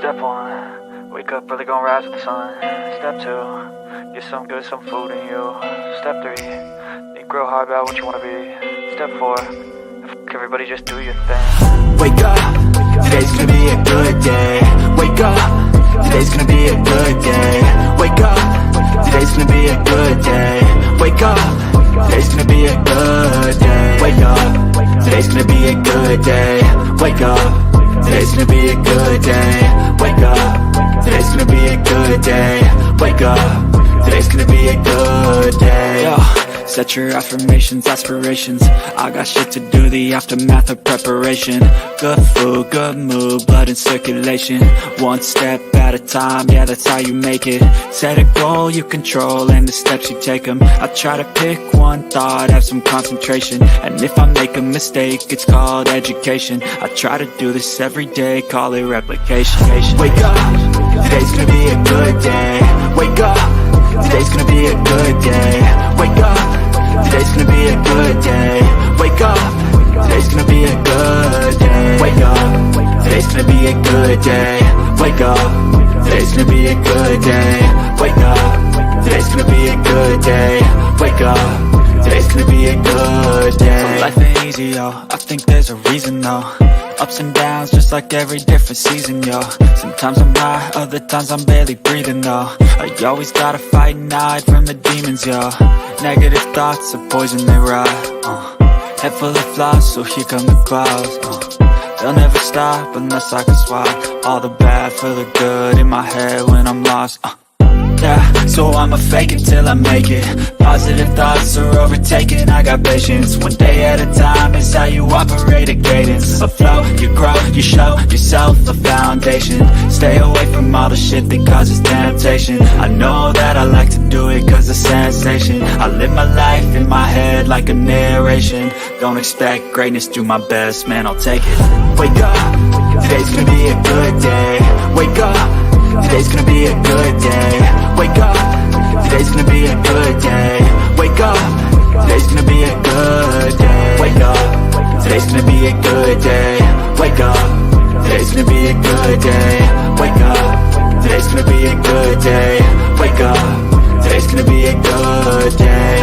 Step 1, wake up early, gonna rise with the sun. Step 2, get some good, some food in you. Step 3, think real hard about what you wanna be. Step 4, everybody just do your thing. Wake up, today's gonna be a good day. Wake up, today's gonna be a good day. Wake up, today's gonna be a good day. Wake up, today's gonna be a good day. Wake up, today's gonna be a good day. Wake up, today's gonna be a good day. Wake up, today's gonna be a good day. Wake up, today's gonna be a good day. Yo, set your affirmations, aspirations. I got shit to do, the aftermath of preparation. Good food, good mood, blood in circulation. One step at a time, yeah, that's how you make it. Set a goal you control and the steps you take them. I try to pick one thought, have some concentration. And if I make a mistake, it's called education. I try to do this every day, call it replication. Wake up, today's gonna be a good day. Wake up, today's gonna be a good day. Wake up, today's gonna be a good day. Wake up, today's gonna be a good day. Wake up, today's gonna be a good day. Wake up, today's gonna be a good day. Wake up, today's gonna be a good day. Wake up, today's gonna be a good day. Life ain't easy, yo, I think there's a reason though. Ups and downs, just like every different season, yo. Sometimes I'm high, other times I'm barely breathing, though. I always gotta fight and hide from the demons, yo. Negative thoughts are poison, they rot. Head full of flies, so here come the clouds. They'll never stop unless I can swap all the bad for the good in my head when I'm lost. Yeah, so I'ma fake it till I make it. Positive thoughts are overtaken, I got patience. One day at a time is how you operate a cadence. A flow, you grow, you show yourself a foundation. Stay away from all the shit that causes temptation. I know that I like to do it cause it's sensation. I live my life in my head like a narration. Don't expect greatness, do my best, man, I'll take it. Wake up, today's gonna be a good day. Wake up, today's gonna be a good day. Wake up, today's gonna be a good day. Wake up, today's gonna be a good day. Wake up, today's gonna be a good day. Wake up, today's gonna be a good day. Wake up, today's gonna be a good day. Wake up, today's gonna be a good day.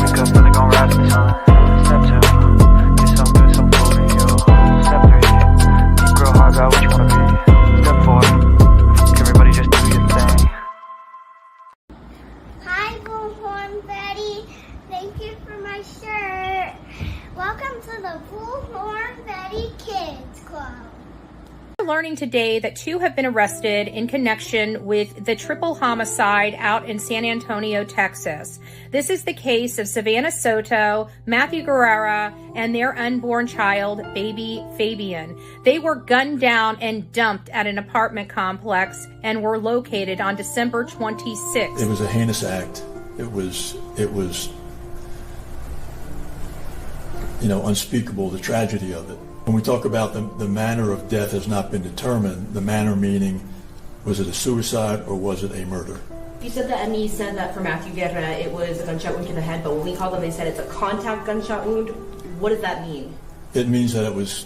Wake up early, gonna rise with the sun. Step 2, get some good, some food in you. Step 3, think real hard about what you wanna be. Step 4, everybody just do your thing. Hi, Bullhorn Betty. Thank you for my shirt. Welcome to the Bullhorn Betty Kids Club. Learning today that 2 have been arrested in connection with the triple homicide out in San Antonio, Texas. This is the case of Savannah Soto, Matthew Guerrera, and their unborn child, baby Fabian. They were gunned down and dumped at an apartment complex and were located on December 26th. It was a heinous act. It was unspeakable, the tragedy of it. When we talk about the manner of death has not been determined, the manner meaning, was it a suicide or was it a murder? You said that ME said that for Matthew Guerra it was a gunshot wound to the head, but when we called them, they said it's a contact gunshot wound. What does that mean? It means that it was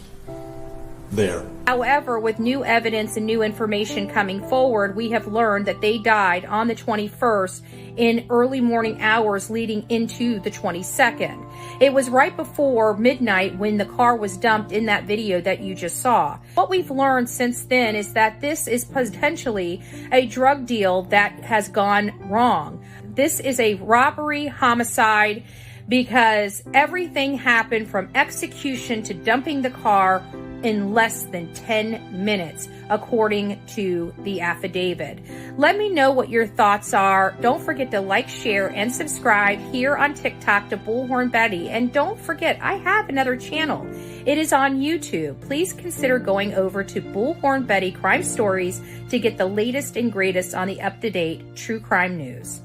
there. However, with new evidence and new information coming forward, we have learned that they died on the 21st in early morning hours leading into the 22nd. It was right before midnight when the car was dumped in that video that you just saw. What we've learned since then is that this is potentially a drug deal that has gone wrong. This is a robbery homicide because everything happened from execution to dumping the car in less than 10 minutes, according to the affidavit. Let me know what your thoughts are. Don't forget to like, share, and subscribe here on TikTok to Bullhorn Betty. And don't forget, I have another channel. It is on YouTube. Please consider going over to Bullhorn Betty Crime Stories to get the latest and greatest on the up-to-date true crime news.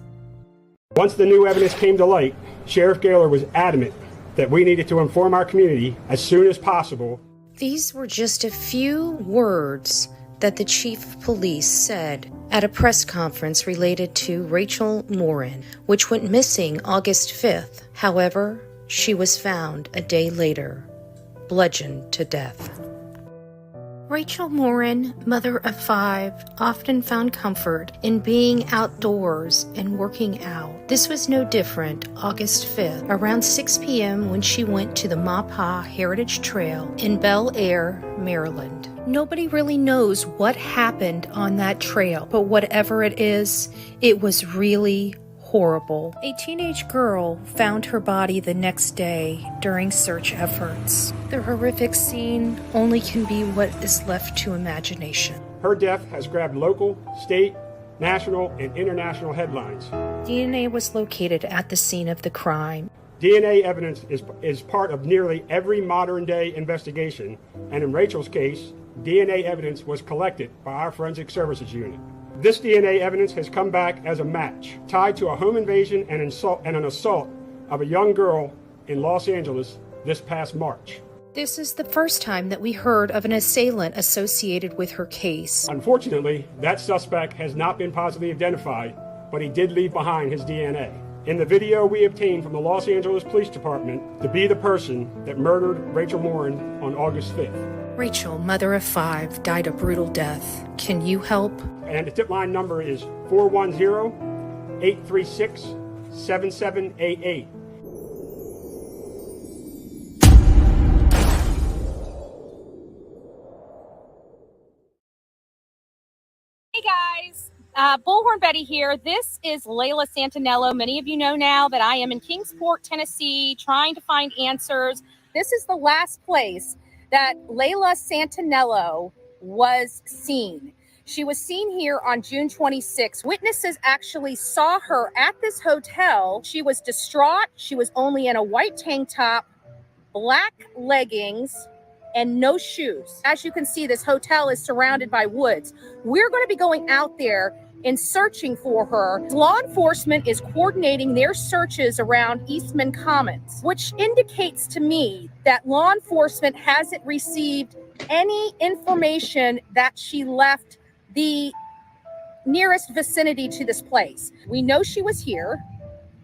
Once the new evidence came to light, Sheriff Gaylor was adamant that we needed to inform our community as soon as possible. These were just a few words that the chief of police said at a press conference related to Rachel Moren, which went missing August 5th. However, she was found a day later, bludgeoned to death. Rachel Moren, mother of 5, often found comfort in being outdoors and working out. This was no different August 5th, around 6 p.m. when she went to the Mapa Heritage Trail in Bel Air, Maryland. Nobody really knows what happened on that trail, but whatever it is, it was really horrible. A teenage girl found her body the next day during search efforts. The horrific scene only can be what is left to imagination. Her death has grabbed local, state, national, and international headlines. DNA was located at the scene of the crime. DNA evidence is part of nearly every modern-day investigation, and in Rachel's case, DNA evidence was collected by our Forensic Services Unit. This DNA evidence has come back as a match, tied to a home invasion and an assault of a young girl in Los Angeles this past March. This is the first time that we heard of an assailant associated with her case. Unfortunately, that suspect has not been positively identified, but he did leave behind his DNA. In the video we obtained from the Los Angeles Police Department to be the person that murdered Rachel Moren on August 5th. Rachel, mother of 5, died a brutal death. Can you help? And the tip line number is 410-836-7788. Hey guys, Bullhorn Betty here. This is Layla Santanello. Many of you know now that I am in Kingsport, Tennessee, trying to find answers. This is the last place that Layla Santanello was seen. She was seen here on June 26. Witnesses actually saw her at this hotel. She was distraught. She was only in a white tank top, black leggings, and no shoes. As you can see, this hotel is surrounded by woods. We're going to be going out there and searching for her. Law enforcement is coordinating their searches around Eastman Commons, which indicates to me that law enforcement hasn't received any information that she left the nearest vicinity to this place. We know she was here.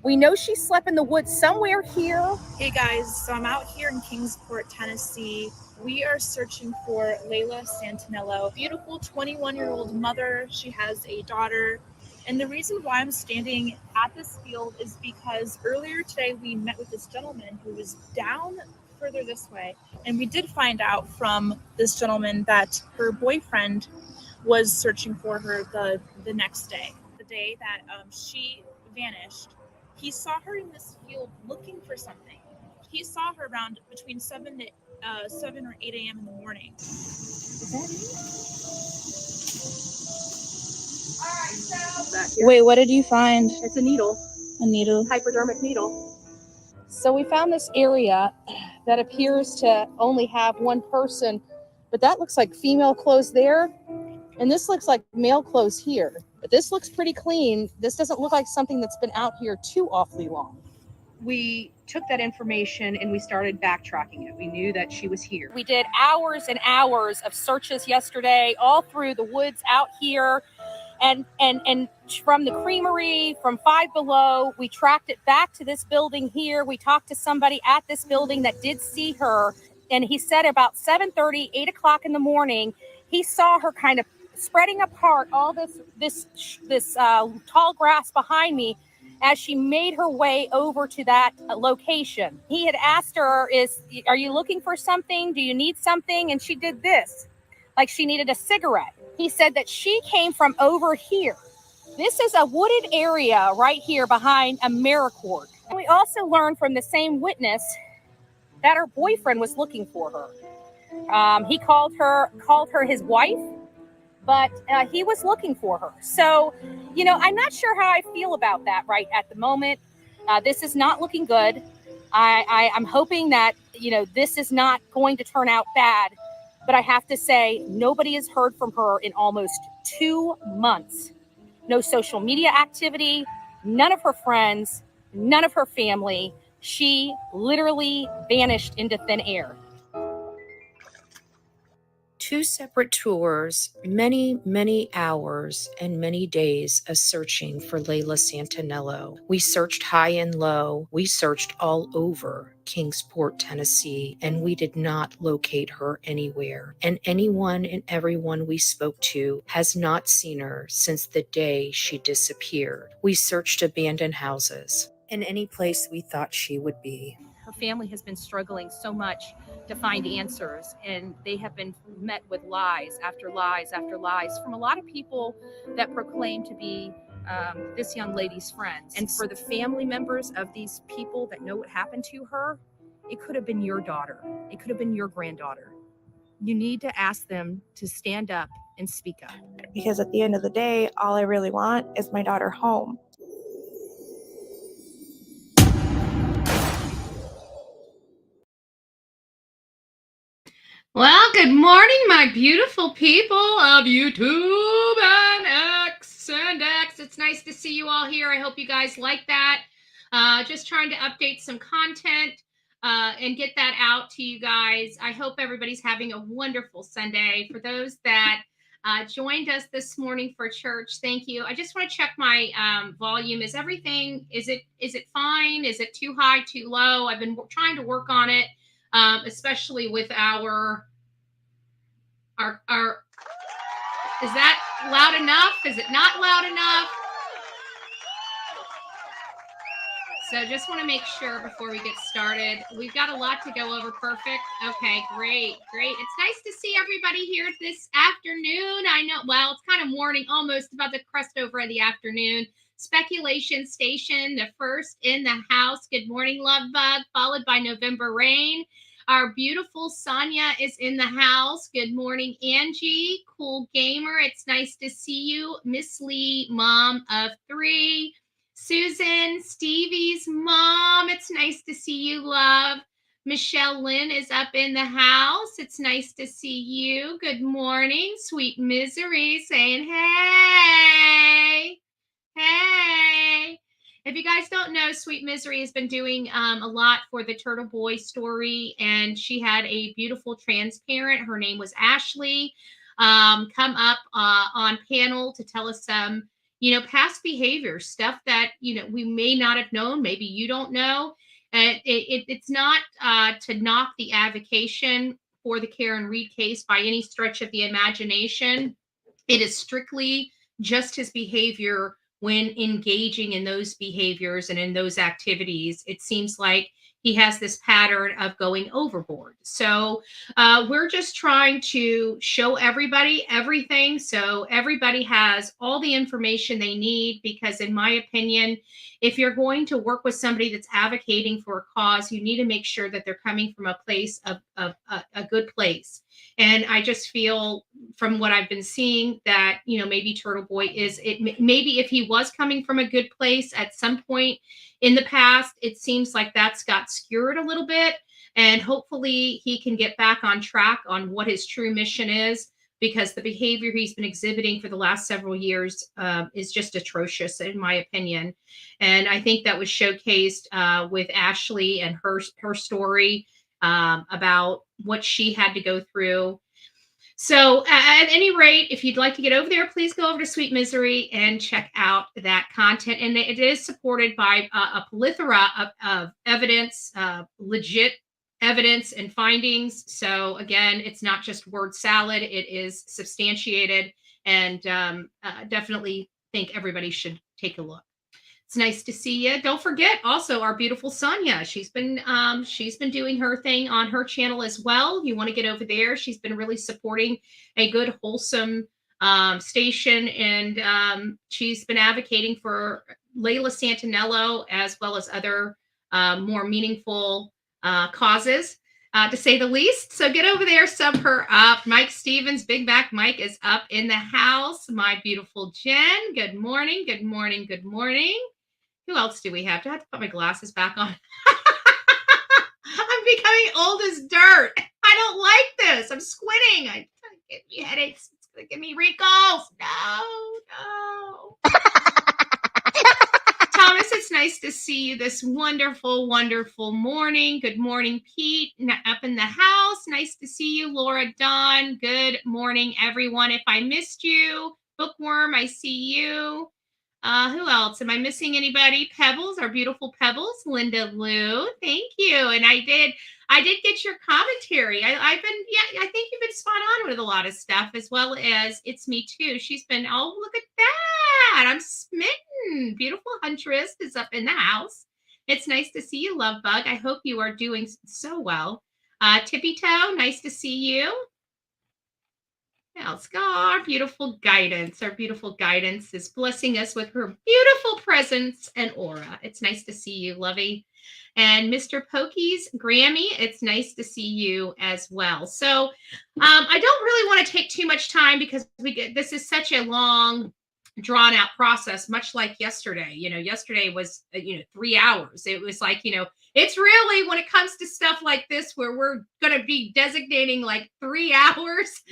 We know she slept in the woods somewhere here. Hey guys, so I'm out here in Kingsport, Tennessee. We are searching for Layla Santanello, beautiful 21-year-old mother. She has a daughter. And the reason why I'm standing at this field is because earlier today we met with this gentleman who was down further this way. And we did find out from this gentleman that her boyfriend was searching for her the next day, the day that she vanished. He saw her in this field looking for something. He saw her around between 7 or 8 a.m. in the morning. Is that it? Wait, what did you find? It's a needle. A needle? Hypodermic needle. So we found this area that appears to only have one person, but that looks like female clothes there. And this looks like male clothes here. But this looks pretty clean. This doesn't look like something that's been out here too awfully long. We took that information and we started backtracking it. We knew that she was here. We did hours and hours of searches yesterday, all through the woods out here. And from the creamery, from Five Below, we tracked it back to this building here. We talked to somebody at this building that did see her. And he said about 7:30, 8 o'clock in the morning, he saw her kind of spreading apart all this tall grass behind me as she made her way over to that location. He had asked her, are you looking for something? Do you need something? And she did this, like she needed a cigarette. He said that she came from over here. This is a wooded area right here behind AmeriCorps. And we also learned from the same witness that her boyfriend was looking for her. He called her his wife, but he was looking for her. So, I'm not sure how I feel about that right at the moment. This is not looking good. I'm hoping that, this is not going to turn out bad. But I have to say, nobody has heard from her in almost 2 months. No social media activity, none of her friends, none of her family. She literally vanished into thin air. 2 separate tours, many, many hours, and many days of searching for Layla Santanello. We searched high and low. We searched all over Kingsport, Tennessee, and we did not locate her anywhere. And anyone and everyone we spoke to has not seen her since the day she disappeared. We searched abandoned houses and any place we thought she would be. Her family has been struggling so much to find answers, and they have been met with lies after lies after lies from a lot of people that proclaim to be this young lady's friends. And for the family members of these people that know what happened to her, it could have been your daughter. It could have been your granddaughter. You need to ask them to stand up and speak up. Because at the end of the day, all I really want is my daughter home. Well, good morning, my beautiful people of YouTube and X and X. It's nice to see you all here. I hope you guys like that. Just trying to update some content and get that out to you guys. I hope everybody's having a wonderful Sunday. For those that joined us this morning for church, thank you. I just want to check my volume. Is everything, is it fine? Is it too high, too low? I've been trying to work on it. Especially with our, is that loud enough? Is it not loud enough? So just want to make sure before we get started. We've got a lot to go over. Perfect. Okay, great. It's nice to see everybody here this afternoon. I know, well, it's kind of morning, almost about to crest over in the afternoon. Speculation Station, the first in the house. Good morning, Love Bug, followed by November Rain. Our beautiful Sonia is in the house. Good morning, Angie. Cool Gamer, it's nice to see you. Miss Lee, mom of 3. Susan, Stevie's mom, it's nice to see you, love. Michelle Lynn is up in the house. It's nice to see you. Good morning. Sweet Misery saying, hey. Hey. If you guys don't know, Sweet Misery has been doing a lot for the Turtle Boy story, and she had a beautiful trans parent. Her name was Ashley. Come up on panel to tell us some, past behavior, stuff that, we may not have known. Maybe you don't know. It's not to knock the avocation for the Karen Reed case by any stretch of the imagination. It is strictly just his behavior when engaging in those behaviors and in those activities. It seems like he has this pattern of going overboard. So we're just trying to show everybody everything, so everybody has all the information they need, because in my opinion, if you're going to work with somebody that's advocating for a cause, you need to make sure that they're coming from a place of a good place. And I just feel from what I've been seeing that, maybe Turtle Boy maybe if he was coming from a good place at some point in the past, it seems like that's got skewered a little bit. And hopefully he can get back on track on what his true mission is, because the behavior he's been exhibiting for the last several years is just atrocious, in my opinion. And I think that was showcased with Ashley and her story about what she had to go through. So at any rate, if you'd like to get over there, please go over to Sweet Misery and check out that content. And it is supported by a plethora of evidence, legit evidence and findings. So again, it's not just word salad. It is substantiated, and definitely think everybody should take a look. It's nice to see you. Don't forget also our beautiful Sonia. She's been doing her thing on her channel as well. You want to get over there. She's been really supporting a good, wholesome station, and she's been advocating for Layla Santanello as well as other more meaningful causes, to say the least. So get over there, sub her up. Mike Stevens, Big Back Mike, is up in the house. My beautiful Jen. Good morning. Good morning. Good morning. Who else do we have? Do I have to put my glasses back on? I'm becoming old as dirt. I don't like this. I'm squinting. It's going to give me headaches. It's going to give me wrinkles. No. Thomas, it's nice to see you this wonderful, wonderful morning. Good morning, Pete, up in the house. Nice to see you, Laura Dawn. Good morning, everyone. If I missed you, Bookworm, I see you. Who else? Am I missing anybody? Pebbles, our beautiful Pebbles. Linda Lou, thank you. And I did get your commentary. I think you've been spot on with a lot of stuff, as well as It's Me Too. She's been, oh, look at that. I'm smitten. Beautiful Huntress is up in the house. It's nice to see you, Love Bug. I hope you are doing so well. Tippy Toe, nice to see you. Else, our beautiful guidance. Our beautiful guidance is blessing us with her beautiful presence and aura. It's nice to see you, Lovey. And Mr. Pokey's Grammy, it's nice to see you as well. So I don't really want to take too much time because this is such a long, drawn out process, much like yesterday. Yesterday was 3 hours. It was like, it's really, when it comes to stuff like this, where we're going to be designating like 3 hours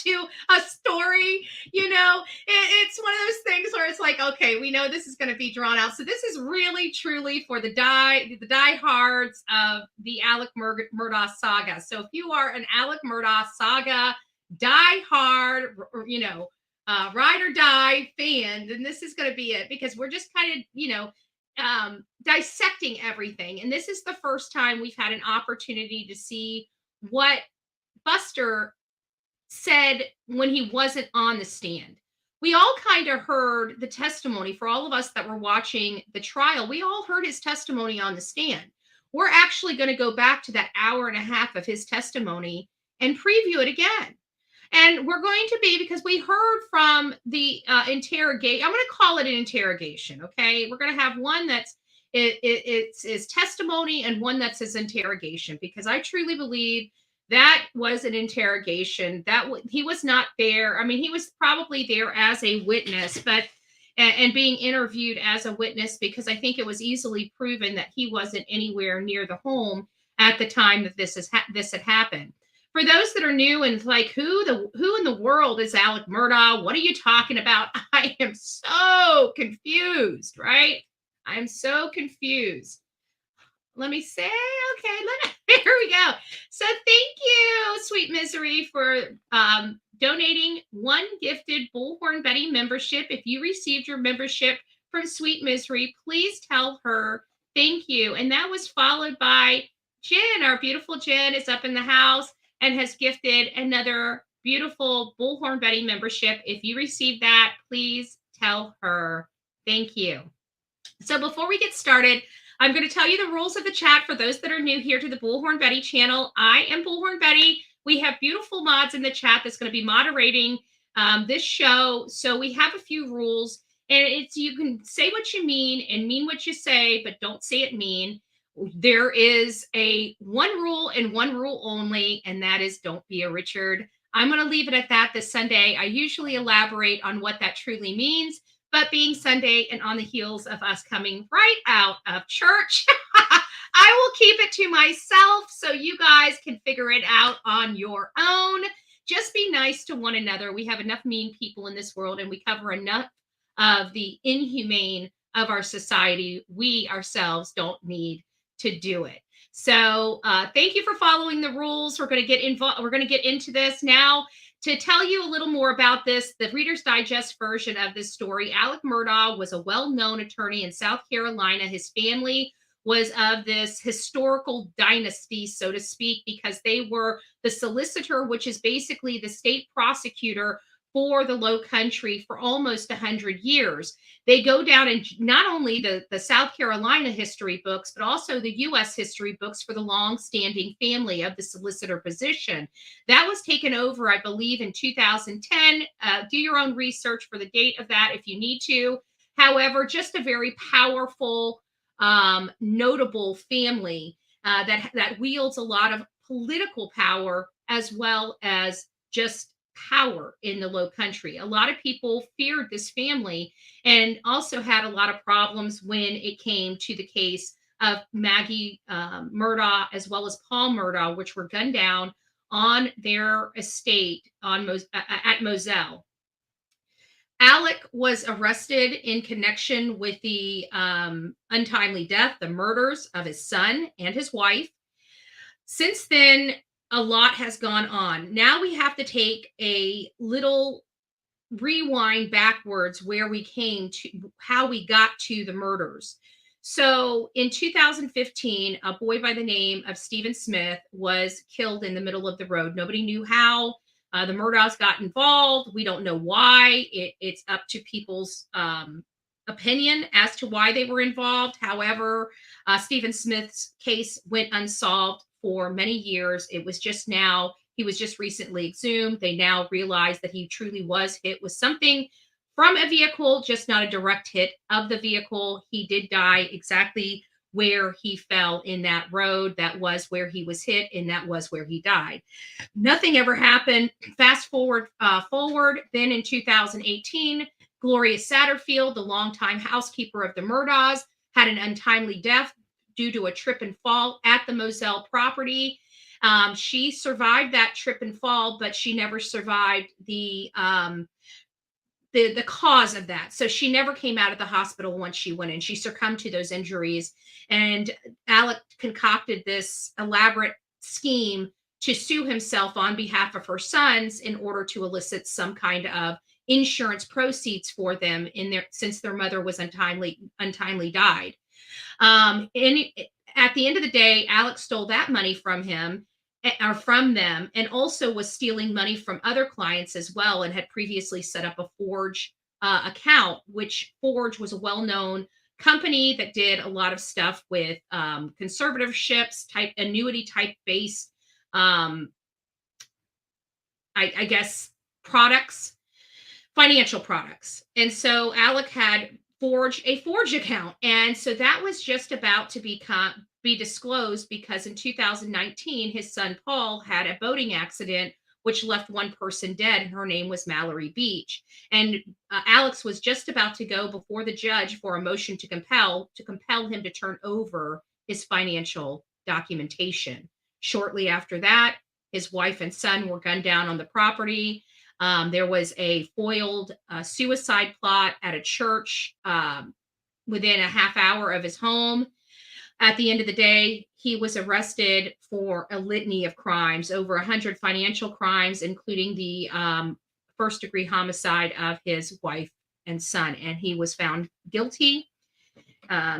to a story, it's one of those things where it's like, okay, we know this is going to be drawn out. So this is really, truly for the diehards of the Alec Murdaugh saga. So if you are an Alec Murdaugh saga diehard, ride or die fan, then this is going to be it, because we're just kind of, dissecting everything. And this is the first time we've had an opportunity to see what Buster said when he wasn't on the stand. We all kind of heard the testimony. For all of us that were watching the trial, we all heard his testimony on the stand. We're actually going to go back to that hour and a half of his testimony and preview it again. And we're going to be, because we heard from the interrogation, I'm going to call it an interrogation, okay? We're going to have one that's it's his testimony and one that's his interrogation, because I truly believe that was an interrogation. He was not there. I mean, he was probably there as a witness, but and being interviewed as a witness, because I think it was easily proven that he wasn't anywhere near the home at the time that this had happened. For those that are new and like, who in the world is Alec Murdaugh? What are you talking about? I am so confused, right? I'm so confused. Let me say, okay, here we go. So thank you, Sweet Misery, for donating one gifted Bullhorn Betty membership. If you received your membership from Sweet Misery, please tell her thank you. And that was followed by Jen. Our beautiful Jen is up in the house and has gifted another beautiful Bullhorn Betty membership. If you received that, please tell her thank you. So before we get started, I'm going to tell you the rules of the chat for those that are new here to the Bullhorn Betty channel. I am Bullhorn Betty. We have beautiful mods in the chat that's going to be moderating this show. So we have a few rules, and it's, you can say what you mean and mean what you say, but don't say it mean. There is one rule and one rule only, and that is don't be a Richard. I'm going to leave it at that this Sunday. I usually elaborate on what that truly means, but being Sunday and on the heels of us coming right out of church, I will keep it to myself so you guys can figure it out on your own. Just be nice to one another. We have enough mean people in this world, and we cover enough of the inhumane of our society. We ourselves don't need to do it. So thank you for following the rules. We're going to get involved. We're going to get into this now. To tell you a little more about this, the Reader's Digest version of this story, Alec Murdaugh was a well-known attorney in South Carolina. His family was of this historical dynasty, so to speak, because they were the solicitor, which is basically the state prosecutor for the Low Country for almost 100 years. They go down in not only the South Carolina history books, but also the U.S. history books for the long-standing family of the solicitor position. That was taken over, I believe, in 2010. Do your own research for the date of that if you need to. However, just a very powerful, notable family that wields a lot of political power as well as just power in the Low Country. A lot of people feared this family and also had a lot of problems when it came to the case of Maggie Murdaugh as well as Paul Murdaugh, which were gunned down on their estate at Moselle. Alec was arrested in connection with the untimely death, the murders of his son and his wife. Since then, a lot has gone on. Now we have to take a little rewind backwards where we came to, how we got to the murders. So in 2015, a boy by the name of Stephen Smith was killed in the middle of the road. Nobody knew how. The Murdaughs got involved. We don't know why. It's up to people's opinion as to why they were involved. However, Stephen Smith's case went unsolved for many years. It was just now, he was just recently exhumed. They now realize that he truly was hit with something from a vehicle, just not a direct hit of the vehicle. He did die exactly where he fell in that road. That was where he was hit, and that was where he died. Nothing ever happened. Fast forward, then in 2018, Gloria Satterfield, the longtime housekeeper of the Murdaughs, had an untimely death due to a trip and fall at the Moselle property. She survived that trip and fall, but she never survived the cause of that. So she never came out of the hospital once she went in. She succumbed to those injuries. And Alec concocted this elaborate scheme to sue himself on behalf of her sons in order to elicit some kind of insurance proceeds for them since their mother was untimely died. At the end of the day, Alex stole that money from them, and also was stealing money from other clients as well, and had previously set up a Forge account, which Forge was a well-known company that did a lot of stuff with conservatorships, type annuity type based, I guess, products, financial products. And so Alec had a Forge account. And so that was just about to be disclosed because in 2019, his son Paul had a boating accident, which left one person dead. Her name was Mallory Beach. And Alex was just about to go before the judge for a motion to compel him to turn over his financial documentation. Shortly after that, his wife and son were gunned down on the property. There was a foiled suicide plot at a church within a half hour of his home. At the end of the day, he was arrested for a litany of crimes, over 100 financial crimes, including the first-degree homicide of his wife and son. And he was found guilty.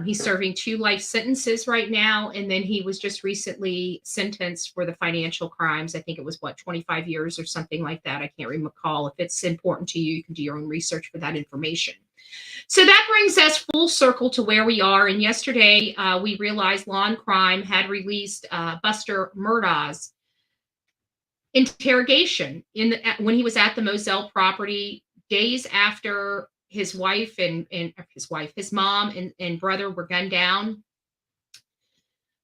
He's serving 2 life sentences right now. And then he was just recently sentenced for the financial crimes. I think it was 25 years or something like that. I can't recall. If it's important to you, you can do your own research for that information. So that brings us full circle to where we are. And yesterday, we realized Law and Crime had released Buster Murdaugh's interrogation when he was at the Moselle property days after his wife his mom and brother were gunned down.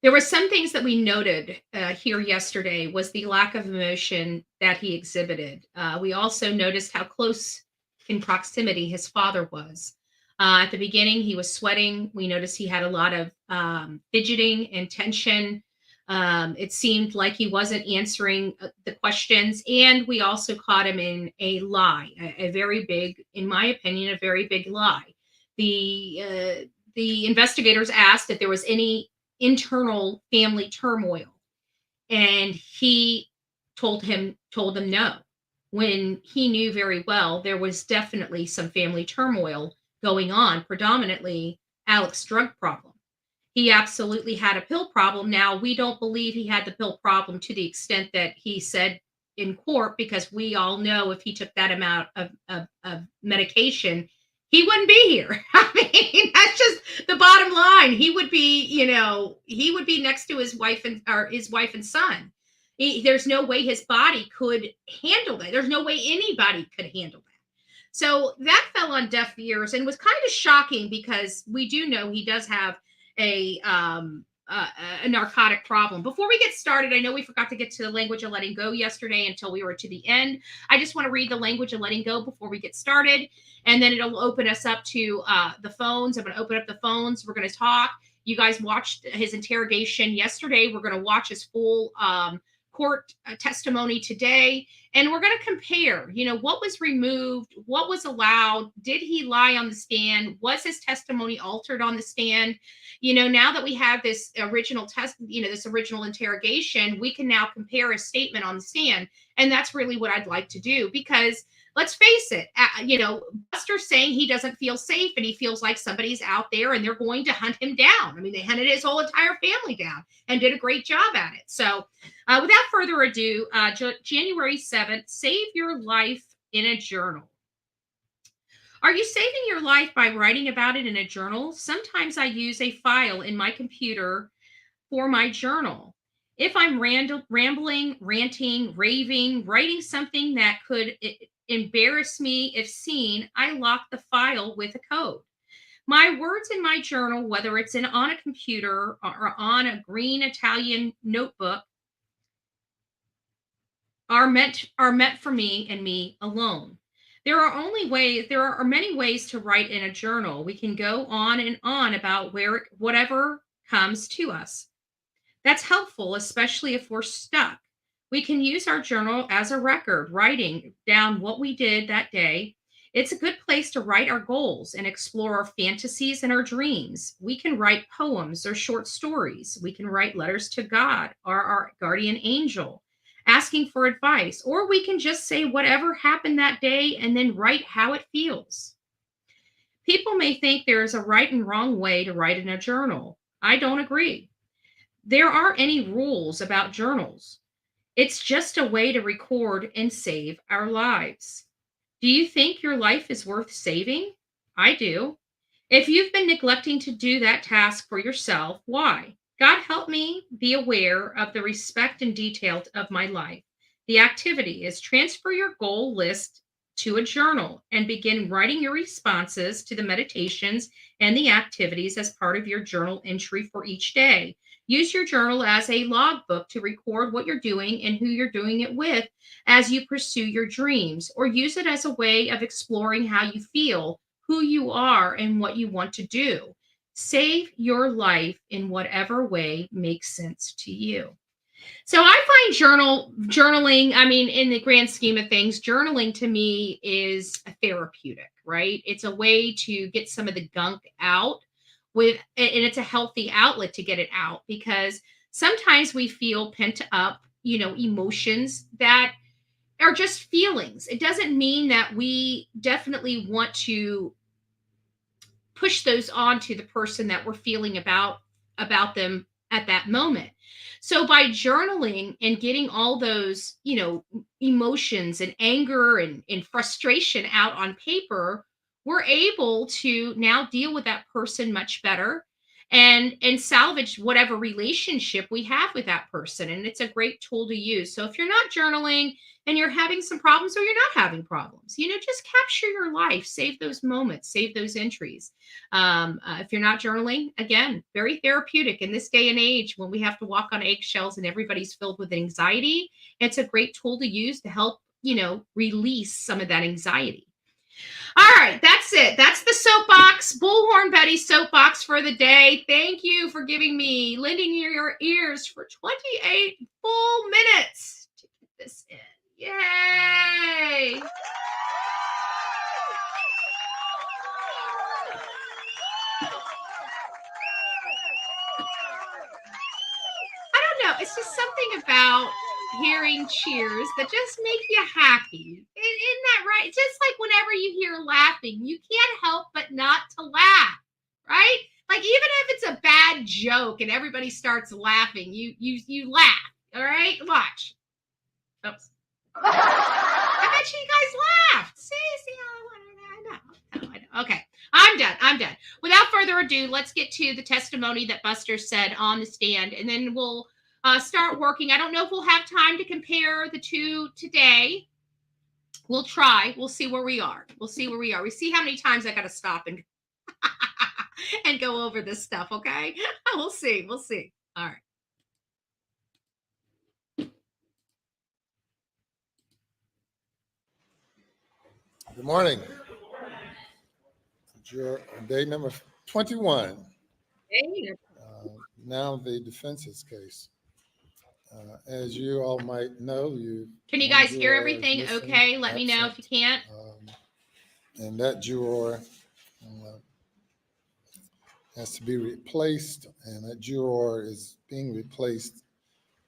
There were some things that we noted here yesterday was the lack of emotion that he exhibited. We also noticed how close in proximity his father was. At the beginning, he was sweating. We noticed he had a lot of fidgeting and tension. It seemed like he wasn't answering the questions. And we also caught him in a lie, a very big, in my opinion, a very big lie. The investigators asked if there was any internal family turmoil. And he told them no, when he knew very well there was definitely some family turmoil going on, predominantly Alex's drug problem. He absolutely had a pill problem. Now, we don't believe he had the pill problem to the extent that he said in court, because we all know if he took that amount of medication, he wouldn't be here. I mean, that's just the bottom line. He would be next to his wife and son. There's no way his body could handle that. There's no way anybody could handle that. So that fell on deaf ears and was kind of shocking, because we do know he does have a narcotic problem. Before we get started, I know we forgot to get to the language of letting go yesterday until we were to the end. I just want to read the language of letting go before we get started, and then it'll open us up to the phones. I'm going to open up the phones. We're going to talk. You guys watched his interrogation yesterday. We're going to watch his full court testimony today, and we're going to compare, what was removed, what was allowed, did he lie on the stand, was his testimony altered on the stand? Now that we have this original this original interrogation, we can now compare a statement on the stand, and that's really what I'd like to do, because let's face it, Buster's saying he doesn't feel safe and he feels like somebody's out there and they're going to hunt him down. I mean, they hunted his whole entire family down and did a great job at it. So without further ado, January 7th, save your life in a journal. Are you saving your life by writing about it in a journal? Sometimes I use a file in my computer for my journal. If I'm rambling, ranting, raving, writing something that could embarrass me if seen, I lock the file with a code. My words in my journal, whether it's on a computer or on a green Italian notebook, are meant for me and me alone. There are many ways to write in a journal. We can go on and on about whatever comes to us. That's helpful, especially if we're stuck. We can use our journal as a record, writing down what we did that day. It's a good place to write our goals and explore our fantasies and our dreams. We can write poems or short stories. We can write letters to God or our guardian angel, asking for advice, or we can just say whatever happened that day and then write how it feels. People may think there is a right and wrong way to write in a journal. I don't agree. There aren't any rules about journals. It's just a way to record and save our lives. Do you think your life is worth saving? I do. If you've been neglecting to do that task for yourself, why? God help me be aware of the respect and detail of my life. The activity is transfer your goal list to a journal and begin writing your responses to the meditations and the activities as part of your journal entry for each day. Use your journal as a logbook to record what you're doing and who you're doing it with as you pursue your dreams, or use it as a way of exploring how you feel, who you are, and what you want to do. Save your life in whatever way makes sense to you. So I find journaling, I mean, in the grand scheme of things, journaling to me is therapeutic, right? It's a way to get some of the gunk out and it's a healthy outlet to get it out, because sometimes we feel pent up, emotions that are just feelings. It doesn't mean that we definitely want to push those onto the person that we're feeling about them at that moment. So by journaling and getting all those, emotions and anger and frustration out on paper, we're able to now deal with that person much better and salvage whatever relationship we have with that person. And it's a great tool to use. So if you're not journaling and you're having some problems, or you're not having problems, just capture your life, save those moments, save those entries. If you're not journaling, again, very therapeutic in this day and age when we have to walk on eggshells and everybody's filled with anxiety. It's a great tool to use to help, release some of that anxiety. All right, that's it. That's the soapbox, Bullhorn Betty soapbox for the day. Thank you for lending your ears for 28 full minutes to get this in. Yay! I don't know. It's just something about hearing cheers that just make you happy. Isn't that right? Just like whenever you hear laughing, you can't help but not to laugh, right? Like even if it's a bad joke and everybody starts laughing, you laugh. All right, watch. Oops. I bet you guys laughed. See, I know. Okay, I'm done. Without further ado, let's get to the testimony that Buster said on the stand, and then we'll start working. I don't know if we'll have time to compare the two today. We'll try. We'll see where we are. We see how many times I got to stop and and go over this stuff, okay? We'll see. All right. Good morning. Day number 21. Hey. Now the defense's case. As you all might know, Can you guys hear everything? Okay, let me know if you can't. And that juror has to be replaced, and that juror is being replaced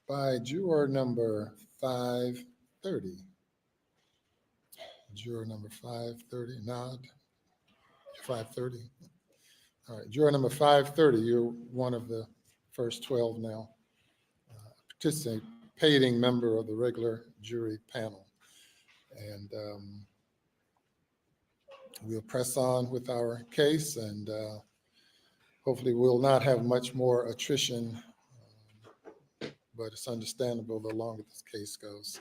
by juror number 530. Juror number 530, nod. 530. All right, juror number 530, you're one of the first 12 now. Participating member of the regular jury panel. And we'll press on with our case, and hopefully we'll not have much more attrition, but it's understandable the longer this case goes.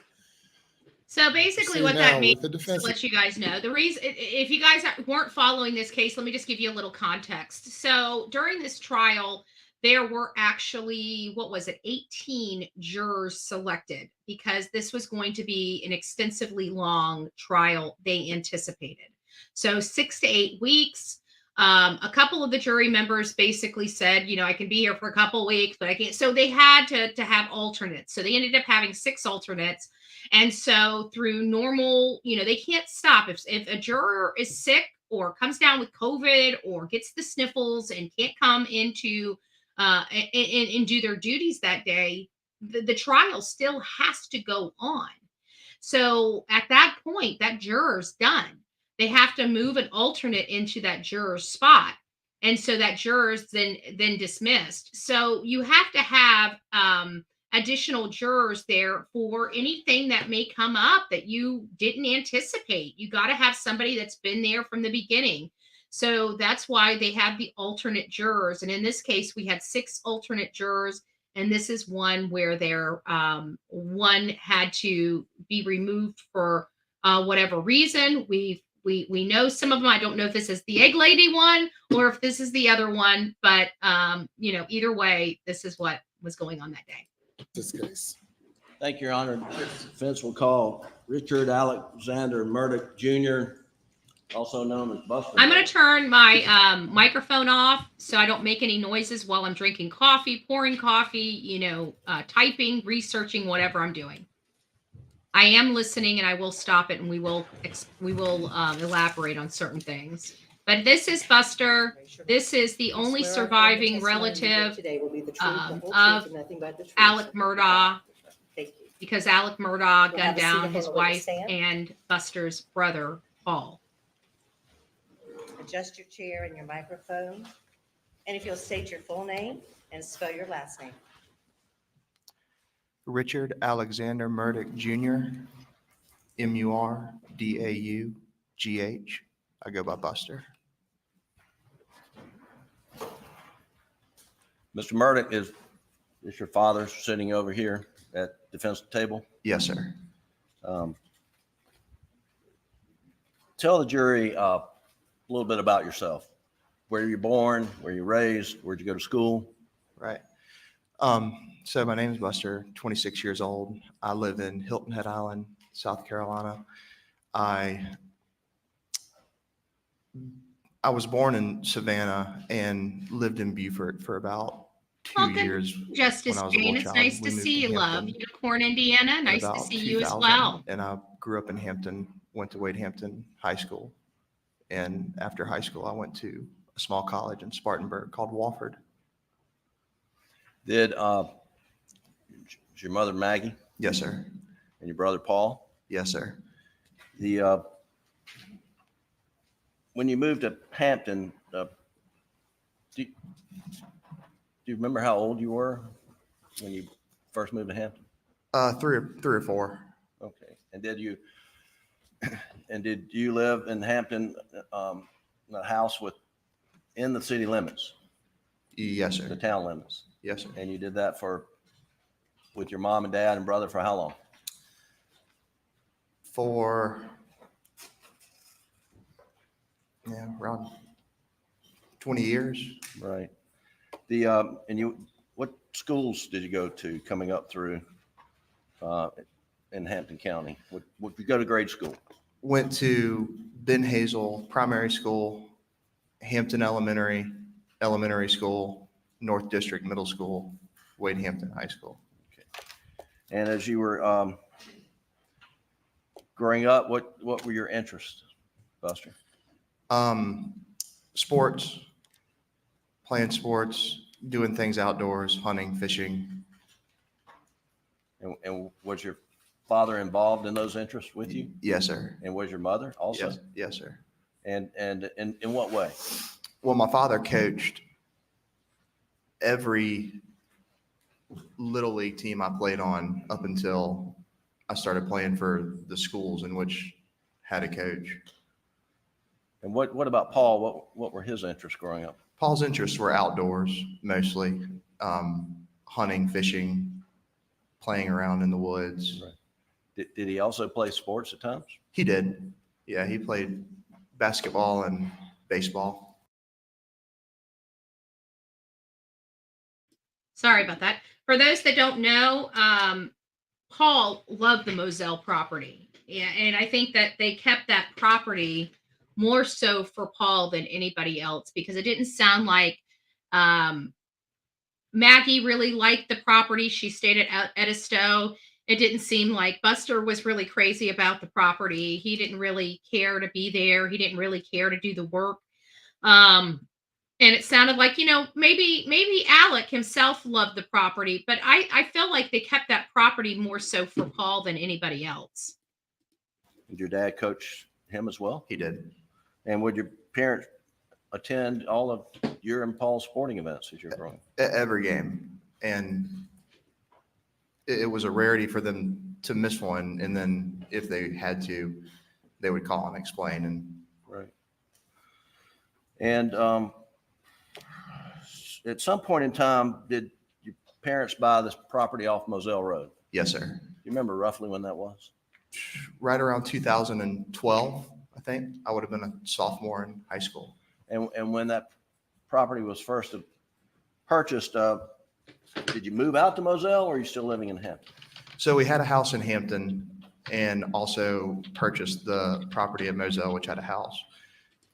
So basically what that means, to let you guys know, the reason, if you guys weren't following this case, let me just give you a little context. So during this trial, there were actually, 18 jurors selected, because this was going to be an extensively long trial they anticipated. So 6 to 8 weeks. A couple of the jury members basically said, I can be here for a couple of weeks, but I can't. So they had to have alternates. So they ended up having 6 alternates. And so through normal, they can't stop. If a juror is sick or comes down with COVID or gets the sniffles and can't come into and do their duties that day, the trial still has to go on. So at that point, that juror's done. They have to move an alternate into that juror's spot. And so that juror's then dismissed. So you have to have additional jurors there for anything that may come up that you didn't anticipate. You got to have somebody that's been there from the beginning. So that's why they have the alternate jurors. And in this case, we had 6 alternate jurors. And this is one where one had to be removed for whatever reason. We know some of them. I don't know if this is the egg lady one or if this is the other one, but either way, this is what was going on that day. This case. Thank you, Your Honor. Defense will call Richard Alexander Murdaugh Jr., also known as Buster. I'm going to turn my microphone off so I don't make any noises while I'm drinking coffee, pouring coffee, typing, researching, whatever I'm doing. I am listening, and I will stop it, and we will elaborate on certain things. But this is Buster. This is the only surviving relative of Alec Murdaugh, because Alec Murdaugh gunned down his wife and Buster's brother, Paul. Adjust your chair and your microphone. And if you'll state your full name and spell your last name. Richard Alexander Murdaugh Jr., Murdaugh. I go by Buster. Mr. Murdaugh, is your father sitting over here at the defense table? Yes, sir. Tell the jury a little bit about yourself. Where you born? Where you raised? Where'd you go to school? Right. So my name is Buster, 26 years old. I live in Hilton Head Island, South Carolina. I was born in Savannah and lived in Beaufort for about 2 years. Justice Jane, it's nice to see you, love. Unicorn, Indiana. Nice to see you as well. And I grew up in Hampton, went to Wade Hampton High School. And after high school, I went to a small college in Spartanburg called Wofford. Is your mother Maggie? Yes, sir. And your brother Paul? Yes, sir. When you moved to Hampton, do you remember how old you were when you first moved to Hampton? Three or four. Okay. And did you live in Hampton, in a house in the city limits? Yes, sir. The town limits? Yes, sir. And you did that with your mom and dad and brother for how long? For around 20 years. Right. What schools did you go to coming up through in Hampton County? What you go to grade school? Went to Ben Hazel Primary School, Hampton Elementary School, North District Middle School, Wade Hampton High School. Okay. And as you were growing up, what were your interests, Buster? Sports, playing sports, doing things outdoors, hunting, fishing. And was your father involved in those interests with you? Yes, sir. And was your mother also? Yes, sir. And in what way? Well, my father coached every little league team I played on up until I started playing for the schools in which had a coach. And what about Paul? What were his interests growing up? Paul's interests were outdoors mostly, hunting, fishing, playing around in the woods. Right. Did he also play sports at times? He did. Yeah, he played basketball and baseball. Sorry about that. For those that don't know, Paul loved the Moselle property. Yeah, and I think that they kept that property more so for Paul than anybody else, because it didn't sound like Maggie really liked the property. She stayed at Edisto. It didn't seem like Buster was really crazy about the property. He didn't really care to be there. He didn't really care to do the work. And it sounded like, maybe Alec himself loved the property, but I feel like they kept that property more so for Paul than anybody else. Did your dad coach him as well? He did. And would your parents attend all of your and Paul's sporting events as you're growing? Every game. And it was a rarity for them to miss one. And then if they had to, they would call and explain. And right. And at some point in time, did your parents buy this property off Moselle Road? Yes, sir. Do you remember roughly when that was? Right around 2012, I think. I would have been a sophomore in high school. And when that property was first purchased, did you move out to Moselle, or are you still living in Hampton? So we had a house in Hampton and also purchased the property at Moselle, which had a house.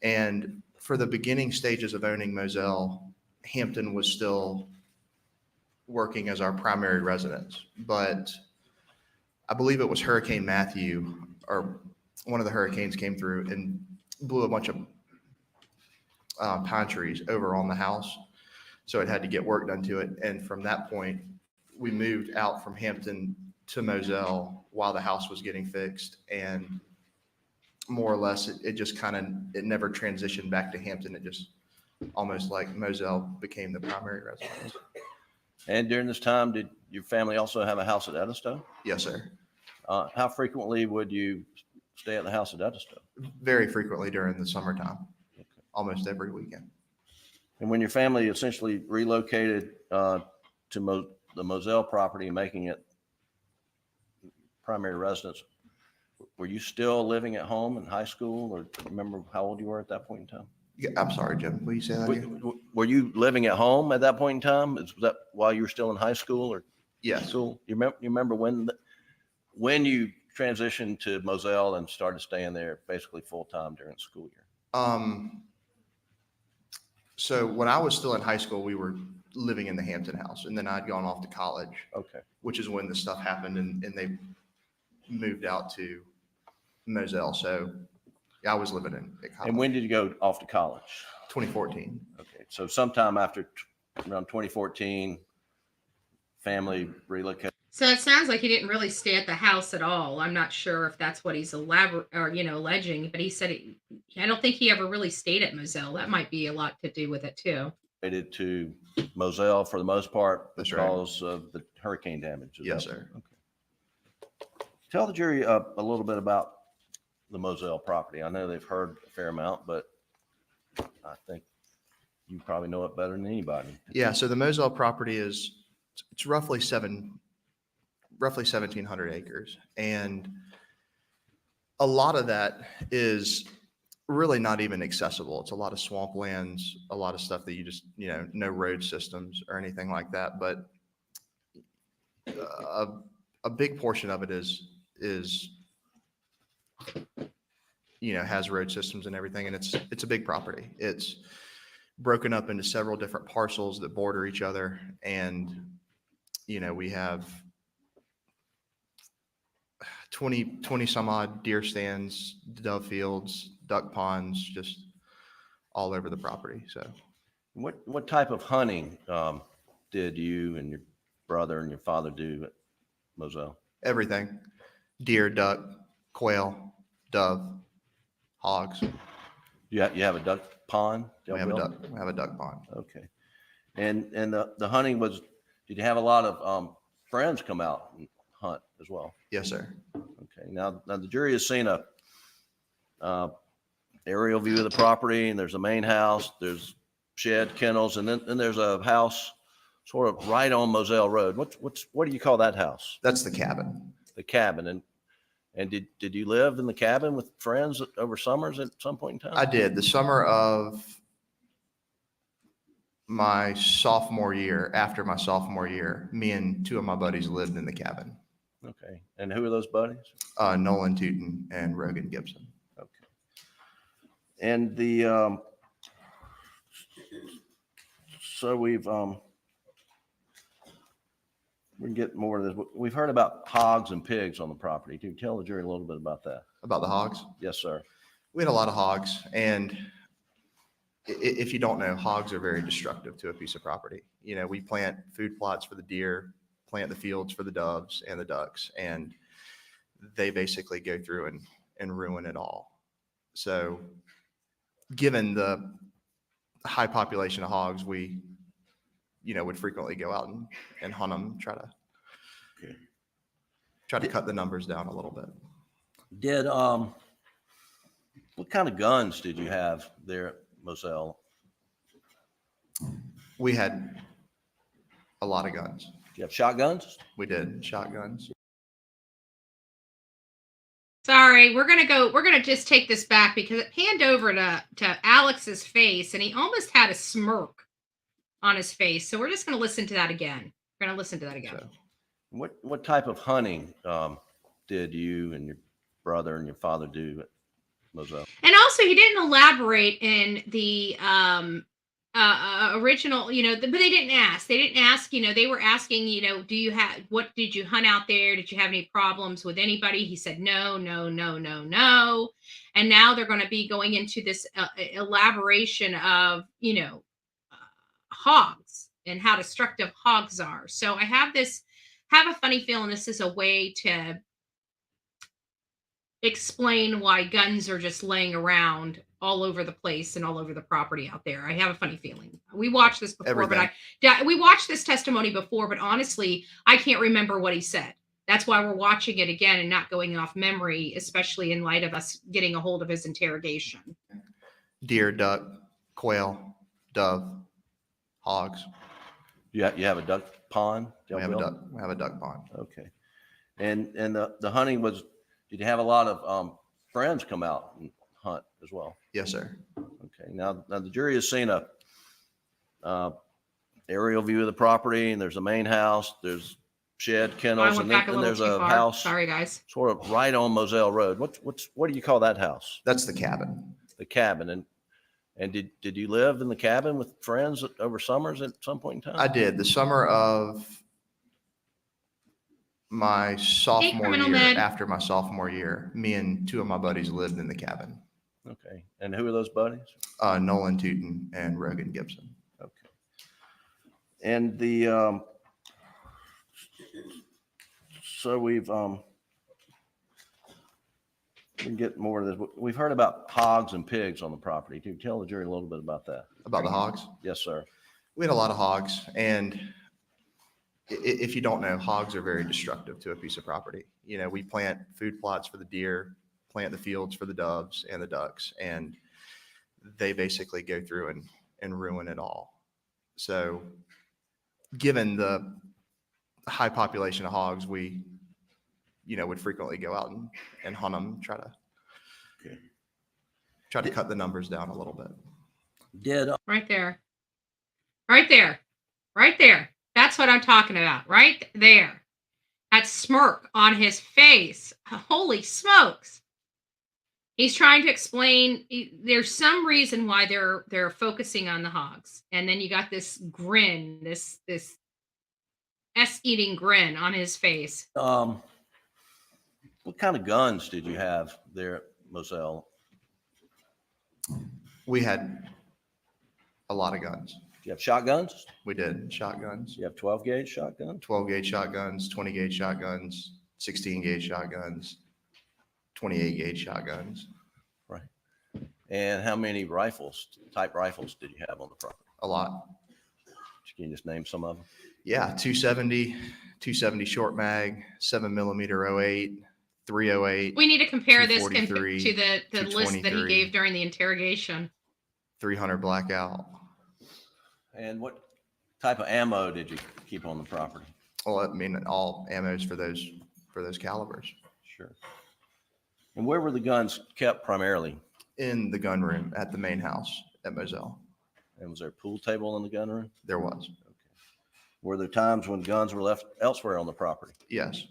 And for the beginning stages of owning Moselle, Hampton was still working as our primary residence. But I believe it was Hurricane Matthew, or one of the hurricanes came through and blew a bunch of pine trees over on the house. So it had to get work done to it. And from that point, we moved out from Hampton to Moselle while the house was getting fixed. And more or less, it just it never transitioned back to Hampton. It just almost like Moselle became the primary residence. And during this time, did your family also have a house at Edisto? Yes, sir. How frequently would you stay at the house at Edisto? Very frequently during the summertime, almost every weekend. And when your family essentially relocated to the Moselle property, making it primary residence, were you still living at home in high school, or remember how old you were at that point in time? Yeah, I'm sorry, Jim. Will you say that again? Were you living at home at that point in time? Is that while you were still in high school, or yes? School? You remember when you transitioned to Moselle and started staying there basically full time during the school year? So when I was still in high school, we were living in the Hampton house, and then I'd gone off to college. Okay. Which is when the stuff happened, and they moved out to Moselle. So yeah, I was living at college. And when did you go off to college? 2014. Okay. So sometime after around 2014, family relocated. So it sounds like he didn't really stay at the house at all. I'm not sure if that's what he's alleging, but he said I don't think he ever really stayed at Moselle. That might be a lot to do with it too. Related to Moselle for the most part because right. of the hurricane damage. Yes, sir. Okay. Tell the jury a little bit about the Moselle property. I know they've heard a fair amount, but I think you probably know it better than anybody. Yeah. So the Moselle property it's roughly 1,700 acres. And a lot of that is really not even accessible. It's a lot of swamplands, a lot of stuff that you just, no road systems or anything like that. But a big portion of it is has road systems and everything. And it's a big property. It's broken up into several different parcels that border each other. And, we have 20 some odd deer stands, dove fields, duck ponds, just all over the property. So What type of hunting did you and your brother and your father do at Moselle? everything: deer, duck, quail, dove, hogs. You have a duck pond? We have a duck pond. Okay. And the hunting was, did you have a lot of friends come out and hunt as well? Yes, sir. Okay. Now the jury has seen a aerial view of the property, and there's a main house, there's shed, kennels, and then there's a house sort of right on Moselle Road. What do you call that house? That's the cabin. The cabin. And did you live in the cabin with friends over summers at some point in time? I did. The summer of my sophomore year, after my sophomore year, me and two of my buddies lived in the cabin. Okay. And who are those buddies? Nolan Tootin and Rogan Gibson. Okay. And the so we can get more of this. We've heard about hogs and pigs on the property. Can you tell the jury a little bit about that? About the hogs? Yes, sir. We had a lot of hogs, and if you don't know, hogs are very destructive to a piece of property. You know, we plant food plots for the deer, plant the fields for the doves and the ducks, and they basically go through and ruin it all. So given the high population of hogs, we, would frequently go out and hunt them, try to cut the numbers down a little bit. Did what kind of guns did you have there at Moselle? We had a lot of guns. Did you have shotguns? We did, shotguns. Sorry, we're gonna just take this back because it panned over to Alex's face and he almost had a smirk on his face. So we're just gonna listen to that again. We're gonna listen to that again. So, what type of hunting did you and your brother and your father do at Moselle? And also, he didn't elaborate in the original, but they didn't ask. They didn't ask, they were asking, what did you hunt out there? Did you have any problems with anybody? He said, no. And now they're going to be going into this elaboration of, hogs and how destructive hogs are. So I have a funny feeling this is a way to explain why guns are just laying around all over the place and all over the property out there. I have a funny feeling. We watched this before, Everything. but we watched this testimony before, but honestly, I can't remember what he said. That's why we're watching it again and not going off memory, especially in light of us getting a hold of his interrogation. Deer, duck, quail, dove, hogs. You have a duck pond? We have a duck pond. Okay. And the hunting was, did you have a lot of friends come out and hunt as well? Yes, sir. Okay. Now the jury has seen a aerial view of the property, and there's a main house, there's shed, kennels, and then there's a house. Sorry, guys. Sort of right on Moselle Road. What do you call that house? That's the cabin. The cabin. And did you live in the cabin with friends over summers at some point in time? I did. The summer of my sophomore year, after my sophomore year, me and two of my buddies lived in the cabin. Okay. And who are those buddies? Nolan Tootin and Rogan Gibson. Okay. And the so we can get more of this. We've heard about hogs and pigs on the property. Can you tell the jury a little bit about that? About the hogs? Yes, sir. We had a lot of hogs, and if you don't know, hogs are very destructive to a piece of property. We plant food plots for the deer, plant the fields for the doves and the ducks, and they basically go through and ruin it all. So given the high population of hogs, we, would frequently go out and hunt them, try to cut the numbers down a little bit. Right there. That's what I'm talking about. Right there. That smirk on his face. Holy smokes. He's trying to explain there's some reason why they're focusing on the hogs. And then you got this grin, this S-eating grin on his face. What kind of guns did you have there at Moselle? We had a lot of guns. Do you have shotguns? We did shotguns. You have 12 gauge shotguns? 12 gauge shotguns, 20 gauge shotguns, 16 gauge shotguns, 28 gauge shotguns. Right. And how many type rifles did you have on the property? A lot. Can you just name some of them? Yeah, 270 short mag, 7mm 08, 308. We need to compare this to 243, the list that he 223. gave during the interrogation. 300 Blackout. And what type of ammo did you keep on the property? Well, I mean, all ammos for those calibers. Sure. And where were the guns kept primarily? In the gun room at the main house at Moselle. And was there a pool table in the gun room? There was. Okay. Were there times when guns were left elsewhere on the property? Yes.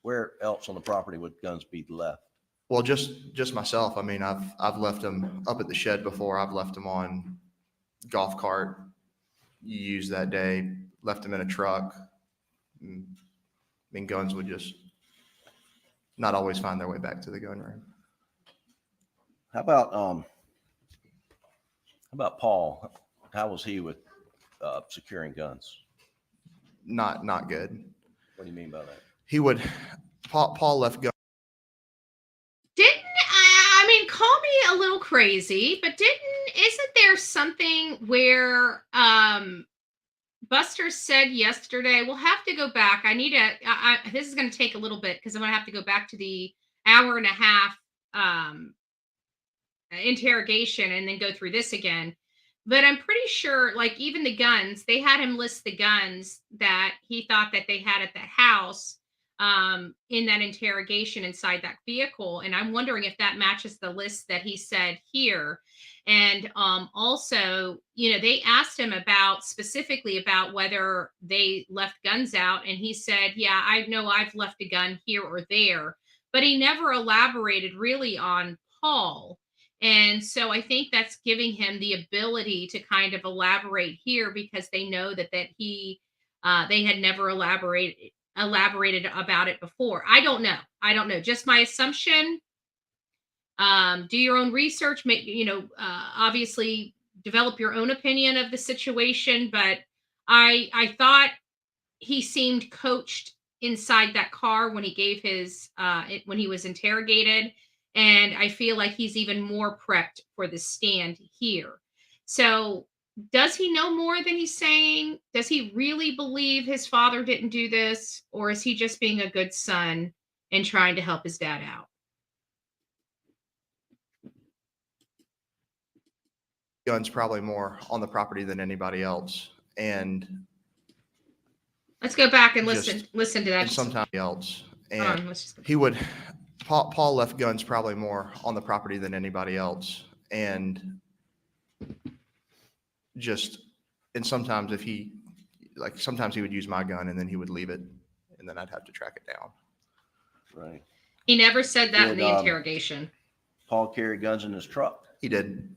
Where else on the property would guns be left? Well, just myself. I mean, I've left them up at the shed before. I've left them on golf cart used that day, left them in a truck. I mean, guns would just not always find their way back to the gun room. How about Paul? How was he with securing guns? Not good. What do you mean by that? He would, Paul left guns. I mean, call me a little crazy, but isn't there something where Buster said yesterday, we'll have to go back. This is going to take a little bit because I'm going to have to go back to the hour and a half interrogation and then go through this again. But I'm pretty sure, like, even the guns, they had him list the guns that he thought that they had at the house in that interrogation inside that vehicle. And I'm wondering if that matches the list that he said here. And also, they asked him specifically about whether they left guns out. And he said, yeah, I know I've left a gun here or there, but he never elaborated really on Paul. And so I think that's giving him the ability to kind of elaborate here because they know that they had never elaborated about it before. I don't know. Just my assumption. Do your own research, obviously develop your own opinion of the situation. But I thought he seemed coached inside that car when he gave when he was interrogated. And I feel like he's even more prepped for the stand here. So does he know more than he's saying? Does he really believe his father didn't do this? Or is he just being a good son and trying to help his dad out? Guns probably more on the property than anybody else. And let's go back and listen to that. And sometimes else. And he would... Paul left guns probably more on the property than anybody else. And sometimes sometimes he would use my gun and then he would leave it and then I'd have to track it down. Right. He never said that in the interrogation. Paul carried guns in his truck. He did.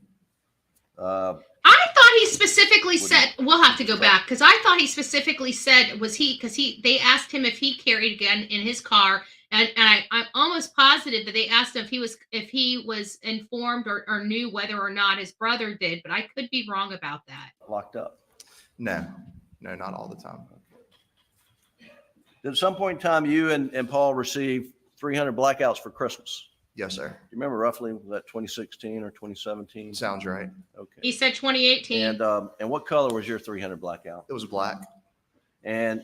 I thought he specifically said, we'll have to go back because I thought he specifically said, they asked him if he carried a gun in his car. And I'm almost positive that they asked him if he was informed or knew whether or not his brother did, but I could be wrong about that. Locked up? No, not all the time. Did at some point in time you and Paul receive 300 blackouts for Christmas? Yes, sir. Do you remember roughly, was that 2016 or 2017? Sounds right. Okay. He said 2018. And what color was your 300 blackout? It was black. And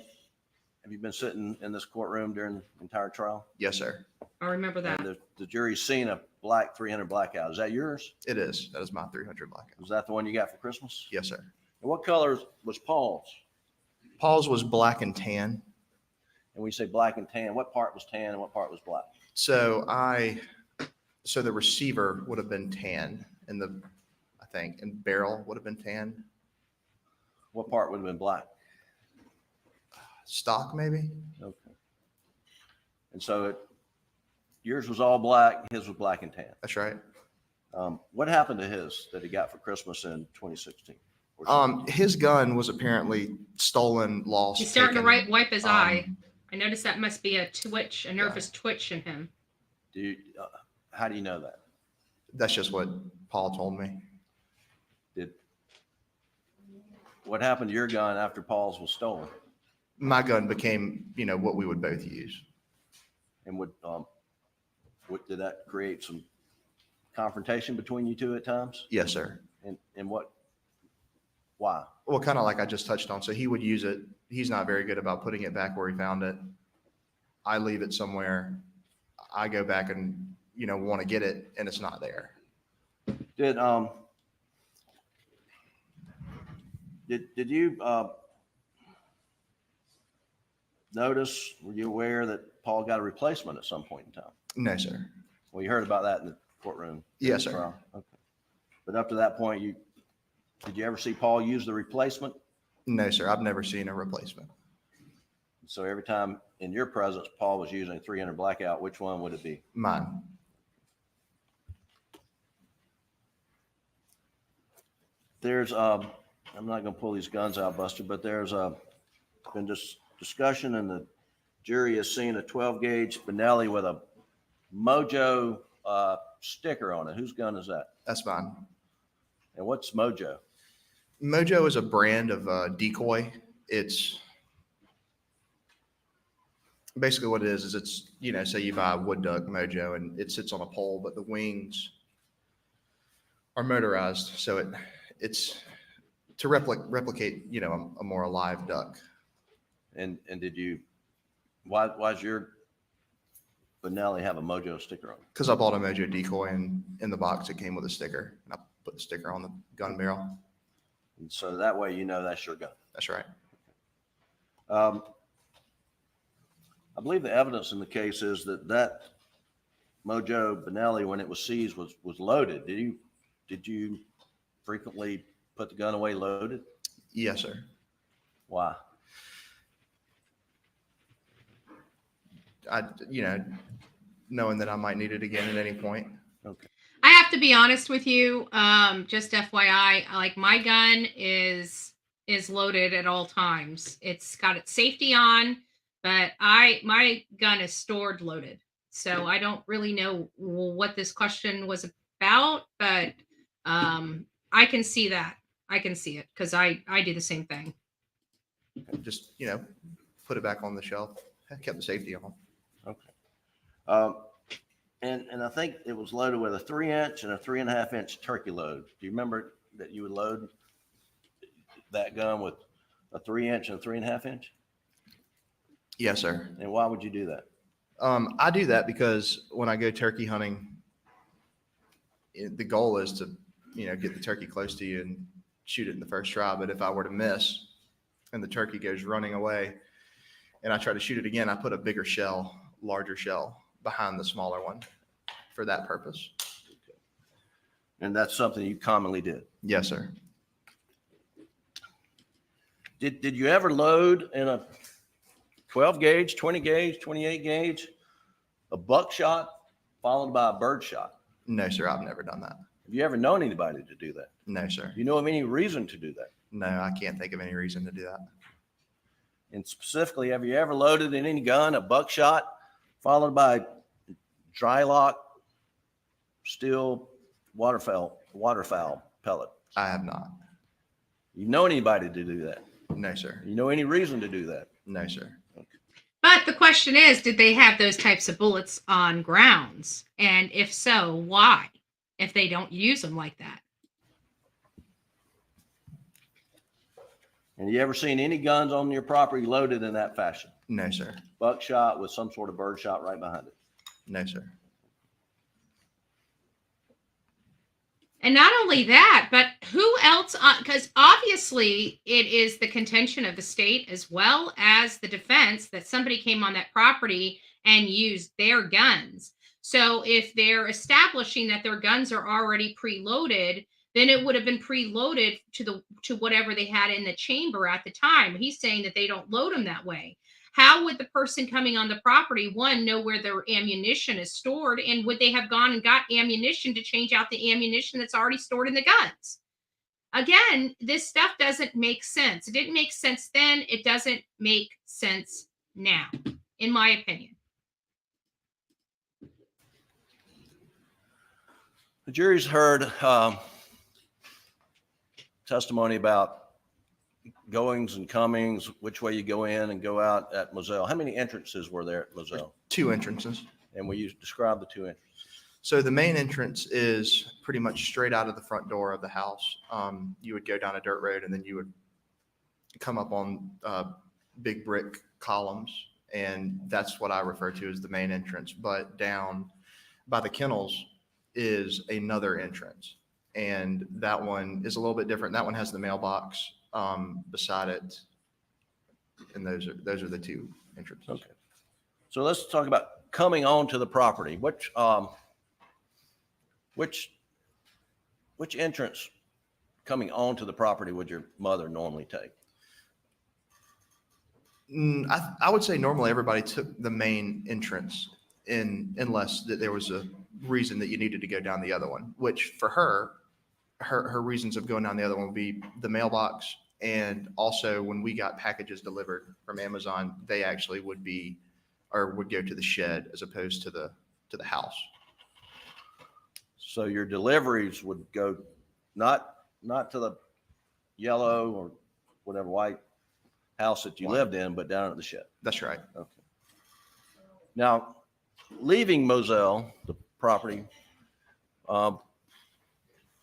have you been sitting in this courtroom during the entire trial? Yes, sir. I remember that. And the jury's seen a black 300 blackout. Is that yours? It is. That is my 300 blackout. Was that the one you got for Christmas? Yes, sir. And what color was Paul's? Paul's was black and tan. And when you say black and tan, what part was tan and what part was black? So the receiver would have been tan and and barrel would have been tan. What part would have been black? Stock, maybe. Okay. And so yours was all black, his was black and tan. That's right. What happened to his that he got for Christmas in 2016? His gun was apparently stolen, lost. He's starting to wipe his eye. I noticed that must be a nervous twitch in him. How do you know that? That's just what Paul told me. What happened to your gun after Paul's was stolen? My gun became, what we would both use. And what did that create some confrontation between you two at times? Yes, sir. And why? Well, kind of like I just touched on. So he would use it. He's not very good about putting it back where he found it. I leave it somewhere. I go back and, want to get it, and it's not there. Did you notice, were you aware that Paul got a replacement at some point in time? No, sir. Well, you heard about that in the courtroom? Yes, sir. Okay. But up to that point, did you ever see Paul use the replacement? No, sir. I've never seen a replacement. So every time in your presence, Paul was using a 300 Blackout, which one would it be? Mine. There's, I'm not going to pull these guns out, Buster, but there's been just discussion, and the jury has seen a 12-gauge Benelli with a Mojo sticker on it. Whose gun is that? That's mine. And what's Mojo? Mojo is a brand of decoy. It's basically what it is it's, say you buy a wood duck Mojo and it sits on a pole, but the wings are motorized. So it's to replicate, a more alive duck. And why's your Benelli have a Mojo sticker on it? Because I bought a Mojo Decoy, and in the box it came with a sticker, and I put the sticker on the gun barrel. And so that way that's your gun. That's right. I believe the evidence in the case is that Mojo Benelli, when it was seized, was loaded. Did you frequently put the gun away loaded? Yes, sir. Why? Knowing that I might need it again at any point. Okay. I have to be honest with you. Just FYI, like my gun is loaded at all times. It's got its safety on, but my gun is stored loaded. So I don't really know what this question was about, but I can see that. I can see it because I do the same thing. Just, put it back on the shelf. I kept the safety on. Okay. And I think it was loaded with a 3-inch and a 3.5-inch turkey load. Do you remember that you would load that gun with a 3-inch and a 3.5-inch? Yes, sir. And why would you do that? I do that because when I go turkey hunting, the goal is to, get the turkey close to you and shoot it in the first try. But if I were to miss and the turkey goes running away and I try to shoot it again, I put a bigger shell, larger shell behind the smaller one for that purpose. Okay. And that's something you commonly did? Yes, sir. Did you ever load in a 12 gauge, 20 gauge, 28 gauge, a buckshot followed by a bird shot? No, sir. I've never done that. Have you ever known anybody to do that? No, sir. Do you know of any reason to do that? No, I can't think of any reason to do that. And specifically, have you ever loaded in any gun a buckshot followed by dry lock, steel, waterfowl pellet? I have not. You know anybody to do that? No, sir. You know any reason to do that? No, sir. Okay. But the question is, did they have those types of bullets on grounds? And if so, why? If they don't use them like that. And you ever seen any guns on your property loaded in that fashion? No, sir. Buckshot with some sort of bird shot right behind it? No, sir. And not only that, but who else? Because obviously it is the contention of the state as well as the defense that somebody came on that property and used their guns. So if they're establishing that their guns are already preloaded, then it would have been preloaded to whatever they had in the chamber at the time. He's saying that they don't load them that way. How would the person coming on the property, one, know where their ammunition is stored? And would they have gone and got ammunition to change out the ammunition that's already stored in the guns? Again, this stuff doesn't make sense. It didn't make sense then. It doesn't make sense now, in my opinion. The jury's heard testimony about goings and comings, which way you go in and go out at Moselle. How many entrances were there at Moselle? 2 entrances. And will you describe the 2 entrances? So the main entrance is pretty much straight out of the front door of the house. You would go down a dirt road and then you would come up on big brick columns, and that's what I refer to as the main entrance. But down by the kennels is another entrance, and that one is a little bit different. That one has the mailbox beside it, and those are the 2 entrances. Okay. So let's talk about coming onto the property. Which entrance coming onto the property would your mother normally take? I would say normally everybody took the main entrance unless that there was a reason that you needed to go down the other one, which for her reasons of going down the other one would be the mailbox. And also when we got packages delivered from Amazon, they actually would go to the shed as opposed to the house. So your deliveries would go not to the yellow or whatever white house that you lived in, but down at the shed. That's right. Okay. Now, leaving Moselle, the property,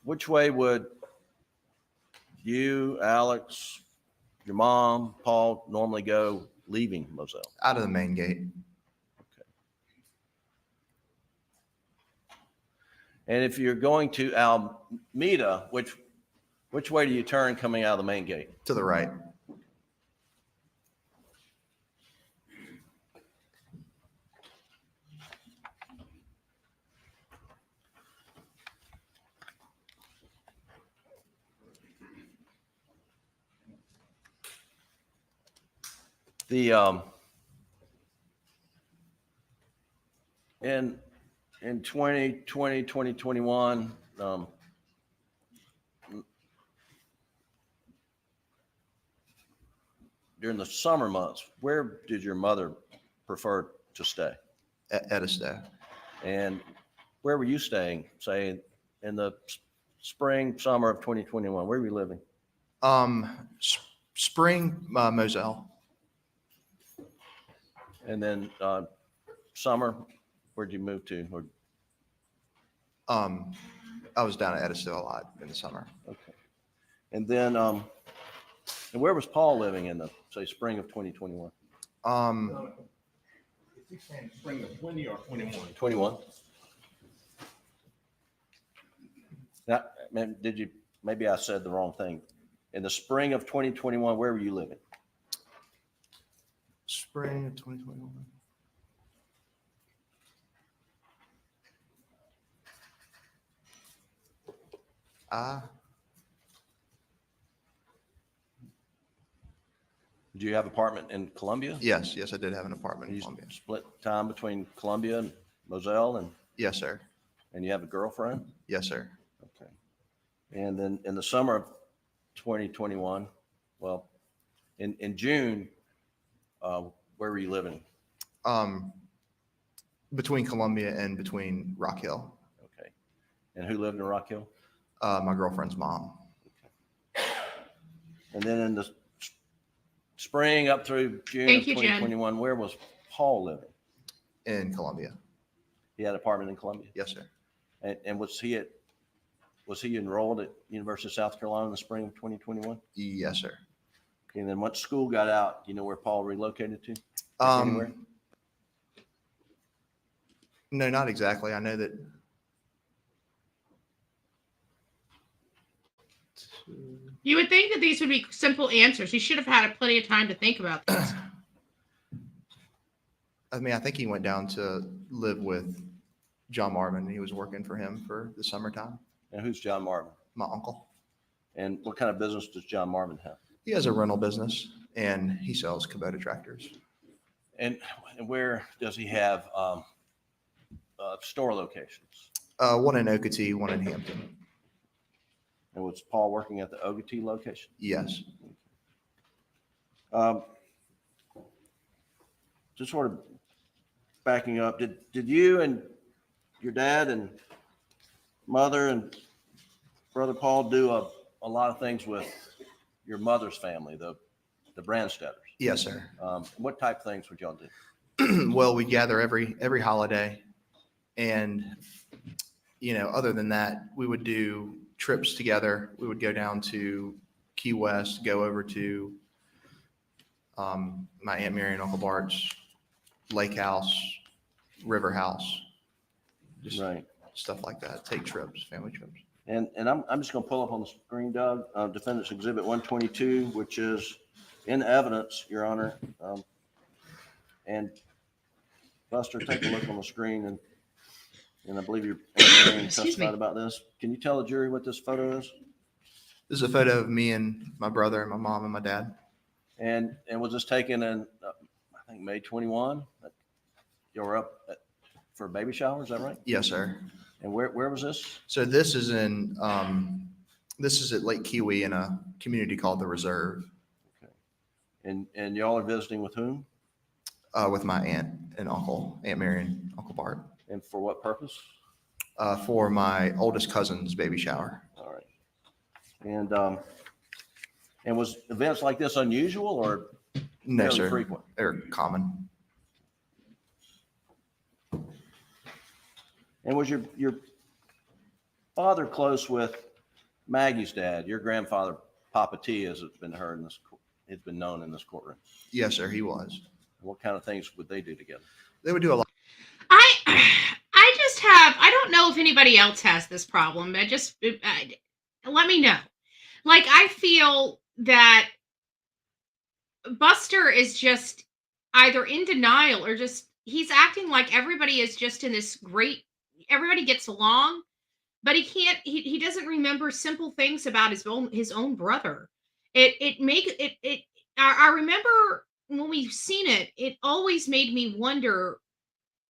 which way would you, Alex, your mom, Paul normally go leaving Moselle? Out of the main gate. And if you're going to Alameda, which way do you turn coming out of the main gate? To the right. In 2020, 2021, during the summer months, where did your mother prefer to stay? At Edisto. And where were you staying, say, in the spring, summer of 2021? Where were you living? Spring, Moselle. And then summer, where'd you move to? Or I was down at Edisto a lot in the summer. okay. And then and where was Paul living in the, say, spring of 2021? Spring of 20 or 21? 21. Now, maybe I said the wrong thing. In the spring of 2021, where were you living? Spring of 2021. Did you have an apartment in Columbia? Yes, I did have an apartment in Columbia. Split time between Columbia and Moselle, and yes, sir. And you have a girlfriend? Yes, sir. Okay. And then in the summer of 2021, well, in June, where were you living? Between Columbia and between Rock Hill. Okay. And who lived in Rock Hill? My girlfriend's mom. Okay. And then in the spring up through June Thank of you, 2021, where was Paul living? In Columbia. He had an apartment in Columbia? Yes, sir. And was he enrolled at University of South Carolina in the spring of 2021? Yes, sir. Okay, and then once school got out, you know where Paul relocated to? Anywhere? No, not exactly. I know that. You would think that these would be simple answers. You should have had plenty of time to think about this. I mean, I think he went down to live with John Marvin. He was working for him for the summertime. And who's John Marvin? My uncle. And what kind of business does John Marvin have? He has a rental business and he sells Kubota tractors. And where does he have store locations? One in Okatee, one in Hampton. And was Paul working at the Okatee location? Yes. Just sort of backing up, did you and your dad and mother and brother Paul do a lot of things with your mother's family, the Brandstetters. Yes, sir. What type of things would y'all do? Well, we gather every holiday, and other than that, we would do trips together. We would go down to Key West, go over to my Aunt Mary and Uncle Bart's lake house, river house, just right, stuff like that. Take trips, family trips. And I'm just going to pull up on the screen, Doug, Defendant's Exhibit 122, which is in evidence, Your Honor. And Buster, take a look on the screen, and I believe you're testified about this. Can you tell the jury what this photo is? This is a photo of me and my brother and my mom and my dad. And was this taken in, I think, May 21? You were up for a baby shower, is that right? Yes, sir. And where was this? So this is this is at Lake Kiwi in a community called the Reserve. Okay. And y'all are visiting with whom? With my aunt and uncle, Aunt Mary and Uncle Bart. And for what purpose? For my oldest cousin's baby shower. All right. And was events like this unusual or no, sir? Frequent? They're common. And was your father close with Maggie's dad, your grandfather, Papa T, as it's been heard in this, it's been known in this courtroom? Yes, sir, he was. What kind of things would they do together? They would do a lot. I just have, I don't know if anybody else has this problem. Let me know. Like, I feel that Buster is just either in denial or just, he's acting like everybody is just in this great, everybody gets along, but he doesn't remember simple things about his own brother. I remember when we've seen it, it always made me wonder,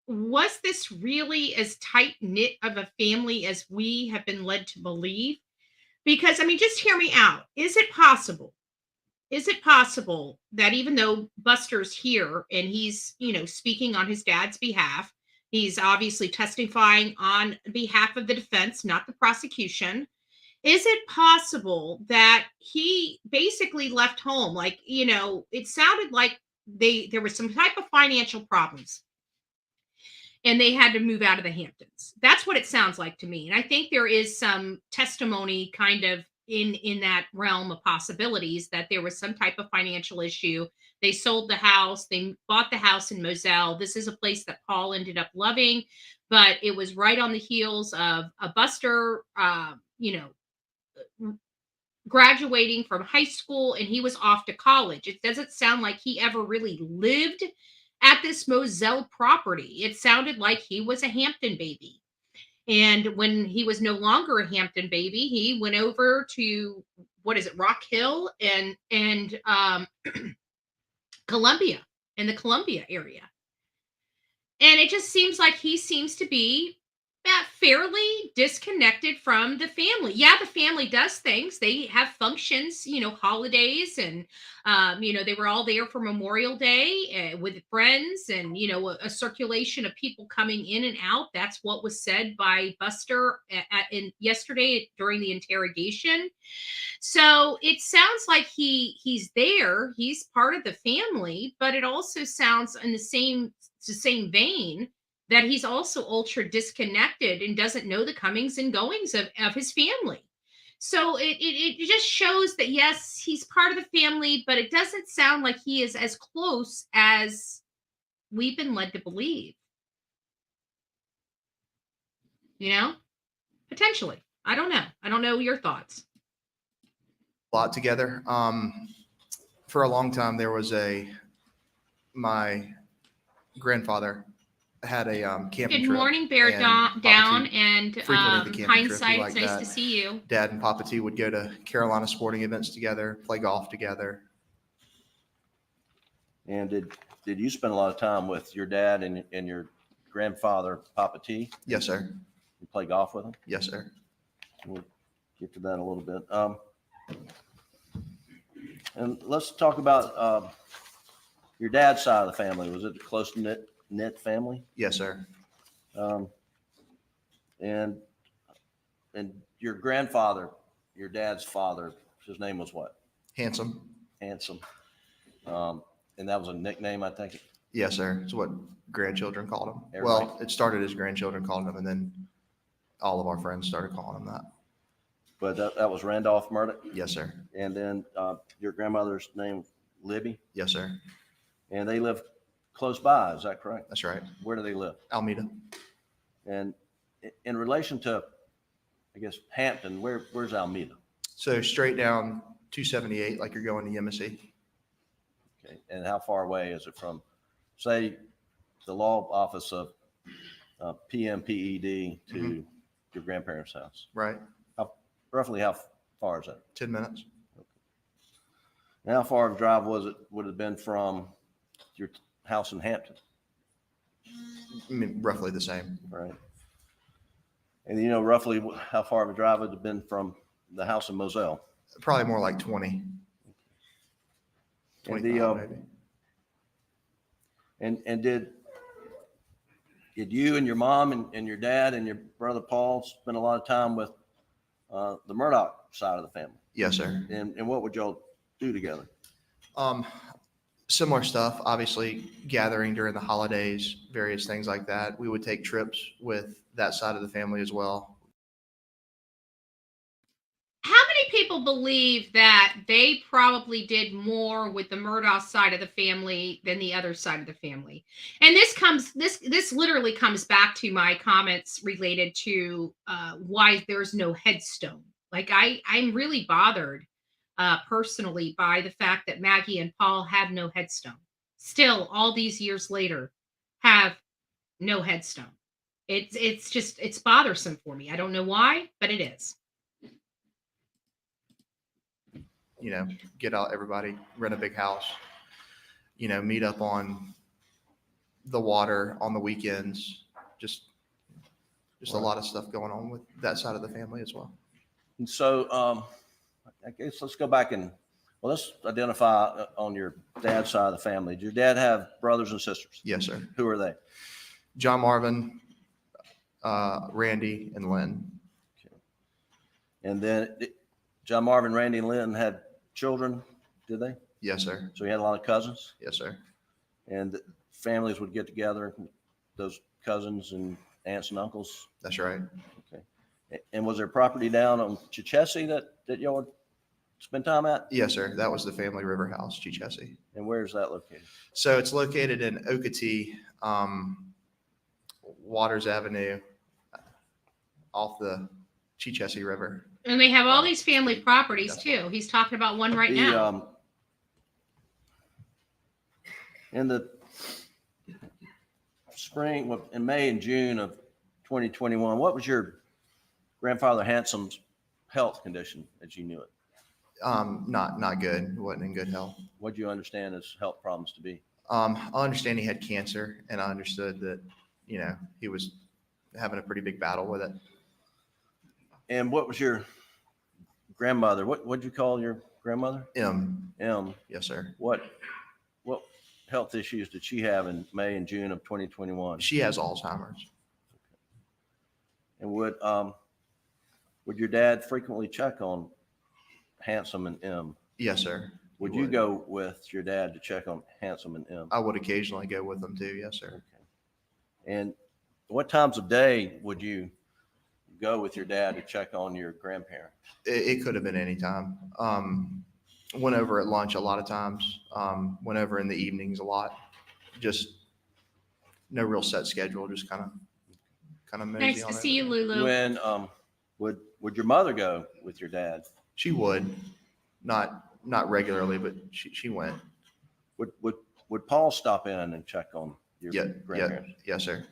was this really as tight-knit of a family as we have been led to believe? Because, I mean, just hear me out. Is it possible that even though Buster's here and he's, speaking on his dad's behalf, he's obviously testifying on behalf of the defense, not the prosecution, is it possible that he basically left home? Like, it sounded like there was some type of financial problems and they had to move out of the Hamptons. That's what it sounds like to me. And I think there is some testimony kind of in that realm of possibilities that there was some type of financial issue. They sold the house. They bought the house in Moselle. This is a place that Paul ended up loving, but it was right on the heels of a Buster, graduating from high school, and he was off to college. It doesn't sound like he ever really lived at this Moselle property. It sounded like he was a Hampton baby. And when he was no longer a Hampton baby, he went over to, Rock Hill and Columbia, in the Columbia area. And it just seems like he seems to be fairly disconnected from the family. Yeah, the family does things. They have functions, holidays, and they were all there for Memorial Day with friends, and a circulation of people coming in and out. That's what was said by Buster yesterday during the interrogation. So it sounds like he's there. He's part of the family, but it also sounds in the same vein that he's also ultra disconnected and doesn't know the comings and goings of his family. So it just shows that, yes, he's part of the family, but it doesn't sound like he is as close as we've been led to believe. Potentially. I don't know. I don't know your thoughts. A lot together. For a long time, there was my grandfather had a camping trip. Good morning, Bear Down, and Hindsight. It's nice to see you. Dad and Papa T would go to Carolina sporting events together, play golf together. And did you spend a lot of time with your dad and your grandfather, Papa T? Yes, sir. You play golf with him? Yes, sir. We'll get to that in a little bit. And let's talk about your dad's side of the family. Was it a close-knit family? Yes, sir. And and your grandfather, your dad's father, his name was what? Handsome. Handsome. And that was a nickname, I think. Yes, sir. It's what grandchildren called him. Everybody. Well, it started as grandchildren called him, and then all of our friends started calling him that. But that was Randolph Murdaugh? Yes, sir. And then your grandmother's name, Libby? Yes, sir. And they live close by, is that correct? That's right. Where do they live? Alameda. And in relation to, I guess, Hampton, where's Alameda? So straight down 278, like you're going to Yemisi. Okay. And how far away is it from, say, the law office of PMPED to your grandparents' house? Right. Roughly how far is that? 10 minutes. Okay. And how far of a drive would it have been from your house in Hampton? I mean, roughly the same. Right. And you know roughly how far of a drive would have been from the house in Moselle? Probably more like 20. 25 maybe. And did you and your mom and your dad and your brother Paul spend a lot of time with the Murdaugh side of the family? Yes, sir. And what would y'all do together? Similar stuff, obviously gathering during the holidays, various things like that. We would take trips with that side of the family as well. How many people believe that they probably did more with the Murdaugh side of the family than the other side of the family? And this literally comes back to my comments related to why there's no headstone. Like I'm really bothered personally by the fact that Maggie and Paul have no headstone. Still, all these years later, have no headstone. It's bothersome for me. I don't know why, but it is. You know, get out everybody, rent a big house, you know, meet up on the water on the weekends, just a lot of stuff going on with that side of the family as well. And so I guess let's go back and, well, let's identify on your dad's side of the family. Did your dad have brothers and sisters? Yes, sir. Who are they? John Marvin, Randy, and Lynn. Okay. And then John Marvin, Randy, and Lynn had children, did they? Yes, sir. So he had a lot of cousins? Yes, sir. And families would get together, those cousins and aunts and uncles? That's right. Okay. And was there property down on Chichessie that y'all would spend time at? Yes, sir. That was the family river house, Chichessie. And where is that located? So it's located in Okatee, Waters Avenue, off the Chichessie River. And they have all these family properties too. He's talking about one right now. In the spring, in May and June of 2021, what was your grandfather Handsome's health condition as you knew it? Not good. He wasn't in good health. What do you understand his health problems to be? I understand he had cancer, and I understood that, you know, he was having a pretty big battle with it. And what was your grandmother? What'd you call your grandmother? M. Yes, sir. What health issues did she have in May and June of 2021? She has Alzheimer's. And would your dad frequently check on Handsome and M? Yes, sir. Would you go with your dad to check on Handsome and M? I would occasionally go with them too. Yes, sir. Okay. And what times of day would you go with your dad to check on your grandparents? It could have been any time. Went over at lunch a lot of times. Went over in the evenings a lot. Just no real set schedule. Just kind of mosey Nice on to over. see you, Lulu. When would your mother go with your dad? She would, not regularly, but she went. Would Paul stop in and check on your grandparents? Yes, sir.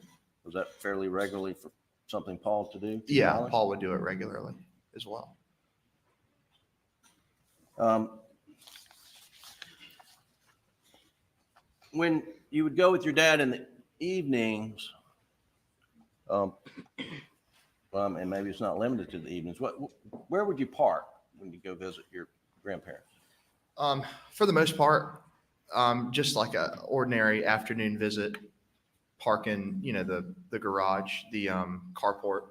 Was that fairly regularly for something Paul to do? Yeah, Paul would do it regularly as well. When you would go with your dad in the evenings, and maybe it's not limited to the evenings, where would you park when you go visit your grandparents? For the most part, just like a ordinary afternoon visit, parking, you know, the garage, the carport,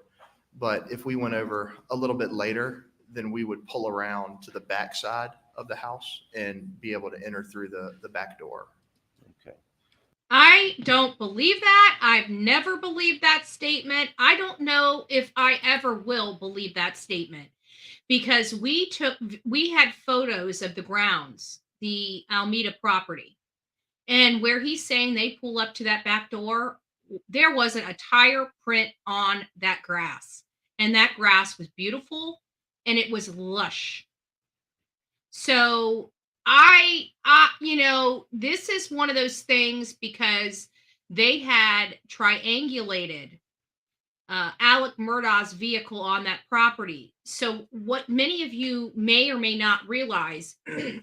But if we went over a little bit later, then we would pull around to the back side of the house and be able to enter through the back door. Okay. I don't believe that. I've never believed that statement. I don't know if I ever will believe that statement, because we had photos of the grounds, the Almeida property, and where he's saying they pull up to that back door, there wasn't a tire print on that grass. And that grass was beautiful and it was lush. So this is one of those things, because they had triangulated Alec Murdaugh's vehicle on that property. So what many of you may or may not realize,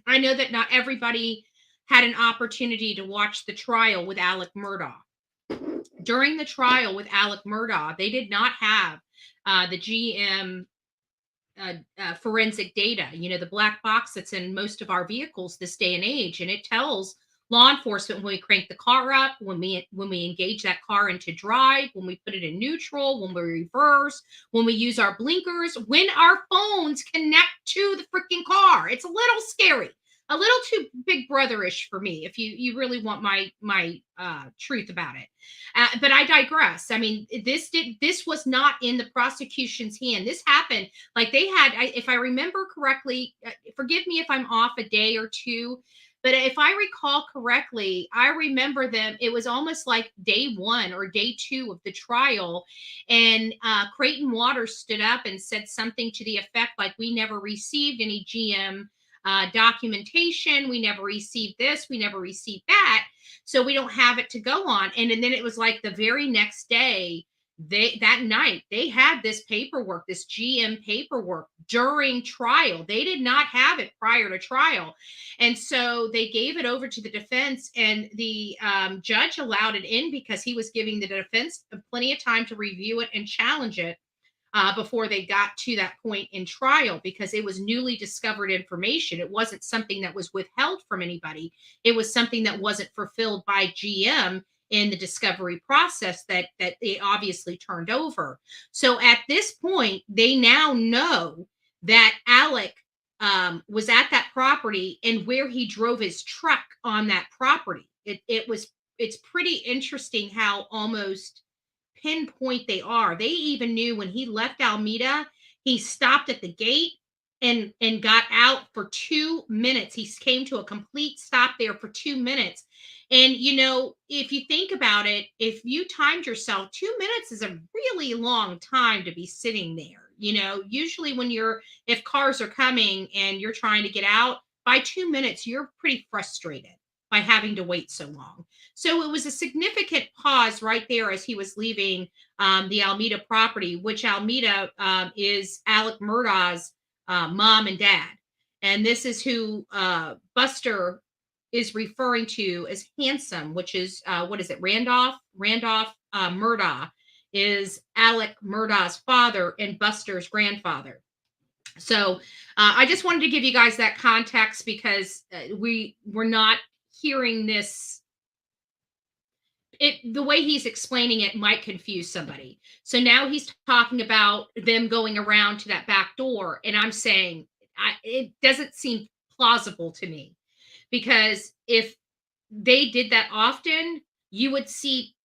I know that not everybody had an opportunity to watch the trial with Alec Murdaugh. During the trial with Alec Murdaugh, they did not have the GM forensic data, the black box that's in most of our vehicles this day and age. And it tells law enforcement when we crank the car up, when we engage that car into drive, when we put it in neutral, when we reverse, when we use our blinkers, when our phones connect to the freaking car. It's a little scary, a little too big brotherish for me, if you really want my truth about it. But I digress. I mean, this was not in the prosecution's hand. This happened, like they had, if I remember correctly, forgive me if I'm off a day or two, but if I recall correctly, I remember them, it was almost like day 1 or day 2 of the trial. And Creighton Waters stood up and said something to the effect like, we never received any GM documentation. We never received this. We never received that. So we don't have it to go on. And then it was like the very next day, that night, they had this paperwork, this GM paperwork during trial. They did not have it prior to trial. And so they gave it over to the defense, and the judge allowed it in because he was giving the defense plenty of time to review it and challenge it before they got to that point in trial, because it was newly discovered information. It wasn't something that was withheld from anybody. It was something that wasn't fulfilled by GM in the discovery process that they obviously turned over. So at this point, they now know that Alec was at that property and where he drove his truck on that property. It's pretty interesting how almost pinpoint they are. They even knew when he left Almeida, he stopped at the gate and got out for 2 minutes. He came to a complete stop there for 2 minutes. And, if you think about it, if you timed yourself, 2 minutes is a really long time to be sitting there. Usually if cars are coming and you're trying to get out, by 2 minutes, you're pretty frustrated by having to wait so long. So it was a significant pause right there as he was leaving the Almeida property, which Almeida is Alec Murdaugh's mom and dad. And this is who Buster is referring to as handsome, which is, Randolph Murdaugh is Alec Murdaugh's father and Buster's grandfather. So I just wanted to give you guys that context, because we're not hearing this. The way he's explaining it might confuse somebody. So now he's talking about them going around to that back door. And I'm saying it doesn't seem plausible to me, because if they did that often, you would see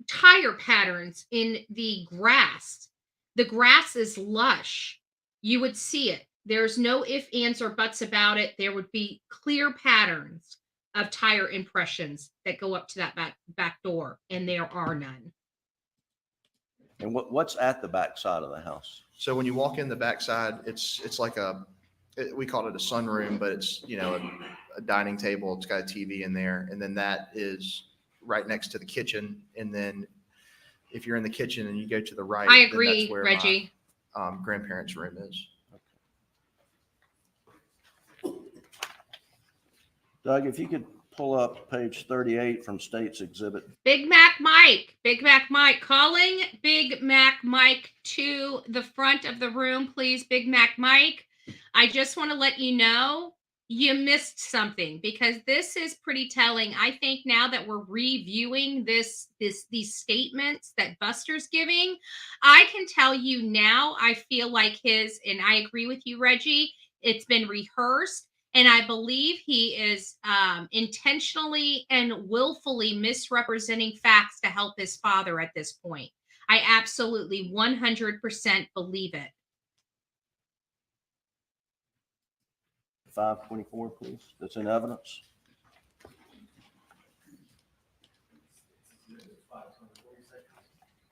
tire patterns in the grass. The grass is lush. You would see it. There's no ifs, ands, or buts about it. There would be clear patterns of tire impressions that go up to that back door, and there are none. And what's at the back side of the house? So when you walk in the back side, it's like we call it a sunroom, but it's, a dining table. It's got a TV in there. And then that is right next to the kitchen. And then if you're in the kitchen and you go to the right, I agree, then that's where Reggie. my grandparents' room is. Doug, if you could pull up page 38 from State's Exhibit. Big Mac Mike, calling Big Mac Mike to the front of the room, please. Big Mac Mike, I just want to let you know, you missed something, because this is pretty telling. I think now that we're reviewing these statements that Buster's giving, I can tell you now, I feel like and I agree with you, Reggie, it's been rehearsed. And I believe he is intentionally and willfully misrepresenting facts to help his father at this point. I absolutely 100% believe it. 524, please. That's in evidence.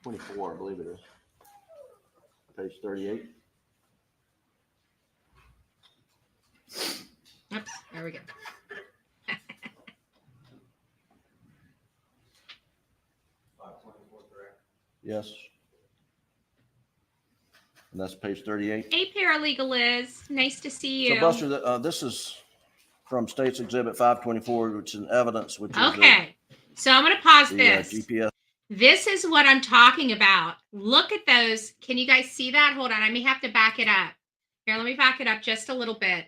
I believe it is. Page 38. Oops, there we go. Yes. And that's page 38. Hey, Paralegal Liz. Nice to see you. So, Buster, this is from State's Exhibit 524, which is evidence. Which okay. So I'm going to pause this. GPS. This is what I'm talking about. Look at those. Can you guys see that? Hold on. I may have to back it up. Here, let me back it up just a little bit.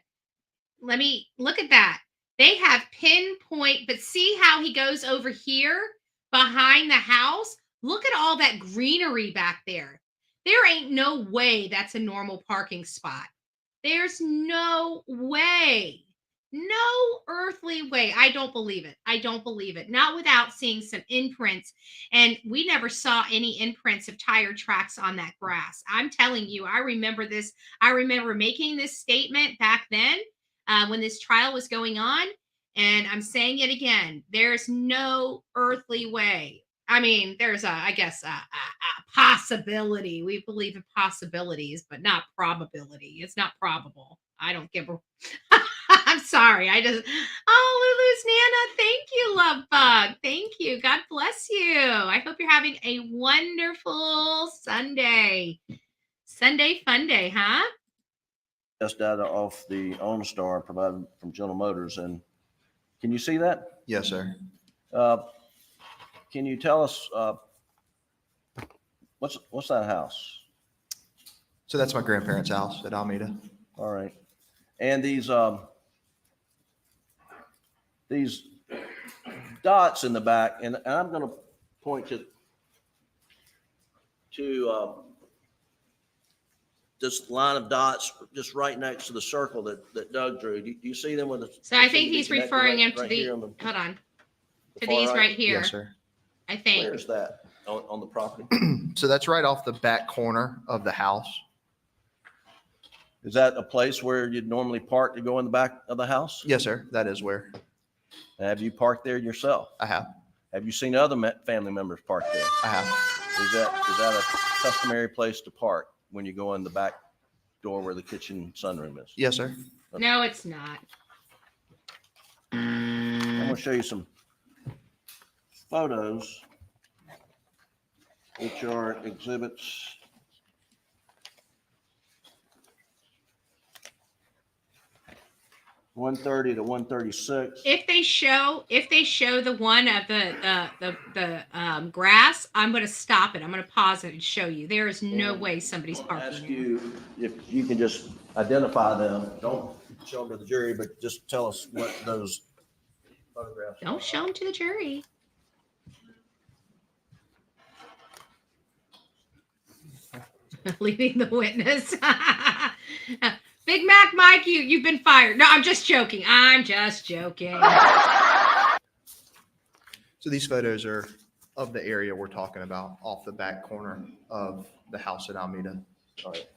Let me look at that. They have pinpoint, but see how he goes over here behind the house? Look at all that greenery back there. There ain't no way that's a normal parking spot. There's no way. No earthly way. I don't believe it. I don't believe it. Not without seeing some imprints. And we never saw any imprints of tire tracks on that grass. I'm telling you, I remember this. I remember making this statement back then when this trial was going on. And I'm saying it again. There's no earthly way. I mean, there's I guess a possibility. We believe in possibilities, but not probability. It's not probable. I don't give a I'm sorry. Lulu's Nana, thank you, love bug. Thank you. God bless you. I hope you're having a wonderful Sunday. Sunday fun day, huh? Test data off the OnStar provided from General Motors. And can you see that? Yes, sir. Can you tell us what's that house? So that's my grandparents' house at Alameda. All right. And these dots in the back, and I'm going to point to this line of dots just right next to the circle that Doug drew. Do you see them with the? So I think he's referring him to hold on, to these right here. Yes, sir. I think. Where's that on the property? So that's right off the back corner of the house. Is that a place where you'd normally park to go in the back of the house? Yes, sir. That is where. Have you parked there yourself? I have. Have you seen other family members park there? I have. Is that a customary place to park when you go in the back door where the kitchen sunroom is? Yes, sir. Okay. No, it's not. I'm going to show you some photos, which are exhibits. $130 to $136. If they show the one of the grass, I'm going to stop it. I'm going to pause it and show you. There is no way somebody's parking. Ask you if you can just identify them. Don't show them to the jury, but just tell us what those photographs. Don't show them to the jury. Leaving the witness. Big Mac Mike, you've been fired. No, I'm just joking. I'm just joking. So these photos are of the area we're talking about off the back corner of the house at Alameda. All right.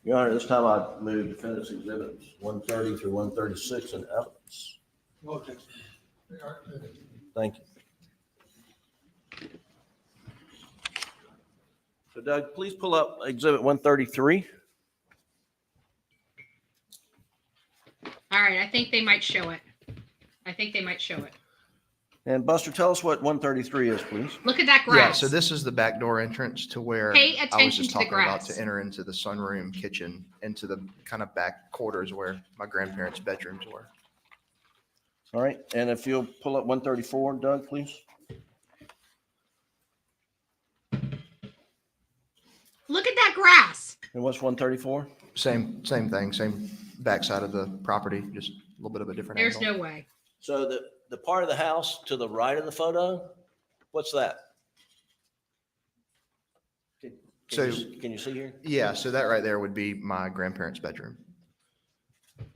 Your Honor, this time I move defendant's exhibits 130 through 136 in evidence. Okay. Thank you. So Doug, please pull up exhibit 133. All right, I think they might show it. And Buster, tell us what 133 is, please. Look at that grass. Yeah, so this is the back door entrance to where Pay I was attention just to the talking about grass. to enter into the sunroom, kitchen, into the kind of back quarters where my grandparents' bedrooms were. All right, and if you'll pull up 134, Doug, please. Look at that grass. And what's 134? Same thing, same backside of the property, just little bit of a different There's angle. no way. So the part of the house to the right of the photo, what's that? Can you see here? Yeah, so that right there would be my grandparents' bedroom.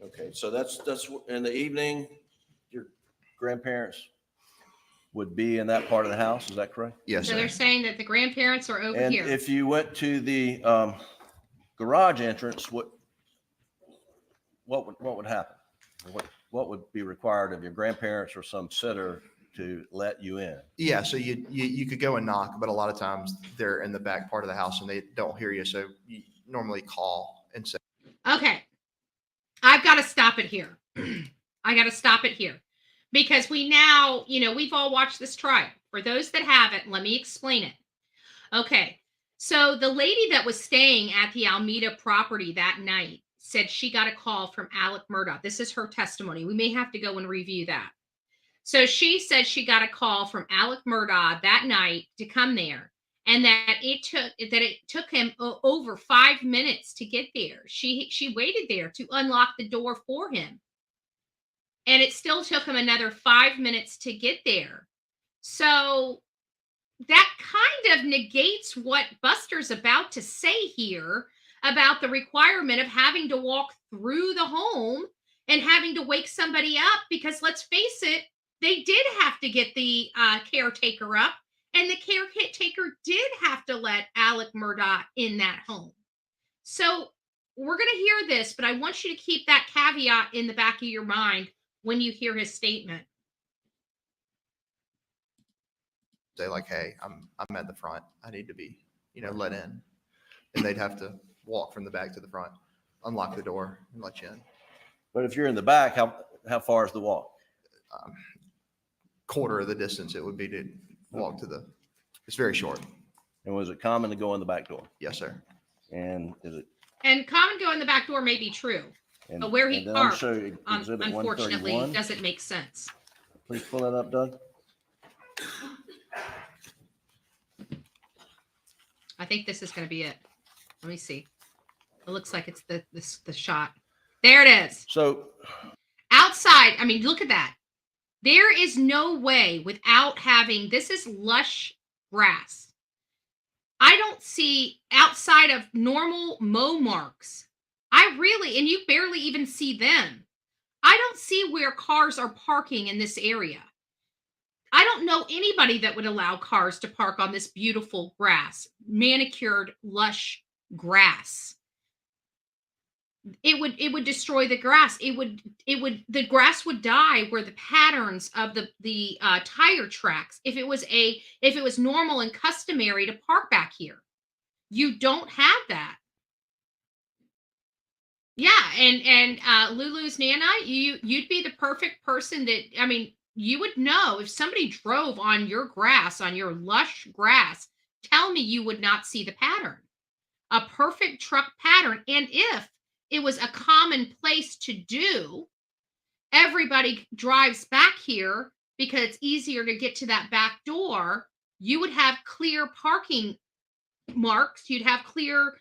Okay, so that's in the evening, your grandparents would be in that part of the house, is that correct? Yes, So they're saying that the grandparents are over And here. if you went to the garage entrance, what would happen? What would be required of your grandparents or some sitter to let you in? Yeah, so you could go and knock, but a lot of times they're in the back part of the house and they don't hear you, so you normally call and say. Okay. I've got to stop it here. I got to stop it here because we now, we've all watched this trial. For those that haven't, let me explain it. Okay. So the lady that was staying at the Alameda property that night said she got a call from Alec Murdaugh. This is her testimony. We may have to go and review that. So she said she got a call from Alec Murdaugh that night to come there, and that it took him over 5 minutes to get there. She waited there to unlock the door for him, and it still took him another 5 minutes to get there. So that kind of negates what Buster's about to say here about the requirement of having to walk through the home and having to wake somebody up, because let's face it, they did have to get the caretaker up, and the caretaker did have to let Alec Murdaugh in that home. So we're going to hear this, but I want you to keep that caveat in the back of your mind when you hear his statement. Say like, hey, I'm at the front. I need to be, let in. And they'd have to walk from the back to the front, unlock the door, and let you in. But if you're in the back, how far is the walk? Quarter of the distance it would be to walk it's very short. And was it common to go in the back door? Yes, sir. And is it? And common go in the back door may be true, but where he parked, unfortunately, doesn't make sense. Please pull that up, Doug. I think this is going to be it. Let me see. It looks like it's the shot. There it is. So outside, I mean, look at that. There is no way without having, this is lush grass. I don't see outside of normal mow marks. And you barely even see them. I don't see where cars are parking in this area. I don't know anybody that would allow cars to park on this beautiful grass, manicured, lush grass. It would destroy the grass. The grass would die where the patterns of the tire tracks. If it was normal and customary to park back here, you don't have that. Yeah, and Lulu's Nana, you'd be the perfect person you would know if somebody drove on your grass, on your lush grass. Tell me you would not see the pattern, a perfect truck pattern, and if it was a common place to do, everybody drives back here because it's easier to get to that back door. You would have clear parking marks. You'd have clear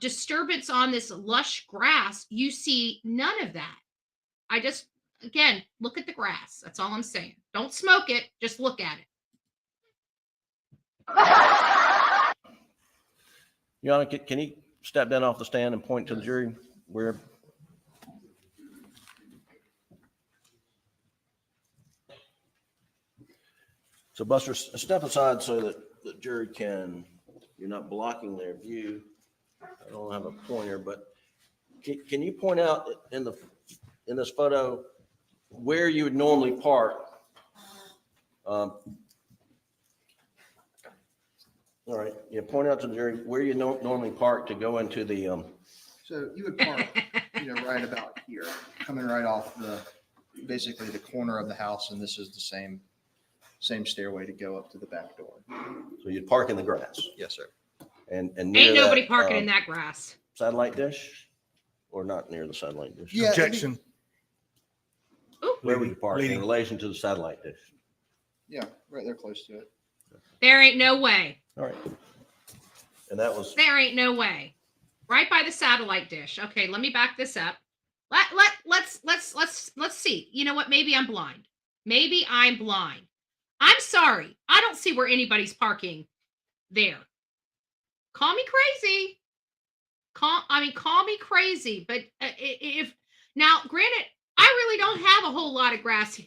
disturbance on this lush grass. You see none of that. Again, look at the grass. That's all I'm saying. Don't smoke it. Just look at it. Yana, can you step down off the stand and point to the jury where? So Buster, step aside so that the jury you're not blocking their view. I don't have a pointer, but can you point out in this photo where you would normally park? All right. Yeah, point out to the jury where you normally park to go into the. So you would park, right about here, coming right off basically the corner of the house, and this is the same stairway to go up to the back door. So you'd park in the grass. Yes, sir. And ain't nobody parking in that grass. Satellite dish, or not near the satellite dish? Yeah, Objection. Where would you park in relation to the satellite dish? Yeah, right there close to it. There ain't no way. All right. And that was. There ain't no way. Right by the satellite dish. Okay, let me back this up. Let's let's see. You know what? Maybe I'm blind. Maybe I'm blind. I'm sorry. I don't see where anybody's parking there. Call me crazy. Call me crazy. But if now, granted, I really don't have a whole lot of grass here.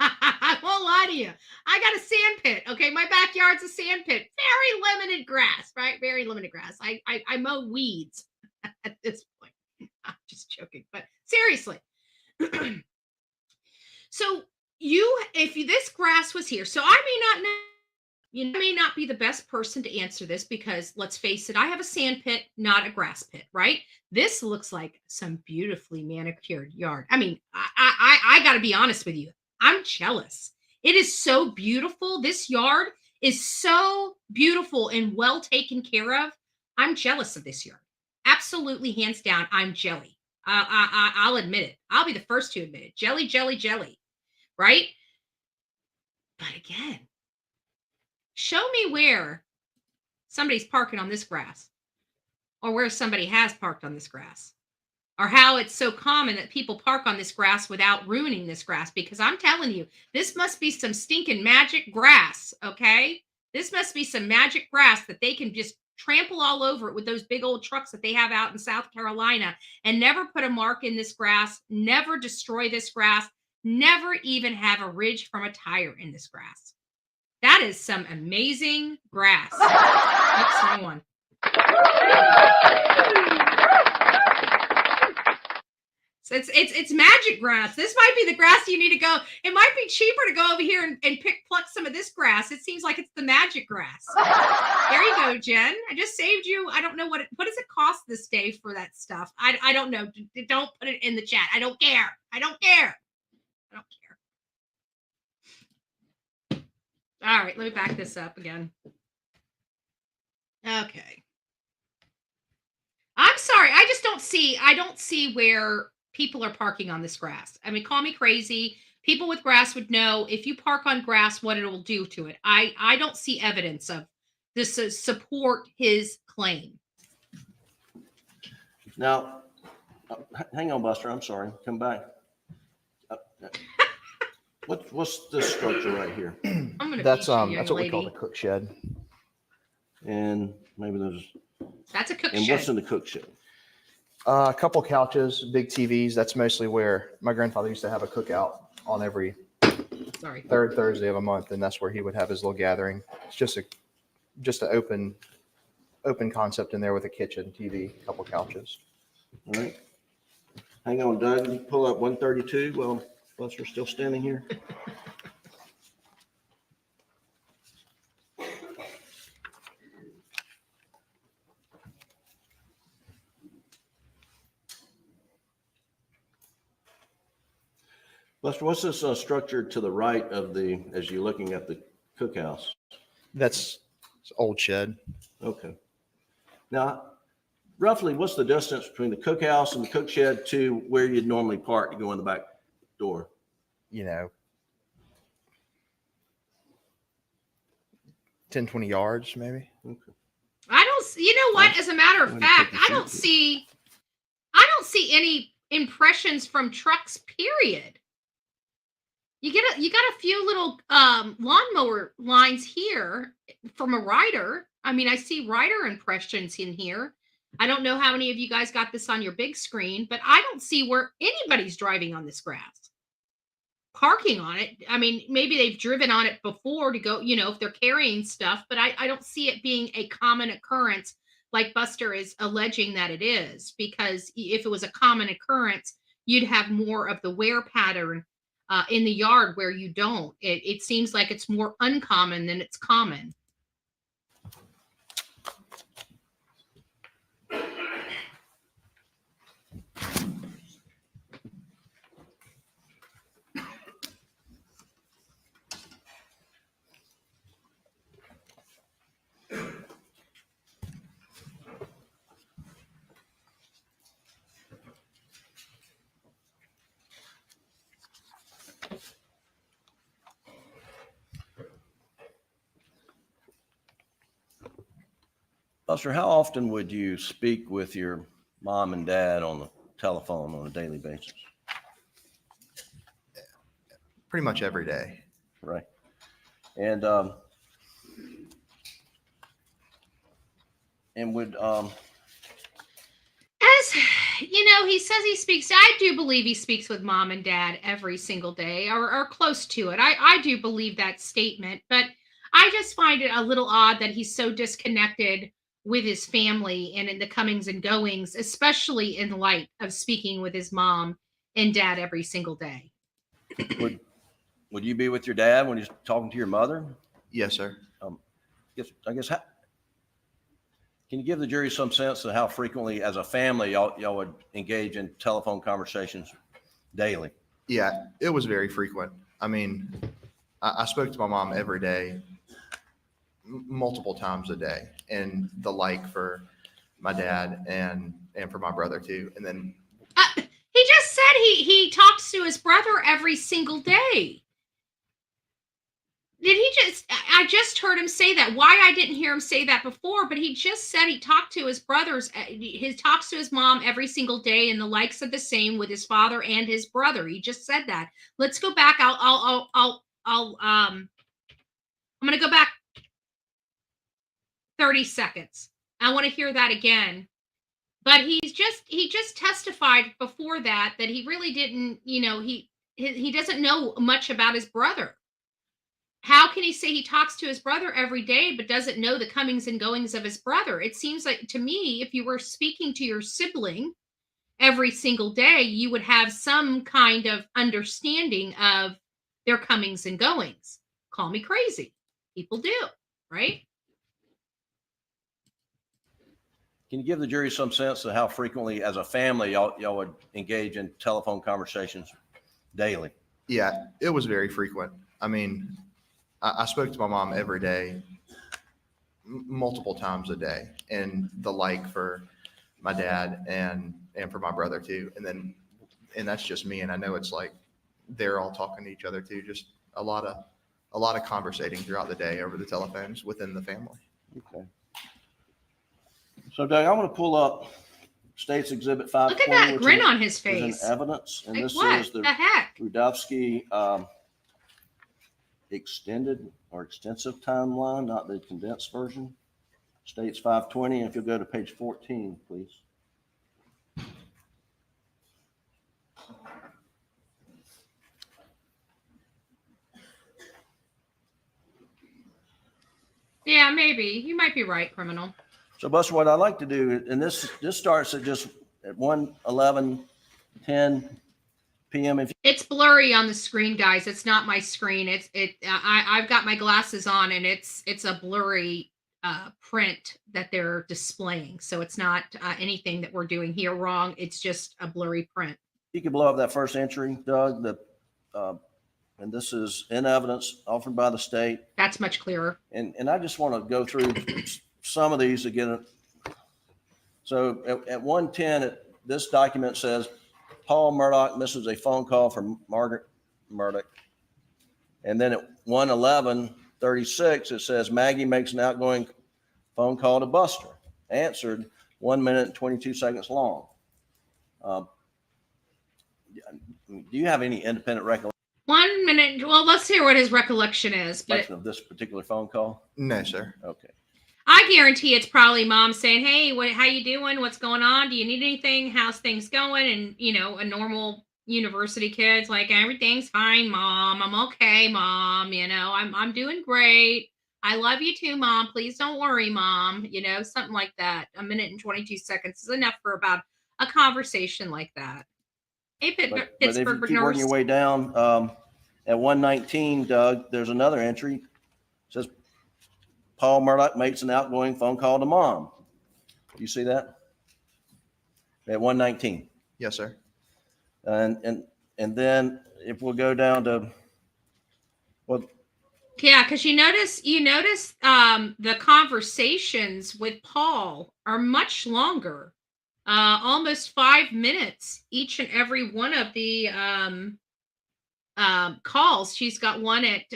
I won't lie to you. I got a sand pit. Okay, my backyard's a sand pit. Very limited grass, right? Very limited grass. I mow weeds at this point. I'm just joking, but seriously. So if this grass was here, so I may not know. You may not be the best person to answer this because let's face it, I have a sand pit, not a grass pit, right? This looks like some beautifully manicured yard. I mean, I got to be honest with you. I'm jealous. It is so beautiful. This yard is so beautiful and well taken care of. I'm jealous of this yard. Absolutely, hands down, I'm jelly. I'll admit it. I'll be the first to admit it. Jelly, jelly, jelly, right? But again, show me where somebody's parking on this grass or where somebody has parked on this grass or how it's so common that people park on this grass without ruining this grass. Because I'm telling you, this must be some stinking magic grass, okay? This must be some magic grass that they can just trample all over it with those big old trucks that they have out in South Carolina and never put a mark in this grass, never destroy this grass, never even have a ridge from a tire in this grass. That is some amazing grass. Oops, wrong one. So it's magic grass. This might be the grass you need to go. It might be cheaper to go over here and pluck some of this grass. It seems like it's the magic grass. There you go, Jen. I just saved you. I don't know what does it cost this day for that stuff. I don't know. Don't put it in the chat. I don't care. I don't care. I don't care. All right, let me back this up again. Okay. I'm sorry. I don't see where people are parking on this grass. I mean, call me crazy. People with grass would know if you park on grass, what it will do to it. I don't see evidence of this to support his claim. Now, hang on, Buster. I'm sorry. Come back. What's this structure right here? That's what we call the cook shed. And maybe there's. That's a cook shed. And what's in the cook shed? A couple couches, big TVs. That's mostly where my grandfather used to have a cookout on every third Thursday of a month, and that's where he would have his little gathering. It's just an open concept in there with a kitchen, TV, a couple couches. All right. Hang on, Doug. Can you pull up 132 while Buster's still standing here? Buster, what's this structure to the right of as you're looking at the cookhouse? That's old shed. Okay. Now, roughly, what's the distance between the cookhouse and the cook shed to where you'd normally park to go in the back door? 10, 20 yards, maybe. Okay. You know what? As a matter of fact, I don't see any impressions from trucks, period. You got a few little lawnmower lines here from a rider. I mean, I see rider impressions in here. I don't know how many of you guys got this on your big screen, but I don't see where anybody's driving on this grass, parking on it. I mean, maybe they've driven on it before to go, if they're carrying stuff, but I don't see it being a common occurrence like Buster is alleging that it is, because if it was a common occurrence, you'd have more of the wear pattern in the yard where you don't. It seems like it's more uncommon than it's common. Buster, how often would you speak with your mom and dad on the telephone on a daily basis? Pretty much every day. Right. And would As you know, he says he speaks. I do believe he speaks with mom and dad every single day, or close to it. I do believe that statement, but I just find it a little odd that he's so disconnected with his family and in the comings and goings, especially in light of speaking with his mom and dad every single day. would you be with your dad when he's talking to your mother? Yes, sir. I guess can you give the jury some sense of how frequently, as a family, y'all would engage in telephone conversations daily? Yeah, it was very frequent. I mean, I spoke to my mom every day, multiple times a day, and the like for my dad and for my brother too. And then he just said he talks to his brother every single day. Did he just, I just heard him say that. Why I didn't hear him say that before, but he just said he talked to his brothers, he talks to his mom every single day, and the likes are the same with his father and his brother. He just said that. Let's go back. I'm going to go back 30 seconds. I want to hear that again. But he just testified before that he really didn't, he doesn't know much about his brother. How can he say he talks to his brother every day but doesn't know the comings and goings of his brother? It seems like to me, if you were speaking to your sibling every single day, you would have some kind of understanding of their comings and goings. Call me crazy. People do, right? Can you give the jury some sense of how frequently, as a family, y'all would engage in telephone conversations daily? Yeah, it was very frequent. I mean, I spoke to my mom every day, multiple times a day, and the like for my dad and for my brother too. And that's just me. And I know it's like they're all talking to each other too. Just a lot of conversating throughout the day over the telephones within the family. Okay. So Doug, I'm going to pull up State's Exhibit 520. Look at that grin on his face. Is an evidence, and like this what? is the heck? Rudovsky extended or extensive timeline, not the condensed version. State's 520, and if you'll go to page 14, please. Yeah, maybe. You might be right, criminal. So, Buster, what I'd like to do, and this starts at just at 1:11:10 p.m. It's blurry on the screen, guys. It's not my screen. I've got my glasses on, and it's a blurry print that they're displaying. So it's not anything that we're doing here wrong. It's just a blurry print. You could blow up that first entry, Doug. And this is in evidence offered by the state. That's much clearer. And I just want to go through some of these again. So at 1:10, this document says Paul Murdaugh misses a phone call from Margaret Murdaugh. And then at 1:11:36, it says Maggie makes an outgoing phone call to Buster, answered 1 minute and 22 seconds long. Do you have any independent recollection 1 minute. Well, let's hear what his recollection is. But of this particular phone call? No, sir. Okay. I guarantee it's probably mom saying, "Hey, how you doing? What's going on? Do you need anything? How's things going?" And a normal university kid's like, "Everything's fine, mom. I'm okay, mom. I'm doing great. I love you too, mom. Please don't worry, mom." Something like that. 1 minute and 22 seconds is enough for about a conversation like that. Hey, But if Pittsburgh you keep working your way down, at 1:19, Doug, there's another entry. It says Paul Murdaugh makes an outgoing phone call to mom. You see that? At 1:19. Yes, sir. And then if we'll go down to yeah, because you notice the conversations with Paul are much longer, almost 5 minutes each and every one of the calls. She's got one at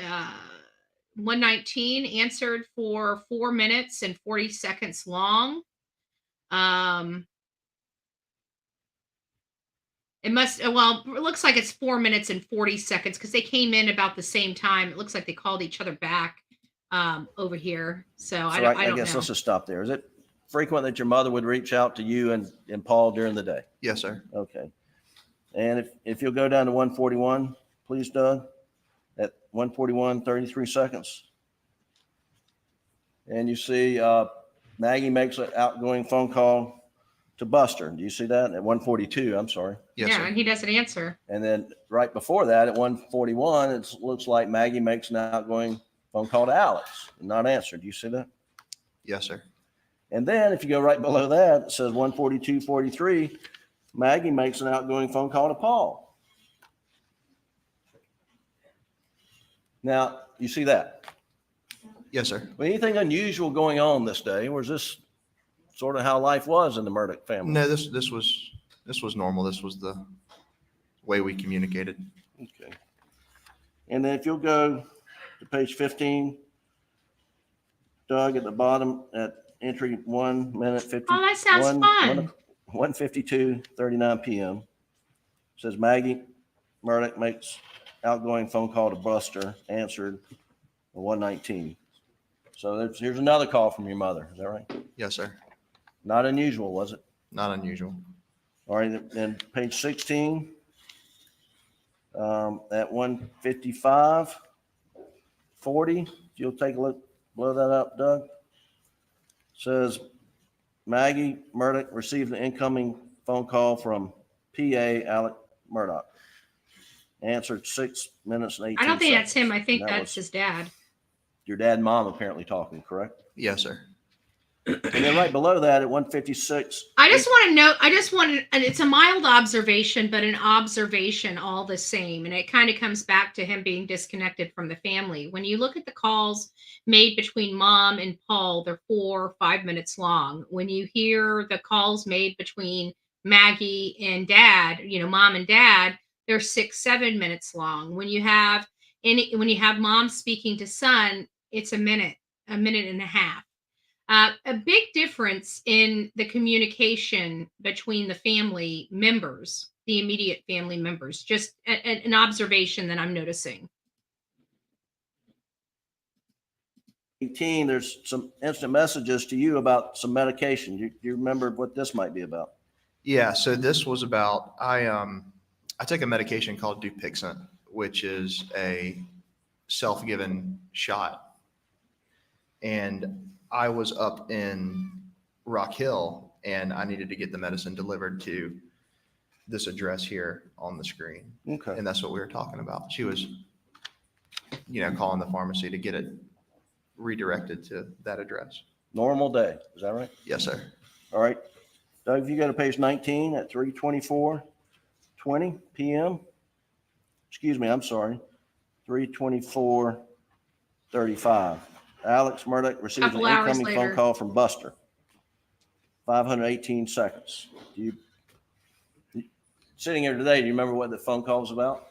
1:19 answered for 4 minutes and 40 seconds long. It must, well, it looks like it's 4 minutes and 40 seconds because they came in about the same time. It looks like they called each other back over here. So I don't guess know. let's just stop there. Is it frequent that your mother would reach out to you and Paul during the day? Yes, sir. Okay. And if you'll go down to 141, please, Doug, at 141, 33 seconds. And you see Maggie makes an outgoing phone call to Buster. Do you see that at 142? I'm sorry. Yes, yeah, sir. and he doesn't answer. And then right before that at 141, it looks like Maggie makes an outgoing phone call to Alex and not answered. Do you see that? Yes, sir. And then if you go right below that, it says 142:43, Maggie makes an outgoing phone call to Paul. Now, you see that? Yes, sir. Well, anything unusual going on this day, or is this sort of how life was in the Murdaugh family? No, this was normal. This was the way we communicated. Okay. And then if you'll go to page 15, Doug, at the bottom at entry 1 minute 50. Oh, that sounds fun. 1:52:39 p.m. Says Maggie Murdaugh makes outgoing phone call to Buster, answered at 1:19. So here's another call from your mother. Is that right? Yes, sir. Not unusual, was it? Not unusual. All right. Then page 16 at 1:55:40. If you'll take a look, blow that up, Doug. Says Maggie Murdaugh received an incoming phone call from PA Alec Murdaugh. Answered 6 minutes and 18 I don't think seconds. that's him. I think And that's his dad. Your dad and mom apparently talking, correct? Yes, sir. And then right below that at 1:56. I just want to note, and it's a mild observation, but an observation all the same. And it kind of comes back to him being disconnected from the family. When you look at the calls made between mom and Paul, they're 4 or 5 minutes long. When you hear the calls made between Maggie and dad, mom and dad, they're 6, 7 minutes long. When you have mom speaking to son, it's a minute and a half. A big difference in the communication between the family members, the immediate family members, just an observation that I'm noticing. 18, there's some instant messages to you about some medication. You remember what this might be about? Yeah. So this was about, I take a medication called Dupixent, which is a self-given shot. And I was up in Rock Hill and I needed to get the medicine delivered to this address here on the screen. Okay. And that's what we were talking about. She was, calling the pharmacy to get it redirected to that address. Normal day. Is that right? Yes, sir. All right. Doug, if you go to page 19 at 3:24:20 p.m. Excuse me, I'm sorry. 3:24:35. Alex Murdaugh received an incoming phone call from Buster. 518 seconds. Sitting here today, do you remember what the phone call was about?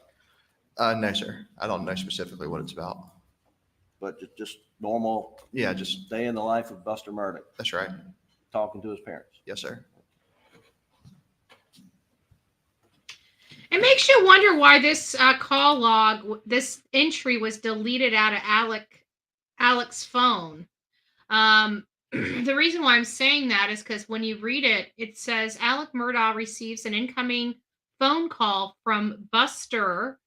No, sir. I don't know specifically what it's about. But just normal. Yeah, just day in the life of Buster Murdaugh. That's right. Talking to his parents. Yes, sir. It makes you wonder why this call log, this entry was deleted out of Alec's phone. The reason why I'm saying that is because when you read it, it says Alec Murdaugh receives an incoming phone call from Buster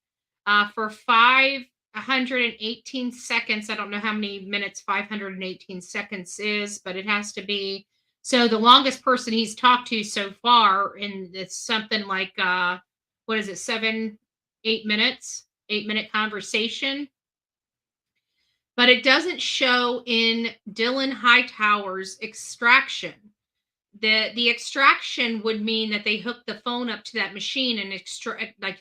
for 518 seconds. I don't know how many minutes 518 seconds is, but it has to be. So the longest person he's talked to so far, and it's something like, 7, 8 minutes, 8-minute conversation. But it doesn't show in Dylan Hightower's extraction. The extraction would mean that they hook the phone up to that machine and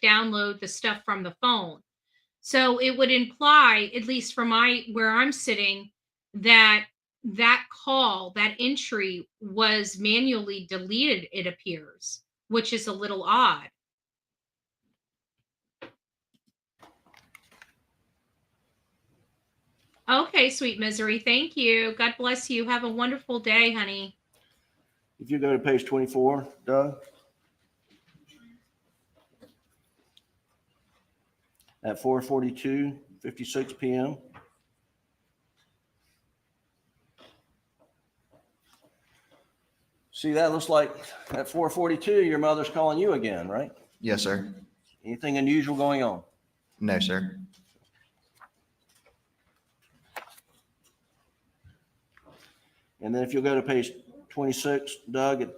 download the stuff from the phone. So it would imply, at least from where I'm sitting, that call, that entry was manually deleted, it appears, which is a little odd. Okay, sweet misery. Thank you. God bless you. Have a wonderful day, honey. If you go to page 24, Doug. at 4:42:56 p.m. See, that looks like at 4:42, your mother's calling you again, right? Yes, sir. Anything unusual going on? No, sir. And then if you'll go to page 26, Doug, at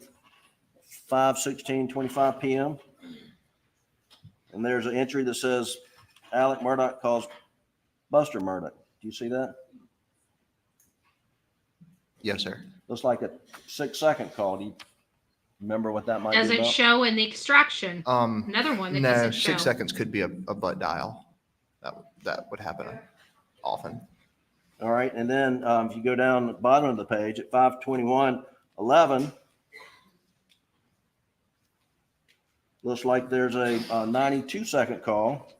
5:16:25 p.m. And there's an entry that says Alec Murdaugh calls Buster Murdaugh. Do you see that? Yes, sir. Looks like a 6-second call. Do you remember what that might be Doesn't about? show in the extraction. Another one that No, doesn't show. 6 seconds could be a butt dial. That would happen often. All right, and then if you go down the bottom of the page at 5:21:11, looks like there's a 92-second call,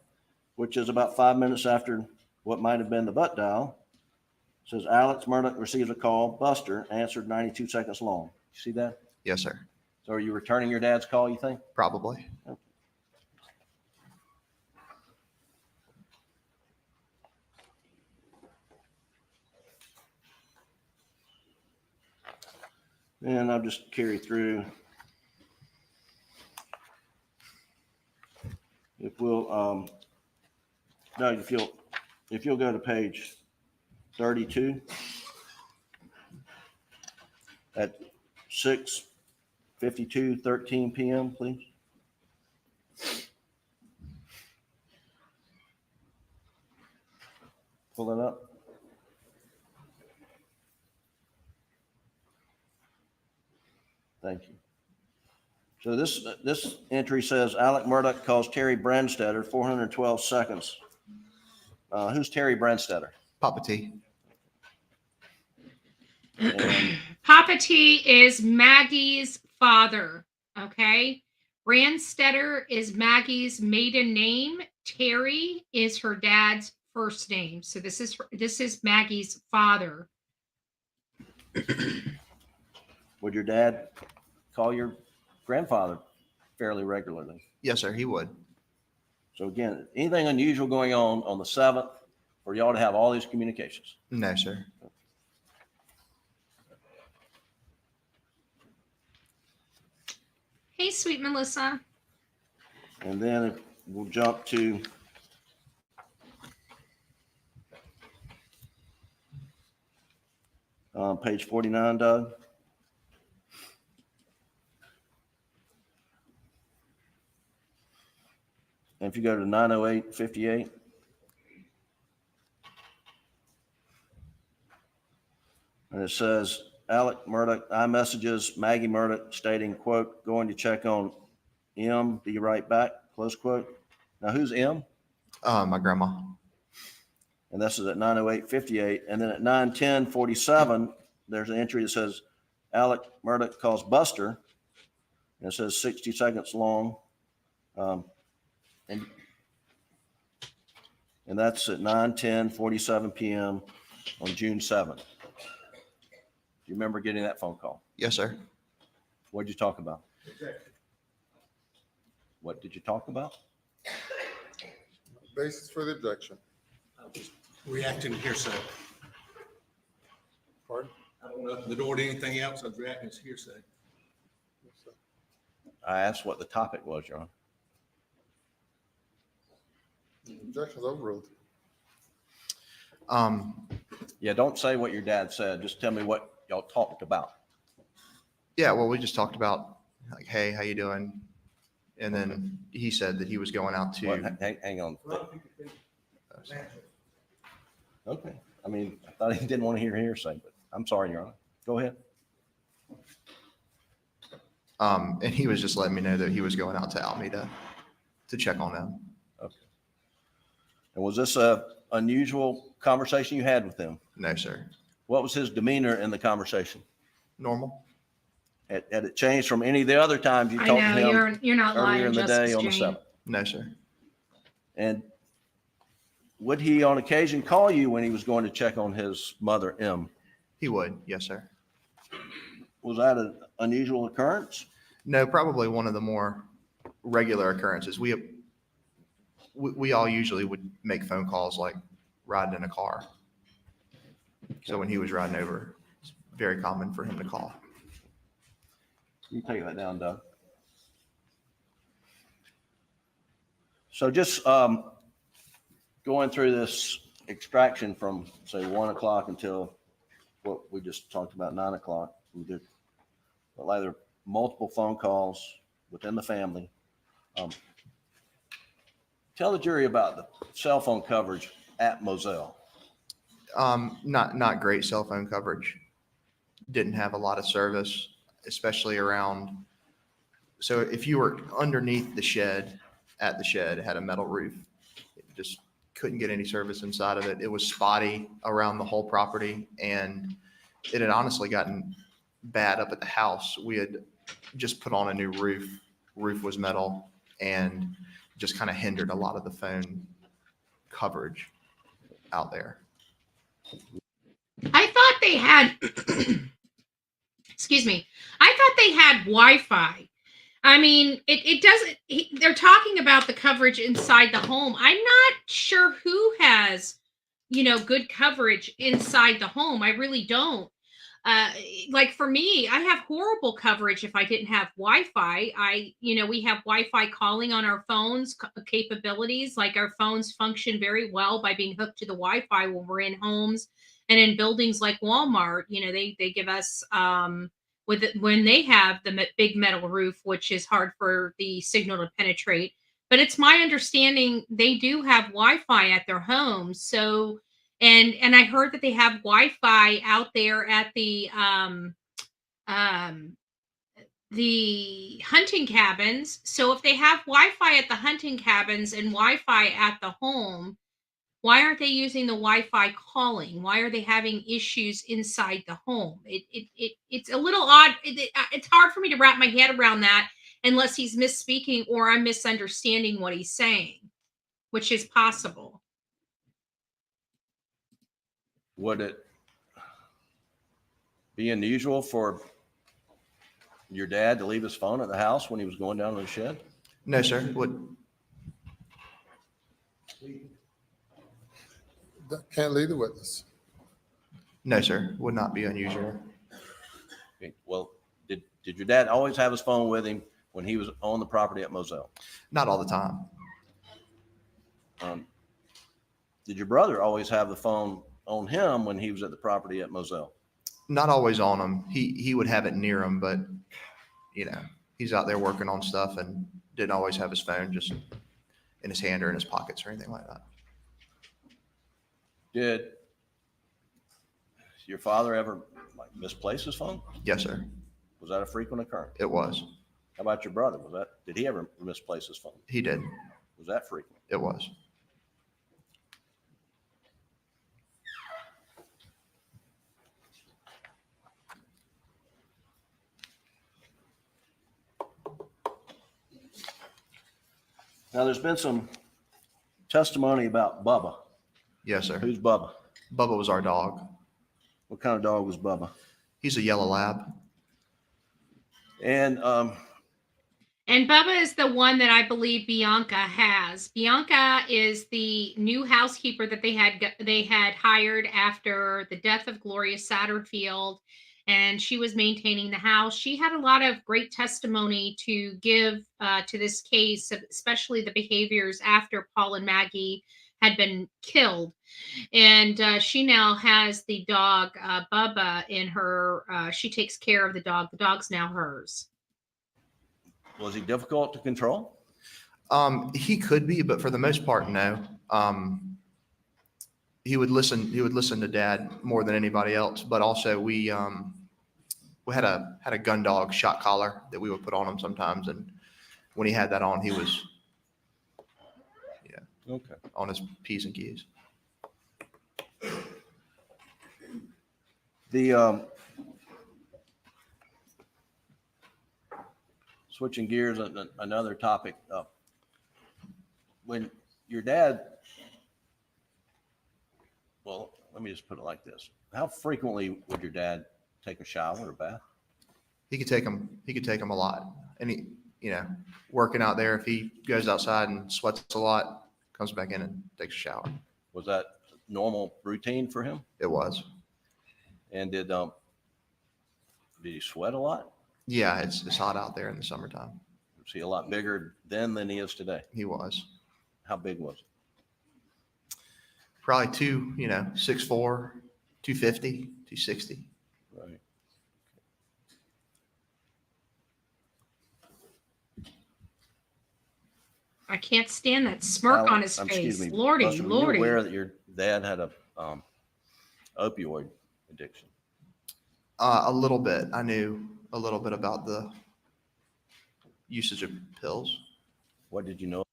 which is about 5 minutes after what might have been the butt dial. It says Alex Murdaugh receives a call. Buster answered 92 seconds long. You see that? Yes, sir. So are you returning your dad's call, you think? Probably. Okay. And I'll just carry through. If we'll, Doug, if you'll go to page 32 at 6:52:13 p.m., please. Pull that up. Thank you. So this entry says Alec Murdaugh calls Terry Brandstetter, 412 seconds. Who's Terry Brandstetter? Papa T. Papa T is Maggie's father. Okay. Brandstetter is Maggie's maiden name. Terry is her dad's first name. So this is Maggie's father. Would your dad call your grandfather fairly regularly? Yes, sir, he would. So again, anything unusual going on the 7th for y'all to have all these communications? No, sir. Hey, sweet Melissa. And then we'll jump to page 49, Doug. And if you go to 9:08:58, and it says Alec Murdaugh iMessages Maggie Murdaugh stating, quote, going to check on M, be right back, close quote. Now who's M? My grandma. And this is at 9:08:58. And then at 9:10:47, there's an entry that says Alec Murdaugh calls Buster. And it says 60 seconds long. And that's at 9:10:47 p.m. on June 7th. Do you remember getting that phone call? Yes, sir. What did you talk about? What did you talk about? Basis for the objection. Reacting to hearsay. Pardon? I don't open the door to anything else. I was reacting to hearsay. I asked what the topic was, Your Honor. Objection's overruled. Yeah, don't say what your dad said. Just tell me what y'all talked about. Yeah, well, we just talked about like, hey, how you doing? And then he said that he was going out to. Hang on. Okay. I mean, I thought he didn't want to hear hearsay, but I'm sorry, Your Honor. Go ahead. And he was just letting me know that he was going out to Alameda to check on them. Okay. And was this a unusual conversation you had with him? No, sir. What was his demeanor in the conversation? Normal. Had it changed from any of the other times you talked to him? You're not lying, earlier in the Justice day on the Jane. 7th? No, sir. And would he on occasion call you when he was going to check on his mother, M? He would. Yes, sir. Was that an unusual occurrence? No, probably one of the more regular occurrences. we all usually would make phone calls like riding in a car. So when he was riding over, it's very common for him to call. You can take that down, Doug. So just going through this extraction from, say, 1 o'clock until what we just talked about, 9 o'clock. We did either multiple phone calls within the family. Tell the jury about the cell phone coverage at Moselle. Not great cell phone coverage. Didn't have a lot of service, especially around. So if you were underneath the shed, at the shed, it had a metal roof. It just couldn't get any service inside of it. It was spotty around the whole property, and it had honestly gotten bad up at the house. We had just put on a new roof. Roof was metal, and just kind of hindered a lot of the phone coverage out there. I thought they had, excuse me, I thought they had Wi-Fi. I mean, it doesn't, they're talking about the coverage inside the home. I'm not sure who has, good coverage inside the home. I really don't. Like for me, I have horrible coverage if I didn't have Wi-Fi. We have Wi-Fi calling on our phones capabilities. Like our phones function very well by being hooked to the Wi-Fi when we're in homes and in buildings like Walmart. They give us, when they have the big metal roof, which is hard for the signal to penetrate. But it's my understanding they do have Wi-Fi at their homes. So, and I heard that they have Wi-Fi out there at the hunting cabins. So if they have Wi-Fi at the hunting cabins and Wi-Fi at the home, why aren't they using the Wi-Fi calling? Why are they having issues inside the home? It's a little odd. It's hard for me to wrap my head around that unless he's misspeaking or I'm misunderstanding what he's saying, which is possible. Would it be unusual for your dad to leave his phone at the house when he was going down to the shed? No, sir. Can't leave the witness. No, sir. Would not be unusual. Okay. Well, did your dad always have his phone with him when he was on the property at Moselle? Not all the time. Did your brother always have the phone on him when he was at the property at Moselle? Not always on him. He would have it near him, but he's out there working on stuff and didn't always have his phone just in his hand or in his pockets or anything like that. Did your father ever misplace his phone? Yes, sir. Was that a frequent occurrence? It was. How about your brother? Did he ever misplace his phone? He did. Was that frequent? It was. Now, there's been some testimony about Bubba. Yes, sir. Who's Bubba? Bubba was our dog. What kind of dog was Bubba? He's a yellow lab. And Bubba is the one that I believe Bianca has. Bianca is the new housekeeper that they had hired after the death of Gloria Satterfield, and she was maintaining the house. She had a lot of great testimony to give to this case, especially the behaviors after Paul and Maggie had been killed. And she now has the dog, Bubba, in her. She takes care of the dog. The dog's now hers. Was he difficult to control? He could be, but for the most part, no. He would listen to Dad more than anybody else. But also, we had a gun dog shot collar that we would put on him sometimes, and when he had that on, he was on his P's and Q's. The switching gears, another topic. When your dad, well, let me just put it like this: how frequently would your dad take a shower or bath? He could take them a lot, and he, working out there, if he goes outside and sweats a lot, comes back in and takes a shower. Was that normal routine for him? It was. And did he sweat a lot? Yeah, it's hot out there in the summertime. Was he a lot bigger then than he is today? He was. How big was he? Probably 6'4", 250, 260. Right. I can't stand that smirk on his face. Me, Lordy, Buster, Lordy. Were you aware that your dad had a opioid addiction? A little bit. I knew a little bit about the usage of pills. What did you know?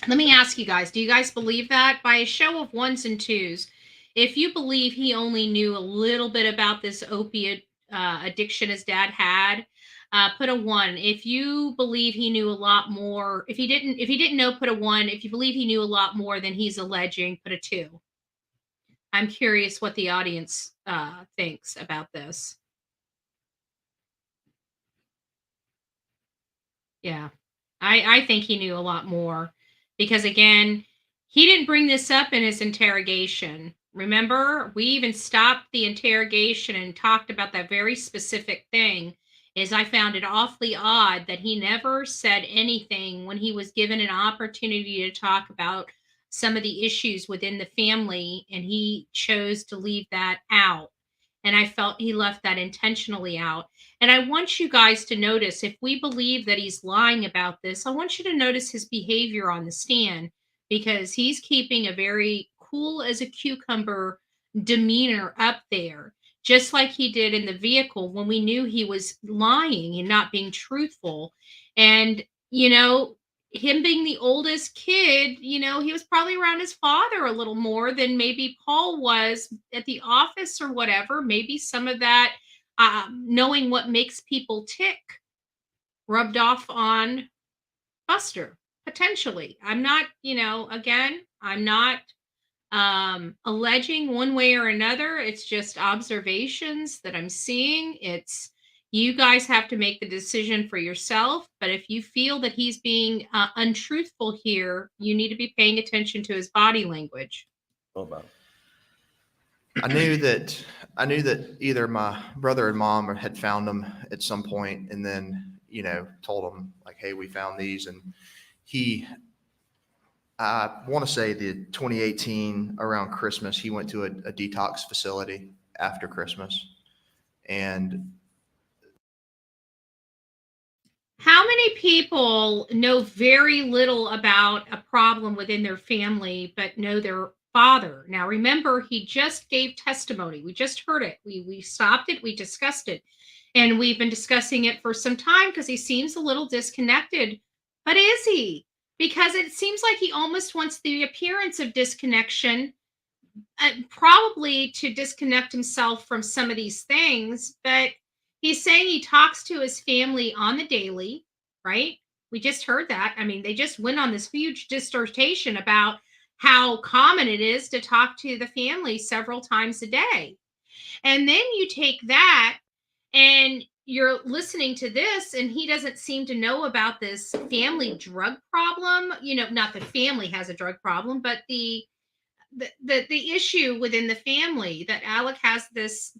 Let me ask you guys, do you guys believe that? By a show of ones and twos, if you believe he only knew a little bit about this opiate addiction his dad had, put a 1. If you believe he knew a lot more, if he didn't know, put a 1. If you believe he knew a lot more than he's alleging, put a 2. I'm curious what the audience thinks about this. Yeah, I think he knew a lot more because, again, he didn't bring this up in his interrogation. Remember, we even stopped the interrogation and talked about that very specific thing. Is I found it awfully odd that he never said anything when he was given an opportunity to talk about some of the issues within the family, and he chose to leave that out. And I felt he left that intentionally out. And I want you guys to notice, if we believe that he's lying about this, I want you to notice his behavior on the stand, because he's keeping a very cool as a cucumber demeanor up there, just like he did in the vehicle when we knew he was lying and not being truthful. And, him being the oldest kid, he was probably around his father a little more than maybe Paul was at the office or whatever. Maybe some of that knowing what makes people tick rubbed off on Buster, potentially. I'm not, again, I'm not alleging one way or another. It's just observations that I'm seeing. You guys have to make the decision for yourself. But if you feel that he's being untruthful here, you need to be paying attention to his body language. What about it? I knew that either my brother and mom had found them at some point, and then told them like, "Hey, we found these." And I want to say the 2018 around Christmas, he went to a detox facility after Christmas. And how many people know very little about a problem within their family, but know their father? Now, remember, he just gave testimony. We just heard it. We stopped it. We discussed it. And we've been discussing it for some time because he seems a little disconnected. But is he? Because it seems like he almost wants the appearance of disconnection, probably to disconnect himself from some of these things. But he's saying he talks to his family on the daily, right? We just heard that. I mean, they just went on this huge dissertation about how common it is to talk to the family several times a day. And then you take that and you're listening to this, and he doesn't seem to know about this family drug problem. Not that family has a drug problem, but the issue within the family that Alec has this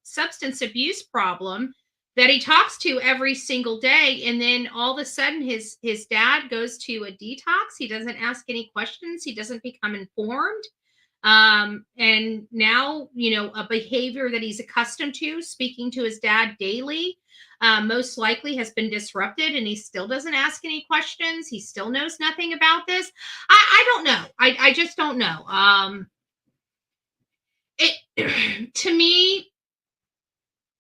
substance abuse problem that he talks to every single day. And then all of a sudden his dad goes to a detox. He doesn't ask any questions. He doesn't become informed. And now, a behavior that he's accustomed to, speaking to his dad daily, most likely has been disrupted, and he still doesn't ask any questions. He still knows nothing about this. I don't know. I just don't know. It to me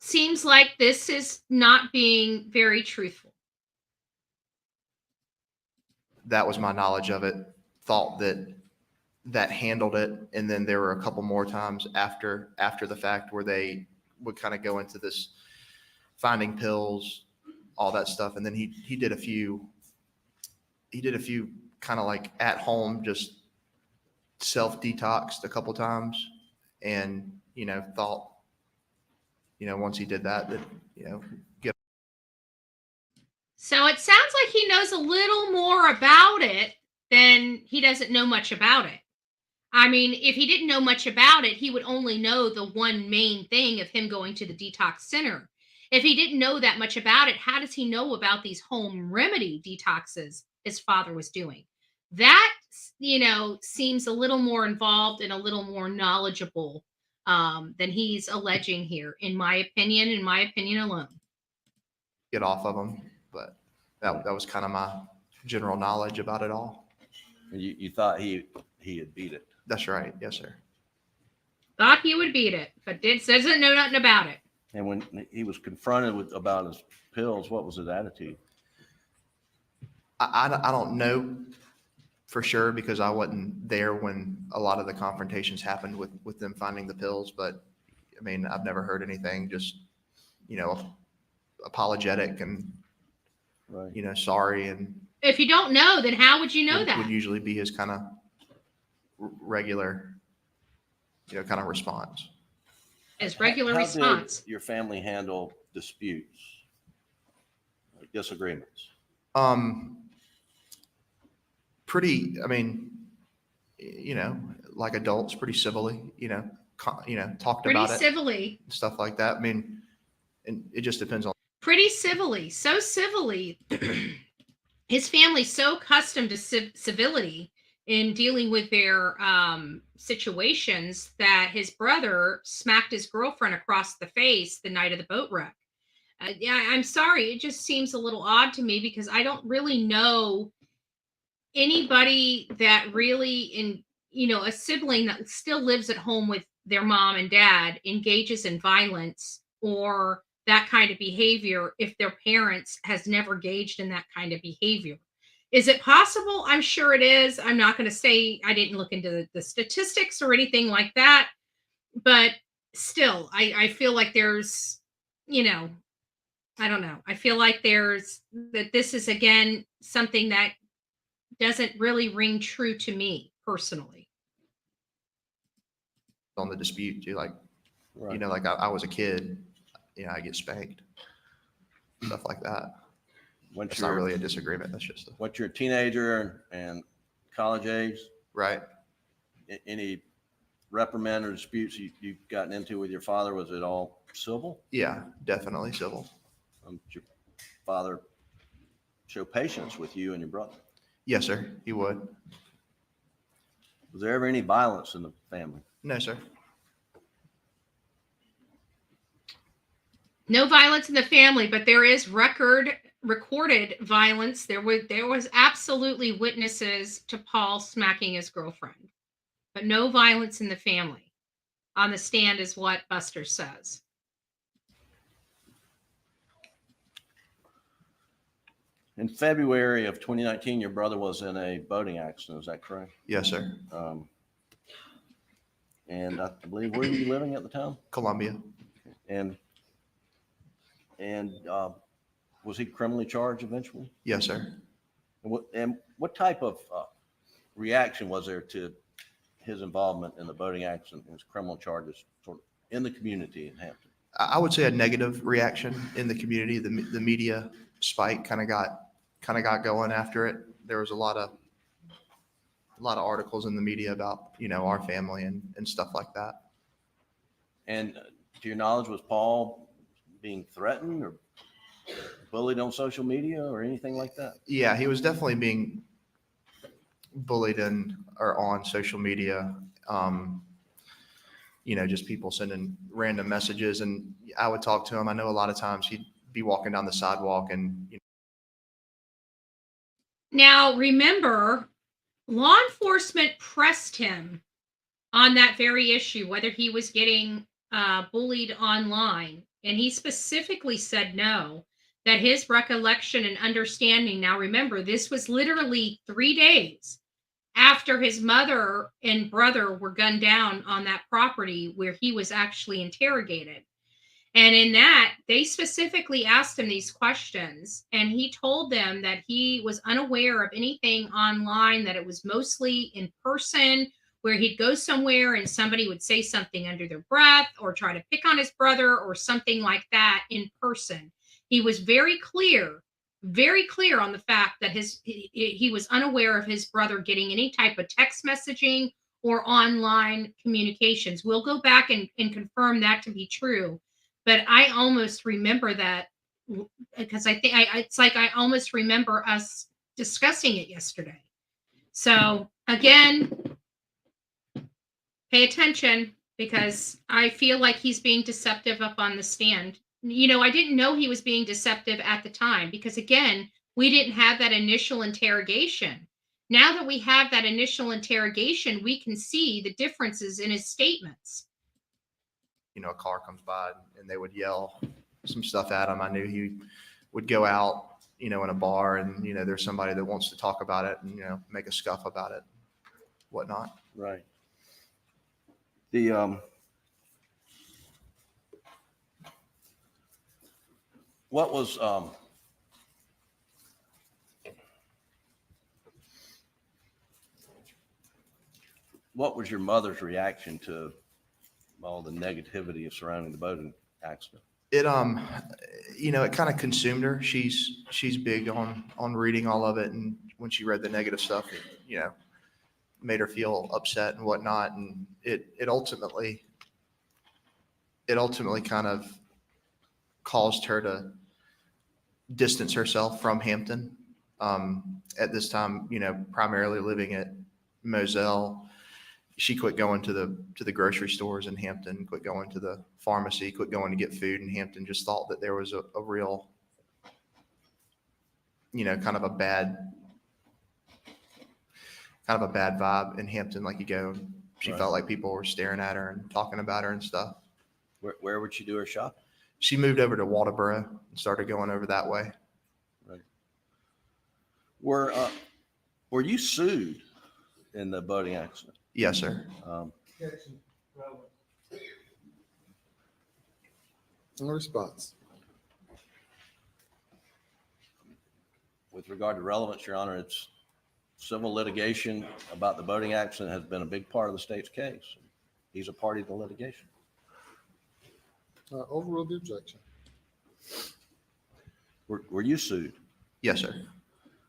seems like this is not being very truthful. That was my knowledge of it. Thought that handled it. And then there were a couple more times after the fact where they would kind of go into this finding pills, all that stuff. And then he did a few kind of like at home, just self-detoxed a couple times. And, thought, once he did that, get. So it sounds like he knows a little more about it then he doesn't know much about it. I mean, if he didn't know much about it, he would only know the one main thing of him going to the detox center. If he didn't know that much about it, how does he know about these home remedy detoxes his father was doing? That, seems a little more involved and a little more knowledgeable than he's alleging here, in my opinion alone. Get off of him, but that was kind of my general knowledge about it all. You thought he had beat it. That's right. Yes, sir. Thought he would beat it, but doesn't know nothing about it. And when he was confronted about his pills, what was his attitude? I don't know for sure because I wasn't there when a lot of the confrontations happened with them finding the pills. But I mean, I've never heard anything, just, apologetic and, right. Sorry. And if you don't know, then how would you know that? Would usually be his kind of regular, kind of response. His regular How response. Did your family handle disputes, disagreements? Pretty, I mean, like adults, pretty civilly, talked Pretty about it. civilly. Stuff like that. I mean, and it just depends on. Pretty civilly. So civilly. His family's so accustomed to civility in dealing with their situations that his brother smacked his girlfriend across the face the night of the boat wreck. I'm sorry. It just seems a little odd to me because I don't really know anybody that really a sibling that still lives at home with their mom and dad engages in violence or that kind of behavior if their parents has never engaged in that kind of behavior. Is it possible? I'm sure it is. I'm not going to say I didn't look into the statistics or anything like that, but still, I feel like there's, I don't know. I feel like that this is, again, something that doesn't really ring true to me personally. On the dispute too, like, right. Like I was a kid, I get spanked, stuff like that. It's not really a disagreement. That's just once you're a teenager and college age, right? Any reprimand or disputes you've gotten into with your father, was it all civil? Yeah, definitely civil. Did your father show patience with you and your brother? Yes, sir. He would. Was there ever any violence in the family? No, sir. No violence in the family, but there is recorded violence. There was absolutely witnesses to Paul smacking his girlfriend, but no violence in the family. On the stand is what Buster says. In February of 2019, your brother was in a boating accident. Is that correct? Yes, sir. And I believe, where were you living at the time? Columbia. And was he criminally charged eventually? Yes, sir. And what type of reaction was there to his involvement in the boating accident and his criminal charges sort of in the community in Hampton? I would say a negative reaction in the community. The media spike kind of got going after it. There was a lot of articles in the media about our family and stuff like that. And to your knowledge, was Paul being threatened or bullied on social media or anything like that? Yeah, he was definitely being bullied on social media. Just people sending random messages, and I would talk to him. I know a lot of times he'd be walking down the sidewalk and. Now, remember, law enforcement pressed him on that very issue, whether he was getting bullied online. And he specifically said no, that his recollection and understanding. Now, remember, this was literally 3 days after his mother and brother were gunned down on that property where he was actually interrogated. And in that, they specifically asked him these questions, and he told them that he was unaware of anything online, that it was mostly in person, where he'd go somewhere and somebody would say something under their breath or try to pick on his brother or something like that in person. He was very clear very clear on the fact that he was unaware of his brother getting any type of text messaging or online communications. We'll go back and confirm that to be true. But I almost remember that because I think it's like I almost remember us discussing it yesterday. So again, pay attention because I feel like he's being deceptive up on the stand. I didn't know he was being deceptive at the time because, again, we didn't have that initial interrogation. Now that we have that initial interrogation, we can see the differences in his statements. A car comes by and they would yell some stuff at him. I knew he would go out, in a bar and, there's somebody that wants to talk about it and, make a scuff about it, whatnot. Right. The, what was, your mother's reaction to all the negativity surrounding the boating accident? It, it kind of consumed her. She's big on reading all of it. And when she read the negative stuff, it, made her feel upset and whatnot. And it ultimately kind of caused her to distance herself from Hampton. At this time, primarily living at Moselle. She quit going to the grocery stores in Hampton, quit going to the pharmacy, quit going to get food in Hampton, just thought that there was a real, kind of a bad vibe in Hampton. Like she felt like people were staring at her and talking about her and stuff. Where would she do her shopping? She moved over to Waldoboro and started going over that way. Right. Were you sued in the boating accident? Yes, sir. No response. With regard to relevance, Your Honor, it's civil litigation about the boating accident has been a big part of the state's case. He's a party to the litigation. Overrule the objection. Were you sued? Yes, sir.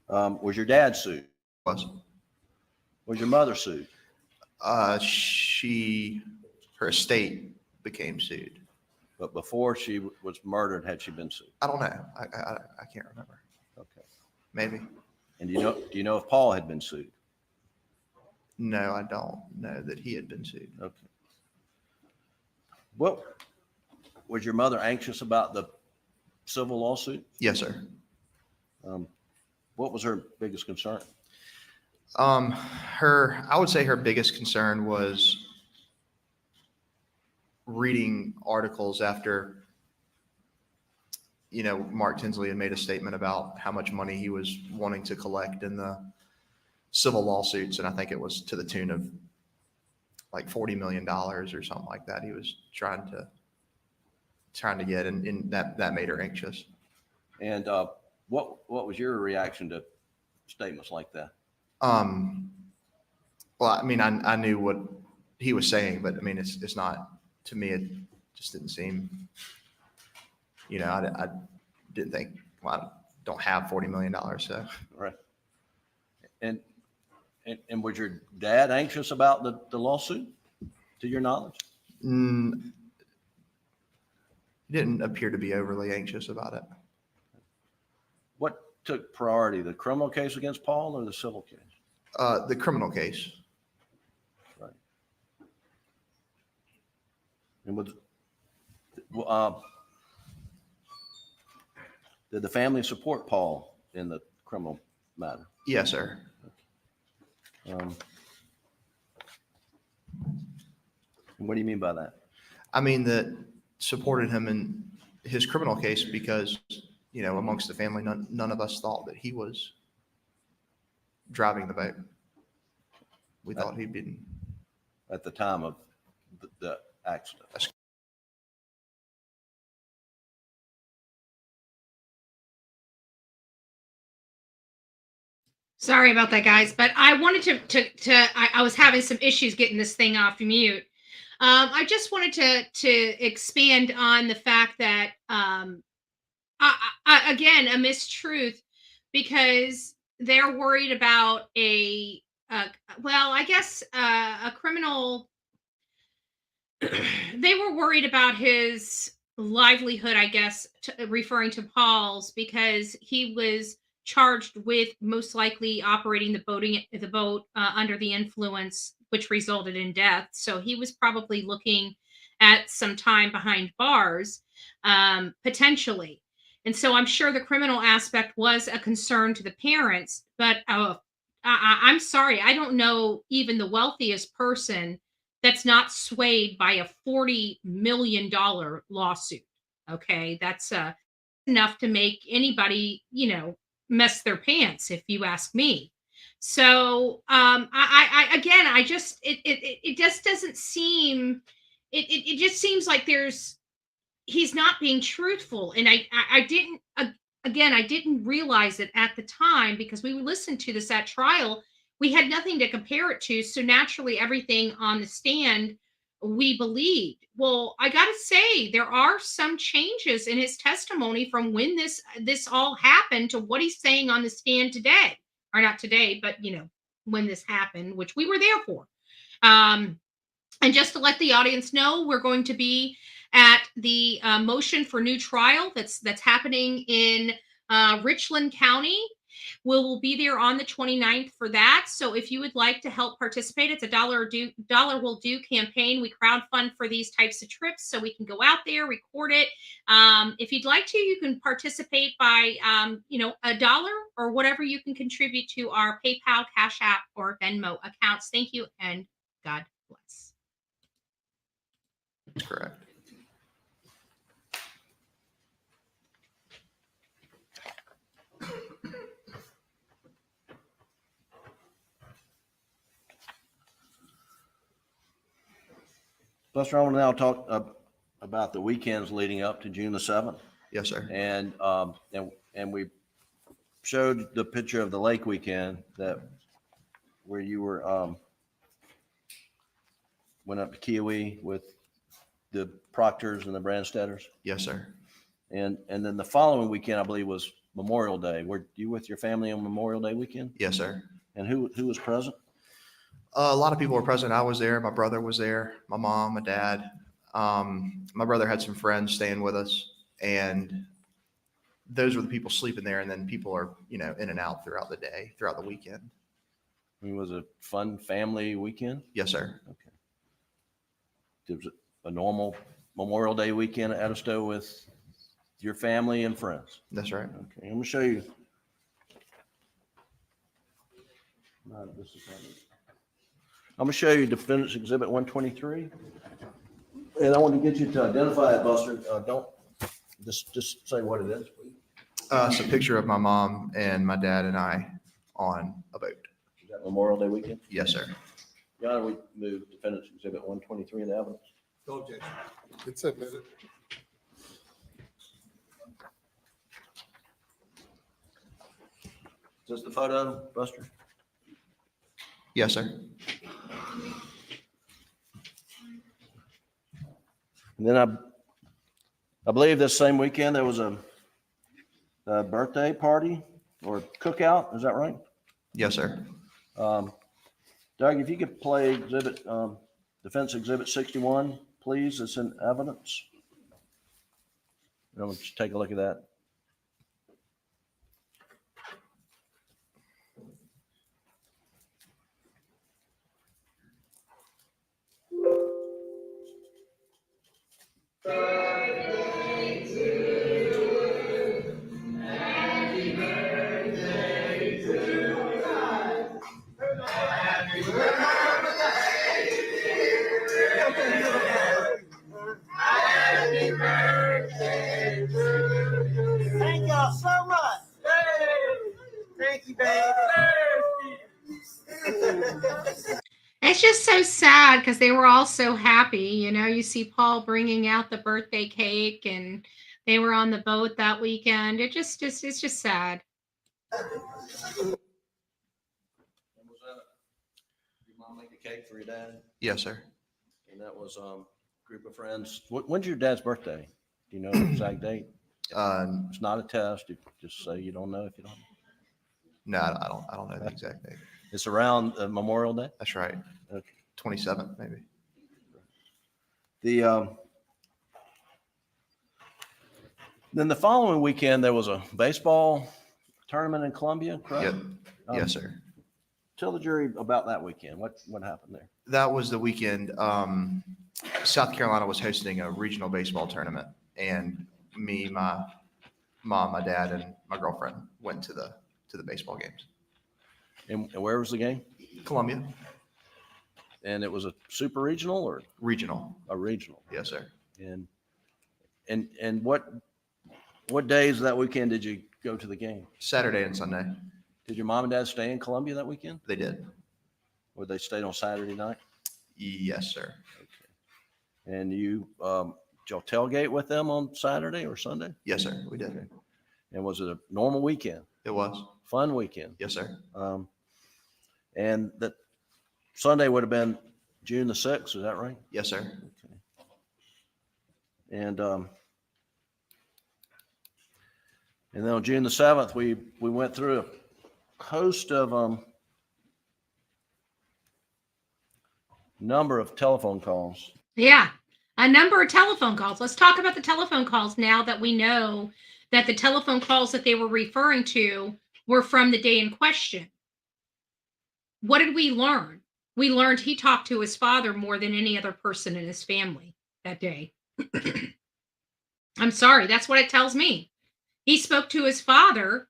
Was your dad sued? Was your mother sued? Her estate became sued. But before she was murdered, had she been sued? I don't know. I can't remember. Okay. Maybe. And do you know if Paul had been sued? No, I don't know that he had been sued. Okay. What was your mother anxious about the civil lawsuit? Yes, sir. What was her biggest concern? I would say her biggest concern was reading articles after, Mark Tinsley had made a statement about how much money he was wanting to collect in the civil lawsuits. And I think it was to the tune of like $40 million or something like that. He was trying to get, and that made her anxious. And what was your reaction to statements like that? Well, I mean, I knew what he was saying, but I mean, it's not, to me, it just didn't seem, I didn't think, well, I don't have $40 million. So. Right. And was your dad anxious about the lawsuit, to your knowledge? He didn't appear to be overly anxious about it. What took priority, the criminal case against Paul or the civil case? The criminal case. Right. And did the family support Paul in the criminal matter? Yes, sir. And what do you mean by that? I mean that supported him in his criminal case because, amongst the family, none of us thought that he was driving the boat. We thought he'd been at the time of the accident. Sorry about that, guys, but I wanted I was having some issues getting this thing off mute. I just wanted to expand on the fact that I again, a mistruth, because they're worried about a criminal. They were worried about his livelihood, I guess, referring to Paul's, because he was charged with most likely operating the boat under the influence, which resulted in death. So he was probably looking at some time behind bars, potentially. And so I'm sure the criminal aspect was a concern to the parents. But I'm sorry, I don't know even the wealthiest person that's not swayed by a $40 million lawsuit. Okay. That's enough to make anybody, mess their pants, if you ask me. So, I just, it just doesn't seem, it just seems like he's not being truthful. And I didn't, again, I didn't realize it at the time, because we listened to this at trial. We had nothing to compare it to. So naturally, everything on the stand we believed. Well, I got to say, there are some changes in his testimony from when this all happened to what he's saying on the stand today, or not today, but when this happened, which we were there for. And just to let the audience know, we're going to be at the motion for new trial that's happening in Richland County. We'll be there on the 29th for that. So if you would like to help participate, it's a $1 will do campaign. We crowdfund for these types of trips, so we can go out there, record it. If you'd like to, you can participate by $1 or whatever you can contribute to our PayPal, Cash App, or Venmo accounts. Thank you, and God bless. That's correct. Buster, I want to now talk about the weekends leading up to June the 7th. Yes, sir. And we showed the picture of the lake weekend where you were went up to Kiowee with the Proctors and the Brandstetters. Yes, sir. And then the following weekend, I believe, was Memorial Day. Were you with your family on Memorial Day weekend? Yes, sir. And who was present? A lot of people were present. I was there. My brother was there. My mom, my dad. My brother had some friends staying with us, and those were the people sleeping there. And then people are, in and out throughout the day, throughout the weekend. I mean, was it a fun family weekend? Yes, sir. Okay. Was it a normal Memorial Day weekend at Edisto with your family and friends? That's right. Okay, I'm going to show you. I'm going to show you Defendant's Exhibit 123. And I want to get you to identify it, Buster. Don't just say what it is, please. It's a picture of my mom and my dad and I on a boat. Is that Memorial Day weekend? Yes, sir. Your Honor, we move Defendant's Exhibit 123 in the evidence. No objection. It's admitted. Is this the photo, Buster? Yes, sir. And then I believe this same weekend there was a birthday party or cookout. Is that right? Yes, sir. Doug, if you could play Defense Exhibit 61, please. It's in evidence. Let's take a look at that. Thank y'all so much. Thank you, baby. It's just so sad because they were all so happy. You see Paul bringing out the birthday cake, and they were on the boat that weekend. It's just sad. Your mom make a cake for your dad? Yes, sir. And that was a group of friends. When's your dad's birthday? Do you know the exact date? It's not a test. You just say you don't know if you don't know. No, I don't know the exact date. It's around Memorial Day? That's right. Okay. 27th, maybe. Then the following weekend, there was a baseball tournament in Columbia, correct? Yep. Yes, sir. Tell the jury about that weekend. What happened there? That was the weekend. South Carolina was hosting a regional baseball tournament, and me, my mom, my dad, and my girlfriend went to the baseball games. And where was the game? Columbia. And it was a super regional or regional? A regional. Yes, sir. And what days of that weekend did you go to the game? Saturday and Sunday. Did your mom and dad stay in Columbia that weekend? They did. Or they stayed on Saturday night? Yes, sir. Okay. And you, did y'all tailgate with them on Saturday or Sunday? Yes, sir. We did. Okay. And was it a normal weekend? It was. Fun weekend? Yes, sir. And that Sunday would have been June the 6th, is that right? Yes, sir. Okay. And then on June the 7th, we went through a host of number of telephone calls. Yeah, a number of telephone calls. Let's talk about the telephone calls now that we know that the telephone calls that they were referring to were from the day in question. What did we learn? We learned he talked to his father more than any other person in his family that day. I'm sorry, that's what it tells me. He spoke to his father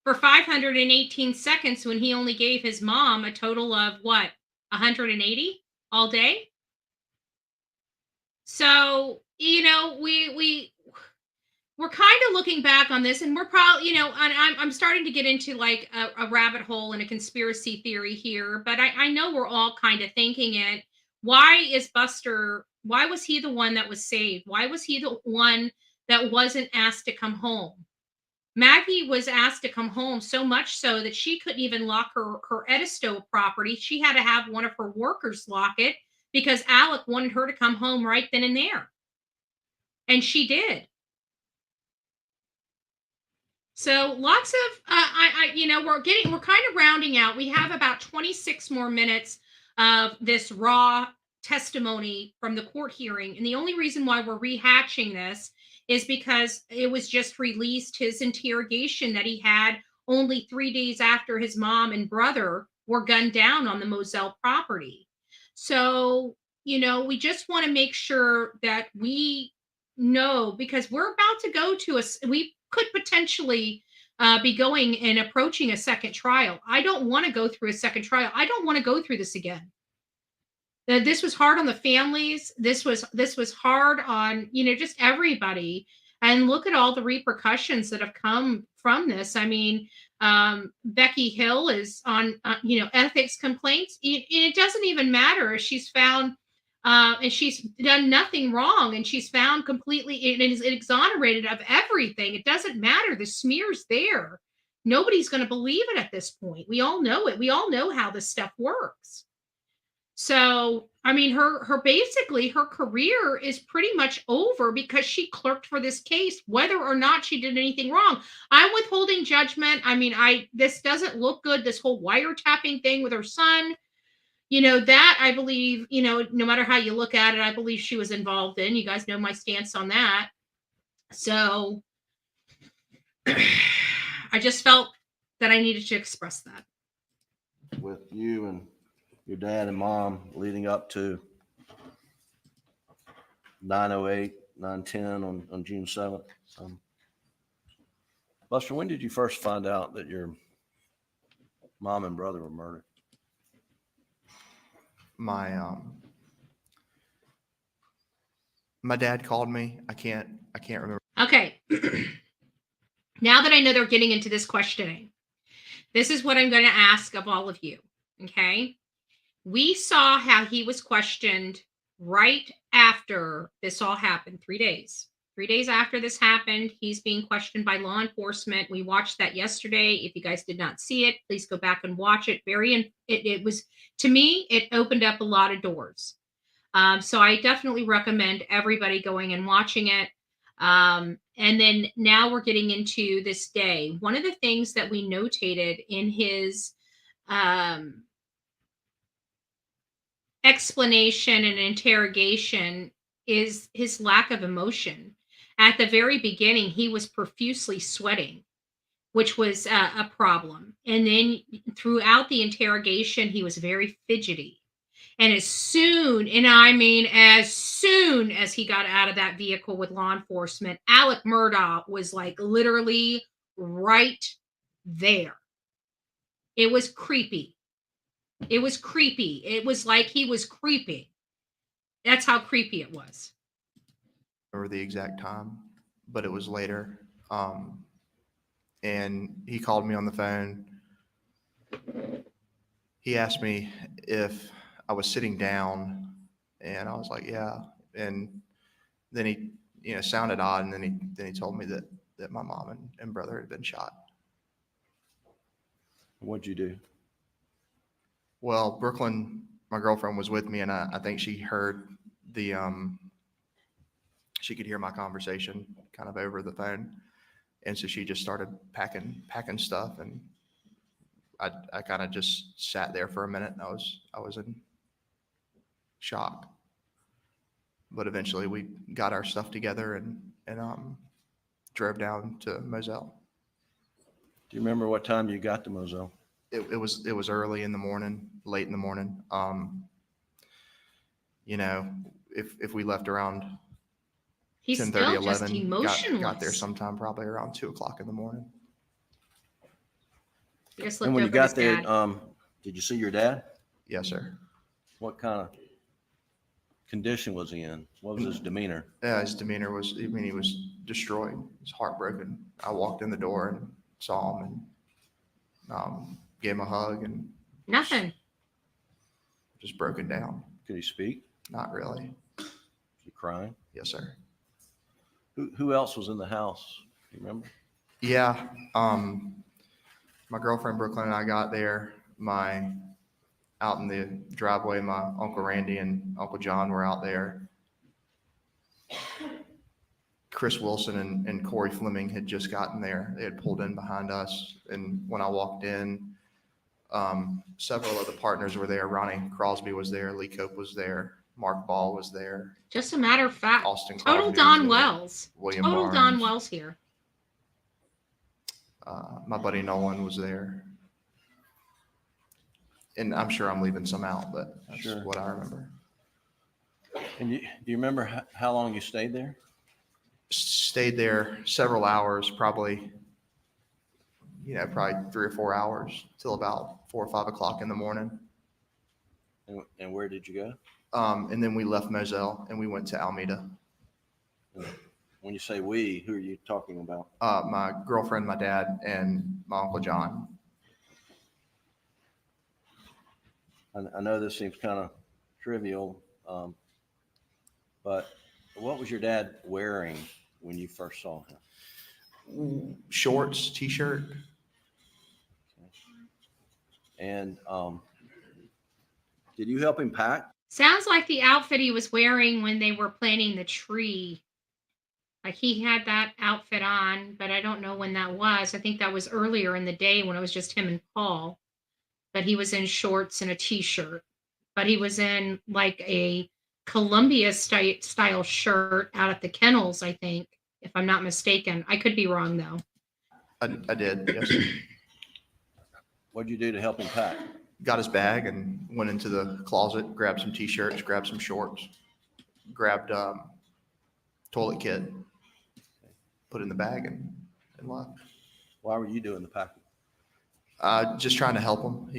for 518 seconds when he only gave his mom a total of what, 180 all day? So, you know, we're kind of looking back on this, and we're probably, you know, and I'm starting to get into like a rabbit hole and a conspiracy theory here, but I know we're all kind of thinking it. Why was he the one that was saved? Why was he the one that wasn't asked to come home? Maggie was asked to come home, so much so that she couldn't even lock her Edisto property. She had to have one of her workers lock it because Alec wanted her to come home right then and there. And she did. So lots of, you know, we're kind of rounding out. We have about 26 more minutes of this raw testimony from the court hearing. And the only reason why we're rehatching this is because it was just released, his interrogation that he had only 3 days after his mom and brother were gunned down on the Moselle property. So, you know, we just want to make sure that we know, because we're about to go to we could potentially be going and approaching a second trial. I don't want to go through a second trial. I don't want to go through this again. This was hard on the families. This was hard on, you know, just everybody. And look at all the repercussions that have come from this. I mean, Becky Hill is on, you know, ethics complaints. It doesn't even matter if she's found, and she's done nothing wrong, and she's found completely, and is exonerated of everything. It doesn't matter. The smear's there. Nobody's going to believe it at this point. We all know it. We all know how this stuff works. So, I mean, her basically her career is pretty much over because she clerked for this case, whether or not she did anything wrong. I'm withholding judgment. I mean, this doesn't look good. This whole wiretapping thing with her son, you know, that I believe, you know, no matter how you look at it, I believe she was involved in. You guys know my stance on that. So I just felt that I needed to express that. With you and your dad and mom leading up to 9/08, 9/10 on June 7th. Buster, when did you first find out that your mom and brother were murdered? My dad called me. I can't remember. Okay. Now that I know they're getting into this questioning, this is what I'm going to ask of all of you. Okay. We saw how he was questioned right after this all happened, 3 days. 3 days after this happened, he's being questioned by law enforcement. We watched that yesterday. If you guys did not see it, please go back and watch it. It was, to me, it opened up a lot of doors. So I definitely recommend everybody going and watching it. And then now we're getting into this day. One of the things that we notated in his explanation and interrogation is his lack of emotion. At the very beginning, he was profusely sweating, which was a problem. And then throughout the interrogation, he was very fidgety. And as soon, and I mean as soon as he got out of that vehicle with law enforcement, Alec Murdaugh was like literally right there. It was creepy. It was creepy. It was like he was creeping. That's how creepy it was. Remember the exact time, but it was later. And he called me on the phone. He asked me if I was sitting down, and I was like, yeah. And then he, sounded odd, and then he told me that my mom and brother had been shot. What'd you do? Well, Brooklyn, my girlfriend, was with me, and I think she heard she could hear my conversation kind of over the phone. And so she just started packing stuff, and I kind of just sat there for a minute, and I was in shock. But eventually we got our stuff together and drove down to Moselle. Do you remember what time you got to Moselle? It was early in the morning, late in the morning. If we left around 10:30, 11, got there sometime probably around 2:00 in the morning. And when you got there, did you see your dad? Yes, sir. What kind of condition was he in? What was his demeanor? Yeah, his demeanor was, he was destroyed. He was heartbroken. I walked in the door and saw him and gave him a hug and nothing. Just broken down. Could he speak? Not really. Was he crying? Yes, sir. Who else was in the house? Do you remember? Yeah. My girlfriend Brooklyn and I got there. Out in the driveway, my Uncle Randy and Uncle John were out there. Chris Wilson and Corey Fleming had just gotten there. They had pulled in behind us. And when I walked in, several of the partners were there. Ronnie Crosby was there. Lee Cope was there. Mark Ball was there. Just a matter of fact. Austin Total Crosby Don Wells. William Total Barnes. Don Wells here. My buddy Nolan was there. And I'm sure I'm leaving some out, but that's what I remember. And do you remember how long you stayed there? Stayed there several hours, probably 3 or 4 hours till about 4 or 5 o'clock in the morning. And where did you go? And then we left Moselle and we went to Alameda. When you say we, who are you talking about? My girlfriend, my dad, and my Uncle John. I know this seems kind of trivial, but what was your dad wearing when you first saw him? Shorts, t-shirt. And did you help him pack? Sounds like the outfit he was wearing when they were planting the tree. Like he had that outfit on, but I don't know when that was. I think that was earlier in the day when it was just him and Paul. But he was in shorts and a t-shirt. But he was in like a Columbia style shirt out at the kennels, I think, if I'm not mistaken. I could be wrong though. I did, yes. What'd you do to help him pack? Got his bag and went into the closet, grabbed some t-shirts, grabbed some shorts, grabbed toilet kit, put it in the bag and left. Why were you doing the packing? Just trying to help him.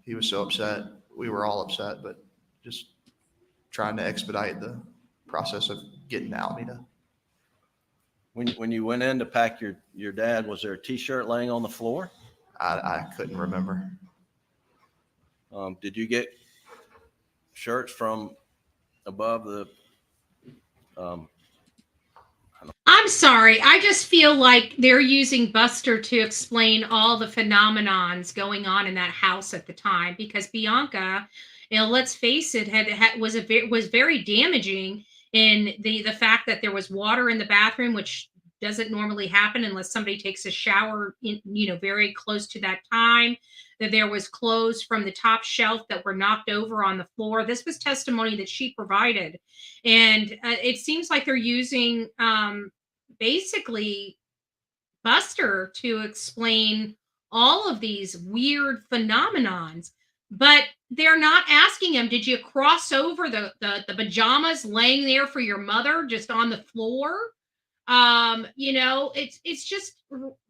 He was so upset. We were all upset, but just trying to expedite the process of getting to Alameda. When you went in to pack your dad, was there a t-shirt laying on the floor? I couldn't remember. Did you get shirts from above the? I'm sorry. I just feel like they're using Buster to explain all the phenomenons going on in that house at the time, because Bianca, let's face it, was very damaging And the fact that there was water in the bathroom, which doesn't normally happen unless somebody takes a shower in, very close to that time, that there was clothes from the top shelf that were knocked over on the floor. This was testimony that she provided. And it seems like they're using basically Buster to explain all of these weird phenomenons, but they're not asking him, did you cross over the pajamas laying there for your mother just on the floor? It's just,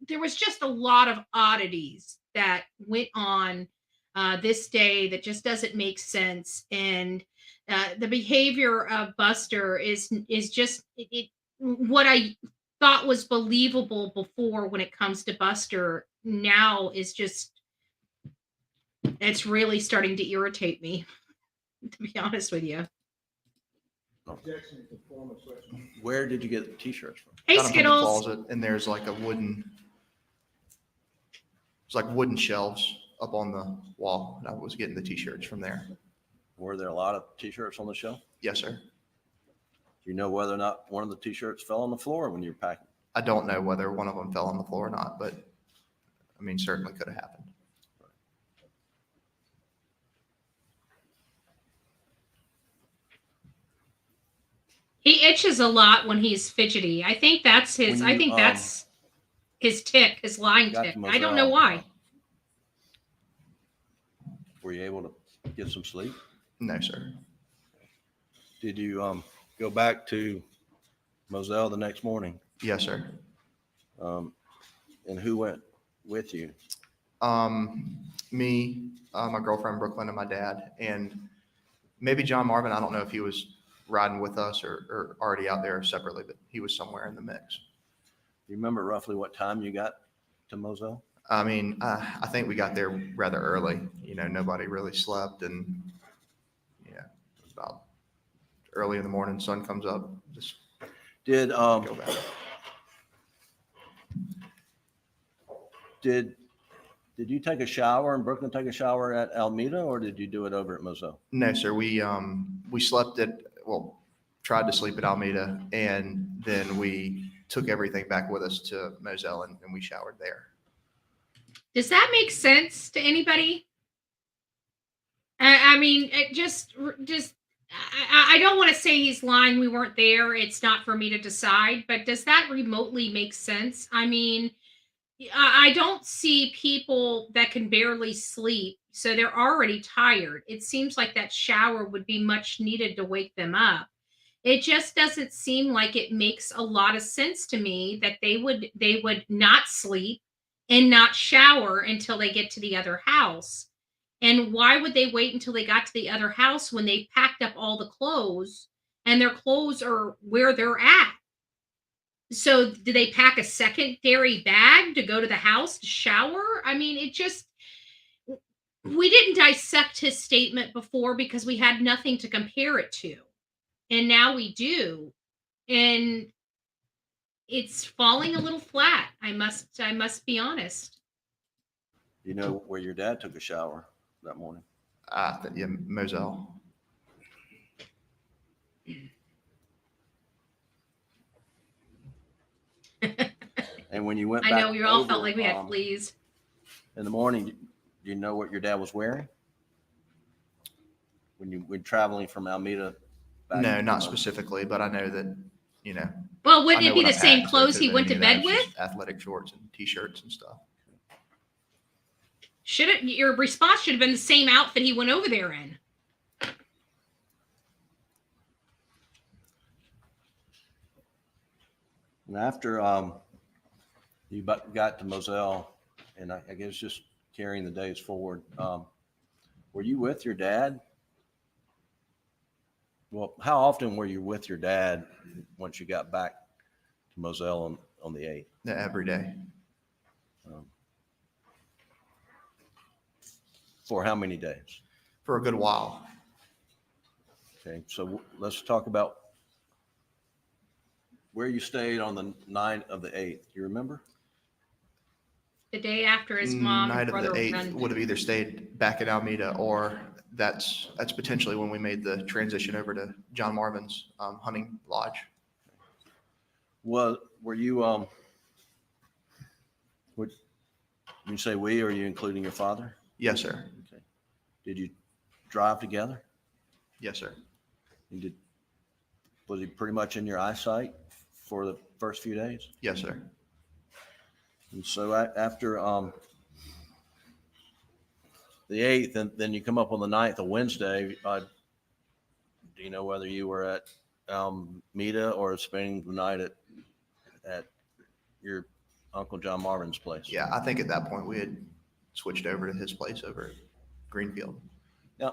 there was just a lot of oddities that went on this day that just doesn't make sense. And the behavior of Buster is just what I thought was believable before when it comes to Buster now is just, it's really starting to irritate me, to be honest with you. Where did you get the t-shirts from? Hey, Got 'em from the Skittles. closet, and there's like a wooden, it's like wooden shelves up on the wall. And I was getting the t-shirts from there. Were there a lot of t-shirts on the shelf? Yes, sir. Do you know whether or not one of the t-shirts fell on the floor when you were packing? I don't know whether one of them fell on the floor or not, but I mean, certainly could have happened. He itches a lot when he's fidgety. I think that's his. I think that's his tick, his lying tick. I don't know why. Were you able to get some sleep? No, sir. Did you go back to Moselle the next morning? Yes, sir. And who went with you? Me, my girlfriend Brooklyn, and my dad, and maybe John Marvin. I don't know if he was riding with us or already out there separately, but he was somewhere in the mix. Do you remember roughly what time you got to Moselle? I mean, I think we got there rather early. Nobody really slept, and it was about early in the morning. Sun comes up. Just Did go back. Did you take a shower and Brooklyn take a shower at Alameda, or did you do it over at Moselle? No, sir. We slept tried to sleep at Alameda, and then we took everything back with us to Moselle, and we showered there. Does that make sense to anybody? I mean, it just I don't want to say he's lying. We weren't there. It's not for me to decide, but does that remotely make sense? I mean, I don't see people that can barely sleep, so they're already tired. It seems like that shower would be much needed to wake them up. It just doesn't seem like it makes a lot of sense to me that they would not sleep and not shower until they get to the other house. And why would they wait until they got to the other house when they packed up all the clothes and their clothes are where they're at? So do they pack a secondary bag to go to the house to shower? I mean, we didn't dissect his statement before because we had nothing to compare it to. And now we do. And it's falling a little flat. I must be honest. You know where your dad took a shower that morning? Yeah, Moselle. And when you went I back know we all over, felt like we had fleas. In the morning, do you know what your dad was wearing? When you were traveling from Alameda? No, not specifically, but I know that, Well, wouldn't I it know be what the I same packed, so clothes if he there's went to any of that, bed it's with? just athletic shorts and t-shirts and stuff. Your response should have been the same outfit he went over there in. And after you got to Moselle, and I guess just carrying the days forward, were you with your dad? Well, how often were you with your dad once you got back to Moselle on the 8th? Yeah, every day. For how many days? For a good while. Okay, so let's talk about where you stayed on the 9th of the 8th. Do you remember? The day after his mom Night and of the brother 8th run. would have either stayed back at Alameda, or that's potentially when we made the transition over to John Marvin's hunting lodge. Were you, would you say we, or are you including your father? Yes, sir. Okay. Did you drive together? Yes, sir. And was he pretty much in your eyesight for the first few days? Yes, sir. And so after the 8th, and then you come up on the 9th, a Wednesday, do you know whether you were at Alameda or spending the night at your Uncle John Marvin's place? Yeah, I think at that point we had switched over to his place over at Greenfield. Yeah,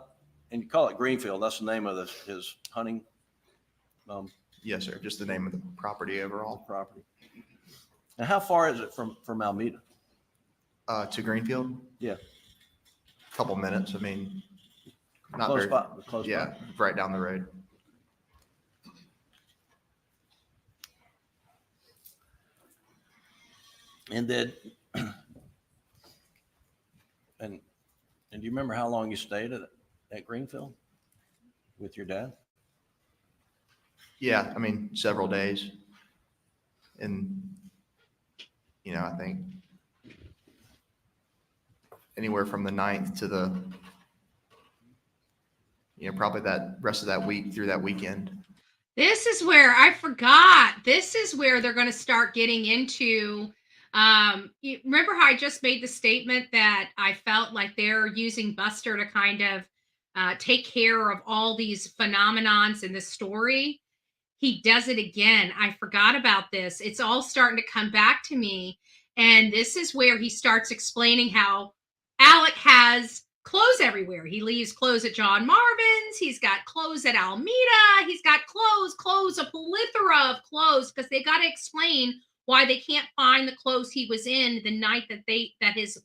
and you call it Greenfield. That's the name of his hunting. Yes, sir. Just the name of the property overall. Property. Now, how far is it from Alameda? To Greenfield? Yeah. A couple minutes. I mean, not Close very. by. Close yeah, by. right down the road. And then, and do you remember how long you stayed at Greenfield with your dad? Yeah, I mean, several days. And, I think anywhere from the 9th to the, probably that rest of that week through that weekend. This is where I forgot. This is where they're going to start getting into. You remember how I just made the statement that I felt like they're using Buster to kind of take care of all these phenomenons in the story? He does it again. I forgot about this. It's all starting to come back to me. And this is where he starts explaining how Alec has clothes everywhere. He leaves clothes at John Marvin's. He's got clothes at Alameda. He's got clothes, a plethora of clothes, because they got to explain why they can't find the clothes he was in the night that his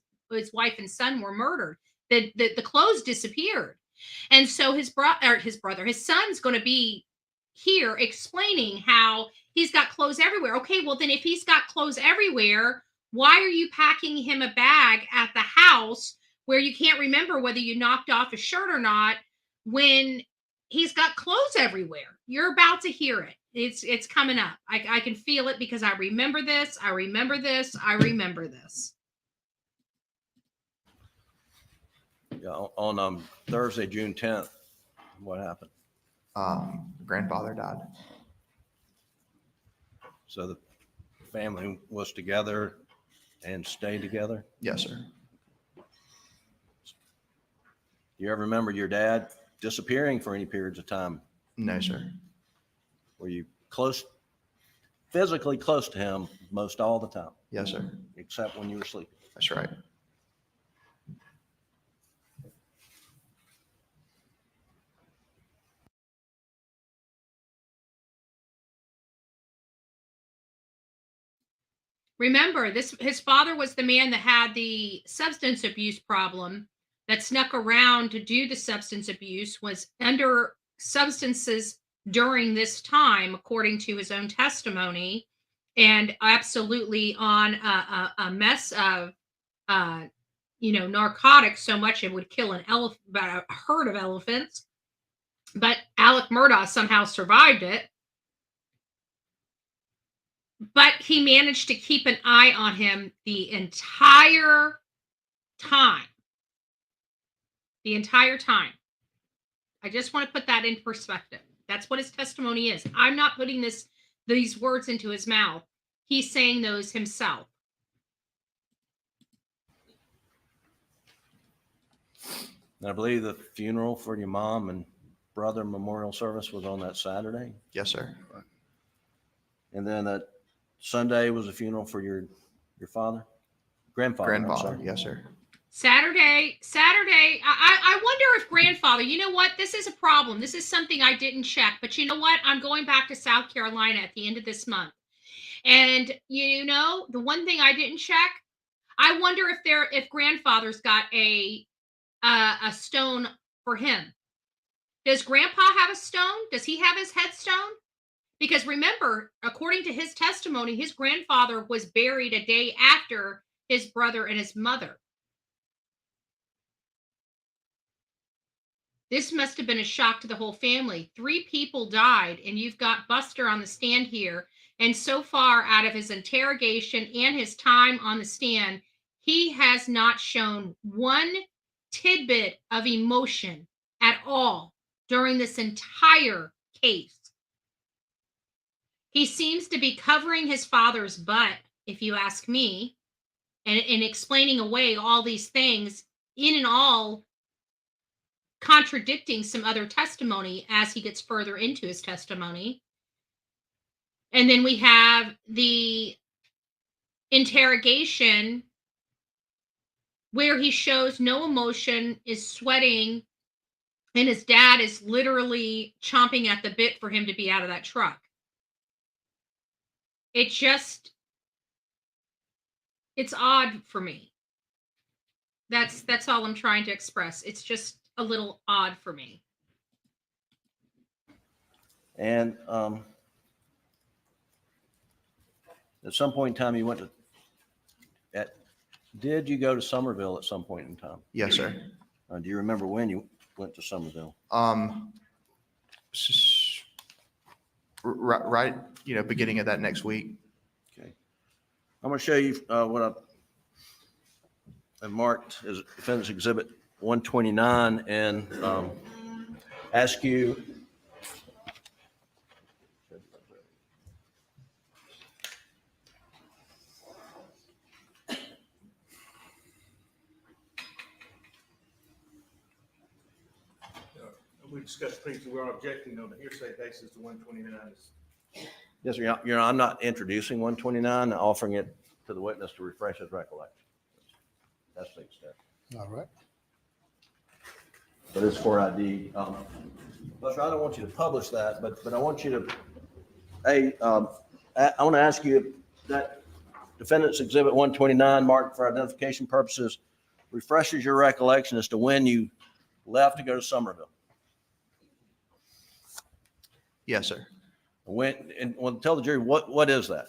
wife and son were murdered. The clothes disappeared. And so his son's going to be here explaining how he's got clothes everywhere. Okay, well then if he's got clothes everywhere, why are you packing him a bag at the house where you can't remember whether you knocked off a shirt or not when he's got clothes everywhere? You're about to hear it. It's coming up. I can feel it because I remember this. I remember this. Yeah, on Thursday, June 10th, what happened? Grandfather died. So the family was together and stayed together? Yes, sir. Do you ever remember your dad disappearing for any periods of time? No, sir. Were you physically close to him most all the time? Yes, sir. Except when you were sleeping? That's right. Remember, his father was the man that had the substance abuse problem, that snuck around to do the substance abuse, was under substances during this time, according to his own testimony, and absolutely on a mess of, narcotics, so much it would kill about a herd of elephants. But Alec Murdaugh somehow survived it. But he managed to keep an eye on him the entire time. The entire time. I just want to put that in perspective. That's what his testimony is. I'm not putting these words into his mouth. He's saying those himself. I believe the funeral for your mom and brother memorial service was on that Saturday? Yes, sir. And then that Sunday was a funeral for your grandfather. Grandfather, yes, sir. Saturday. I wonder if grandfather, you know what? This is a problem. This is something I didn't check, but you know what? I'm going back to South Carolina at the end of this month. And the one thing I didn't check, I wonder if grandfather's got a stone for him. Does grandpa have a stone? Does he have his headstone? Because remember, according to his testimony, his grandfather was buried a day after his brother and his mother. This must have been a shock to the whole family. 3 people died, and you've got Buster on the stand here. And so far, out of his interrogation and his time on the stand, he has not shown one tidbit of emotion at all during this entire case. He seems to be covering his father's butt, if you ask me, and explaining away all these things, in and all contradicting some other testimony as he gets further into his testimony. And then we have the interrogation where he shows no emotion, is sweating, and his dad is literally chomping at the bit for him to be out of that truck. It's odd for me. That's all I'm trying to express. It's just a little odd for me. And at some point in time, you went to, did you go to Somerville at some point in time? Yes, sir. Do you remember when you went to Somerville? Right, beginning of that next week. Okay. I'm going to show you what I've marked as Defendant's Exhibit 129 and ask you we discussed previously, we're objecting on the hearsay basis to 129. Yes, sir. Your Honor, I'm not introducing 129, offering it to the witness to refresh his recollection. That's the extent. All right. But it's for ID. Buster, I don't want you to publish that, but I want you to, I want to ask you if that Defendant's Exhibit 129 marked for identification purposes refreshes your recollection as to when you left to go to Somerville. Yes, sir. Tell the jury what is that?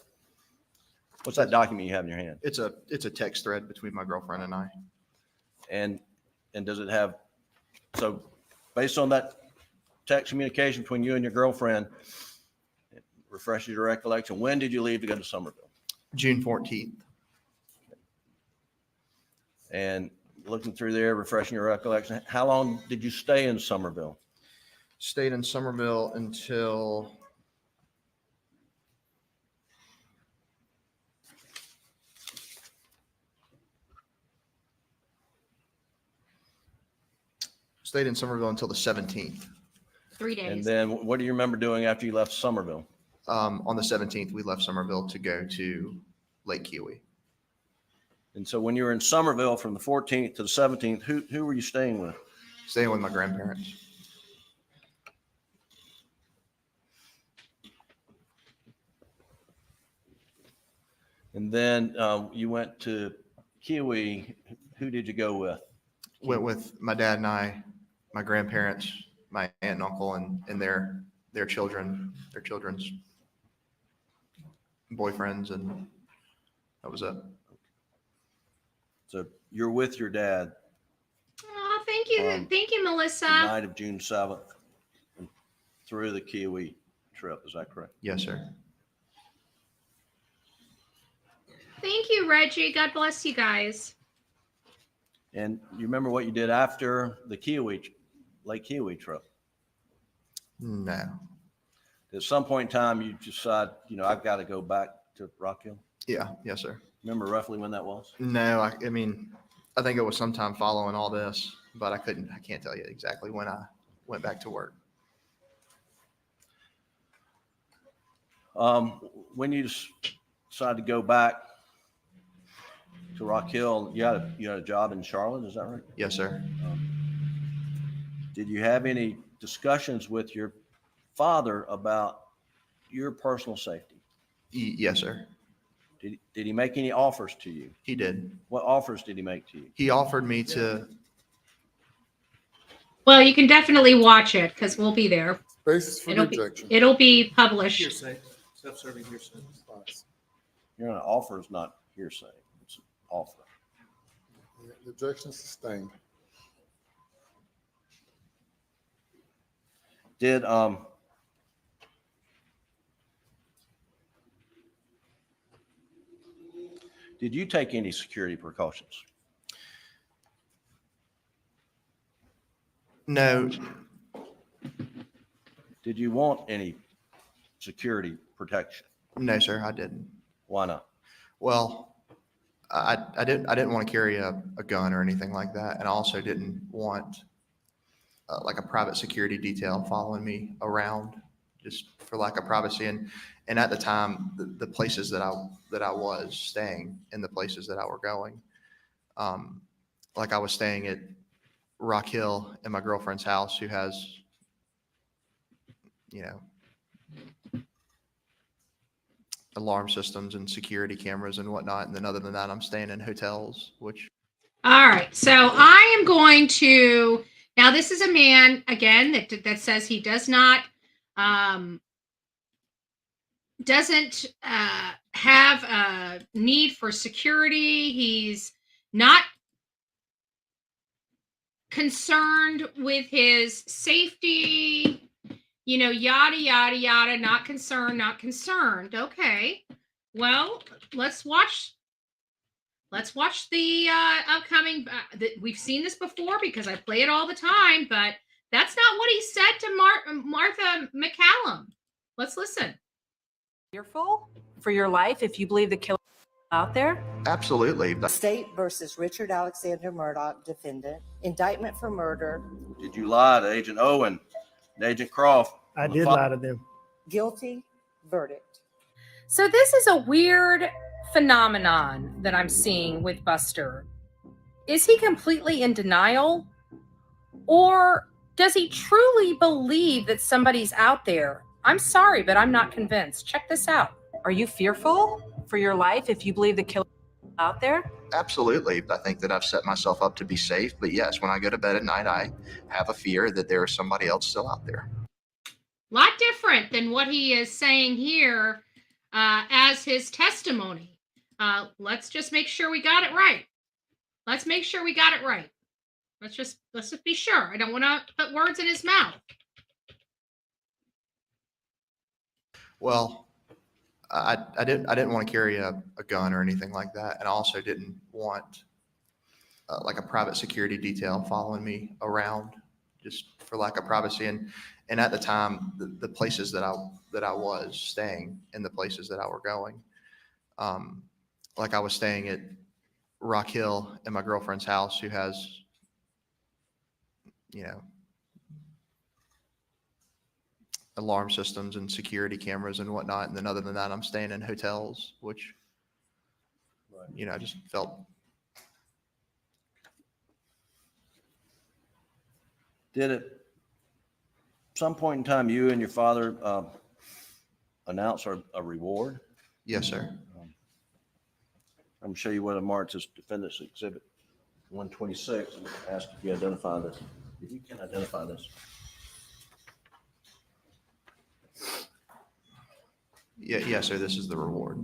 What's that document you have in your hand? It's a text thread between my girlfriend and I. And does it have, so based on that text communication between you and your girlfriend, it refreshes your recollection. When did you leave to go to Somerville? June 14th. And looking through there, refreshing your recollection, how long did you stay in Somerville? Stayed in Somerville until the 17th. 3 days. And then what do you remember doing after you left Somerville? On the 17th, we left Somerville to go to Lake Kiwi. And so when you were in Somerville from the 14th to the 17th, who were you staying with? Staying with my grandparents. And then you went to Kiwi. Who did you go with? Went with my dad and I, my grandparents, my aunt and uncle, and their children, their children's boyfriends, and that was it. So you're with your dad. Oh, thank you. Thank you, Melissa. The night of June 7th and through the Kiwi trip. Is that correct? Yes, sir. Thank you, Reggie. God bless you guys. And you remember what you did after the Lake Kiwi trip? No. At some point in time, you decide, I've got to go back to Rock Hill? Yeah. Yes, sir. Remember roughly when that was? No, I mean, I think it was sometime following all this, but I can't tell you exactly when I went back to work. When you decided to go back to Rock Hill, you had a job in Charlotte, is that right? Yes, sir. Did you have any discussions with your father about your personal safety? Yes, sir. Did he make any offers to you? He did. What offers did he make to you? He offered me to. Well, you can definitely watch it because we'll be there. Basis for rejection. It'll be published. Hearsay, self-serving hearsay. Your offer is not hearsay. It's offer. The objection is sustained. Did you take any security precautions? No. Did you want any security protection? No, sir, I didn't. Why not? Well, I didn't want to carry a gun or anything like that, and I also didn't want like a private security detail following me around, just for lack of privacy. And at the time, the places that I was staying and the places that I were going, like I was staying at Rock Hill in my girlfriend's house, who has, you know, alarm systems and security cameras and whatnot. And then other than that, I'm staying in hotels, which. All right. So I am going to, now this is a man, again, that says he does not, doesn't have a need for security. He's not concerned with his safety, you know, yada, yada, yada, not concerned, not concerned. Okay. Well, let's watch the upcoming, we've seen this before because I play it all the time, but that's not what he said to Martha McCallum. Let's listen. Fearful for your life if you believe the killer out there? Absolutely. State versus Richard Alexander Murdaugh, defendant. Indictment for murder. Did you lie to Agent Owen and Agent Croft? I did lie to them. Guilty. Verdict. So this is a weird phenomenon that I'm seeing with Buster. Is he completely in denial? Or does he truly believe that somebody's out there? I'm sorry, but I'm not convinced. Check this out. Are you fearful for your life if you believe the killer out there? Absolutely. I think that I've set myself up to be safe. But yes, when I go to bed at night, I have a fear that there is somebody else still out there. A lot different than what he is saying here as his testimony. Let's just make sure we got it right. Let's make sure we got it right. Let's just be sure. I don't want to put words in his mouth. Well, I didn't want to carry a gun or anything like that, and I also didn't want like a private security detail following me around, just for lack of privacy. And at the time, the places that I was staying and the places that I were going, like I was staying at Rock Hill in my girlfriend's house, who has, you know, alarm systems and security cameras and whatnot. And then other than that, I'm staying in hotels, which, you know, I just felt. Did at some point in time you and your father announce a reward? Yes, sir. I'm going to show you what I marked as Defendant's Exhibit 126 and ask if you identify this. If you can identify this. Yeah, yes, sir. This is the reward.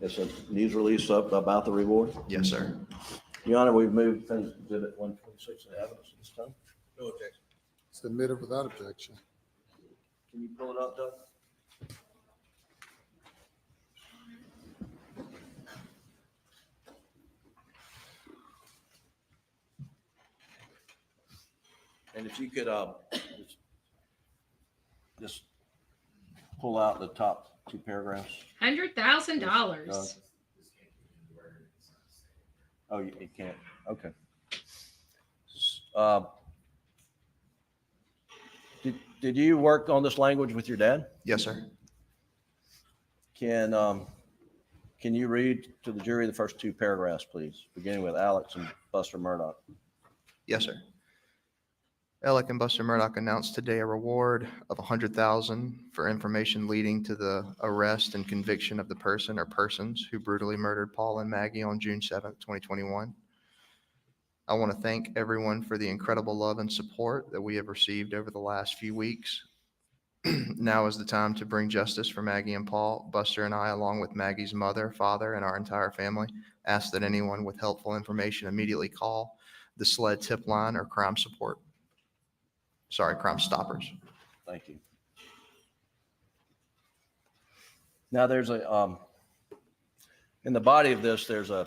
It's a news release about the reward? Yes, sir. Your Honor, we've moved Defendant's Exhibit 126 to evidence at this time. No objection. Submitted without objection. Can you pull it up, Doug? And if you could just pull out the top two paragraphs. $100,000. Oh, you can't. Okay. Did you work on this language with your dad? Yes, sir. Can you read to the jury the first two paragraphs, please, beginning with Alex and Buster Murdaugh? Yes, sir. Alec and Buster Murdaugh announced today a reward of $100,000 for information leading to the arrest and conviction of the person or persons who brutally murdered Paul and Maggie on June 7th, 2021. I want to thank everyone for the incredible love and support that we have received over the last few weeks. Now is the time to bring justice for Maggie and Paul. Buster and I, along with Maggie's mother, father, and our entire family, ask that anyone with helpful information immediately call the SLED tip line or Crime Stoppers. Thank you. Now there's in the body of this, there's a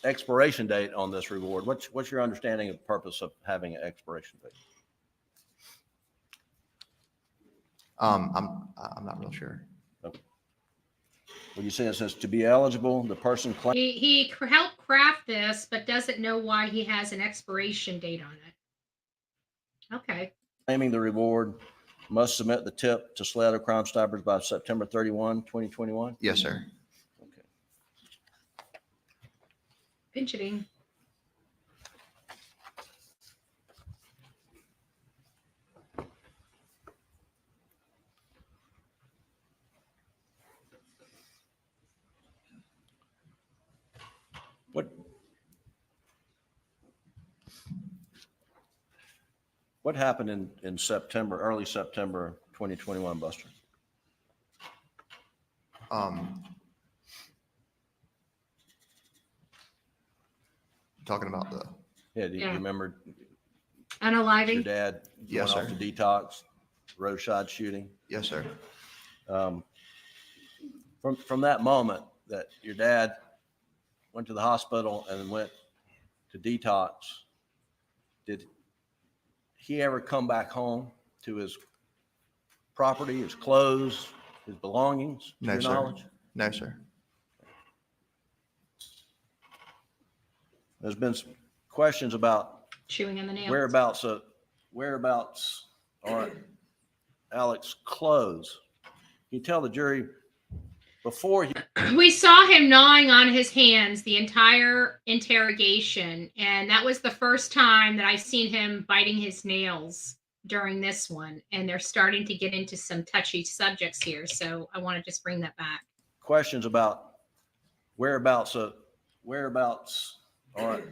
expiration date on this reward. What's your understanding of the purpose of having an expiration date? I'm not real sure. Okay. Well, you say it says to be eligible, the person claims. He helped craft this, but doesn't know why he has an expiration date on it. Okay. Claiming the reward must submit the tip to SLED or Crime Stoppers by September 31, 2021? Yes, sir. Okay. Pinching. What happened in September, early September 2021, Buster? Talking about the. Yeah, do you remember? Unaliving? Your dad Yes, went sir. off to detox, road shot shooting. Yes, sir. From that moment that your dad went to the hospital and went to detox, did he ever come back home to his property, his clothes, his belongings, to No, your sir. knowledge? No, sir. There's been some questions about Chewing on the nails. whereabouts are Alex's clothes. Can you tell the jury before he... We saw him gnawing on his hands the entire interrogation, and that was the first time that I've seen him biting his nails during this one, and they're starting to get into some touchy subjects here, so I want to just bring that back. Questions about whereabouts are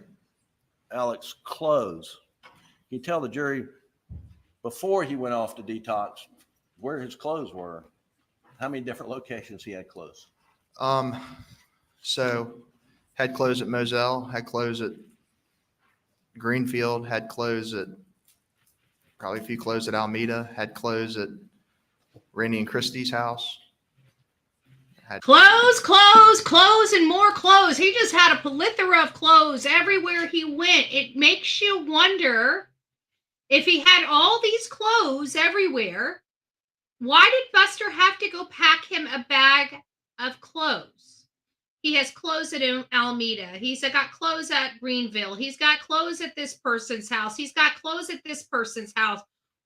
Alex's clothes. Can you tell the jury before he went off to detox where his clothes were? How many different locations he had clothes? So had clothes at Moselle, had clothes at Greenfield, had clothes at probably a few clothes at Alameda, had clothes at Randy and Christie's house. Clothes, and more clothes. He just had a plethora of clothes everywhere he went. It makes you wonder if he had all these clothes everywhere. Why did Buster have to go pack him a bag of clothes? He has clothes at Alameda. He's got clothes at Greenville. He's got clothes at this person's house. He's got clothes at this person's house.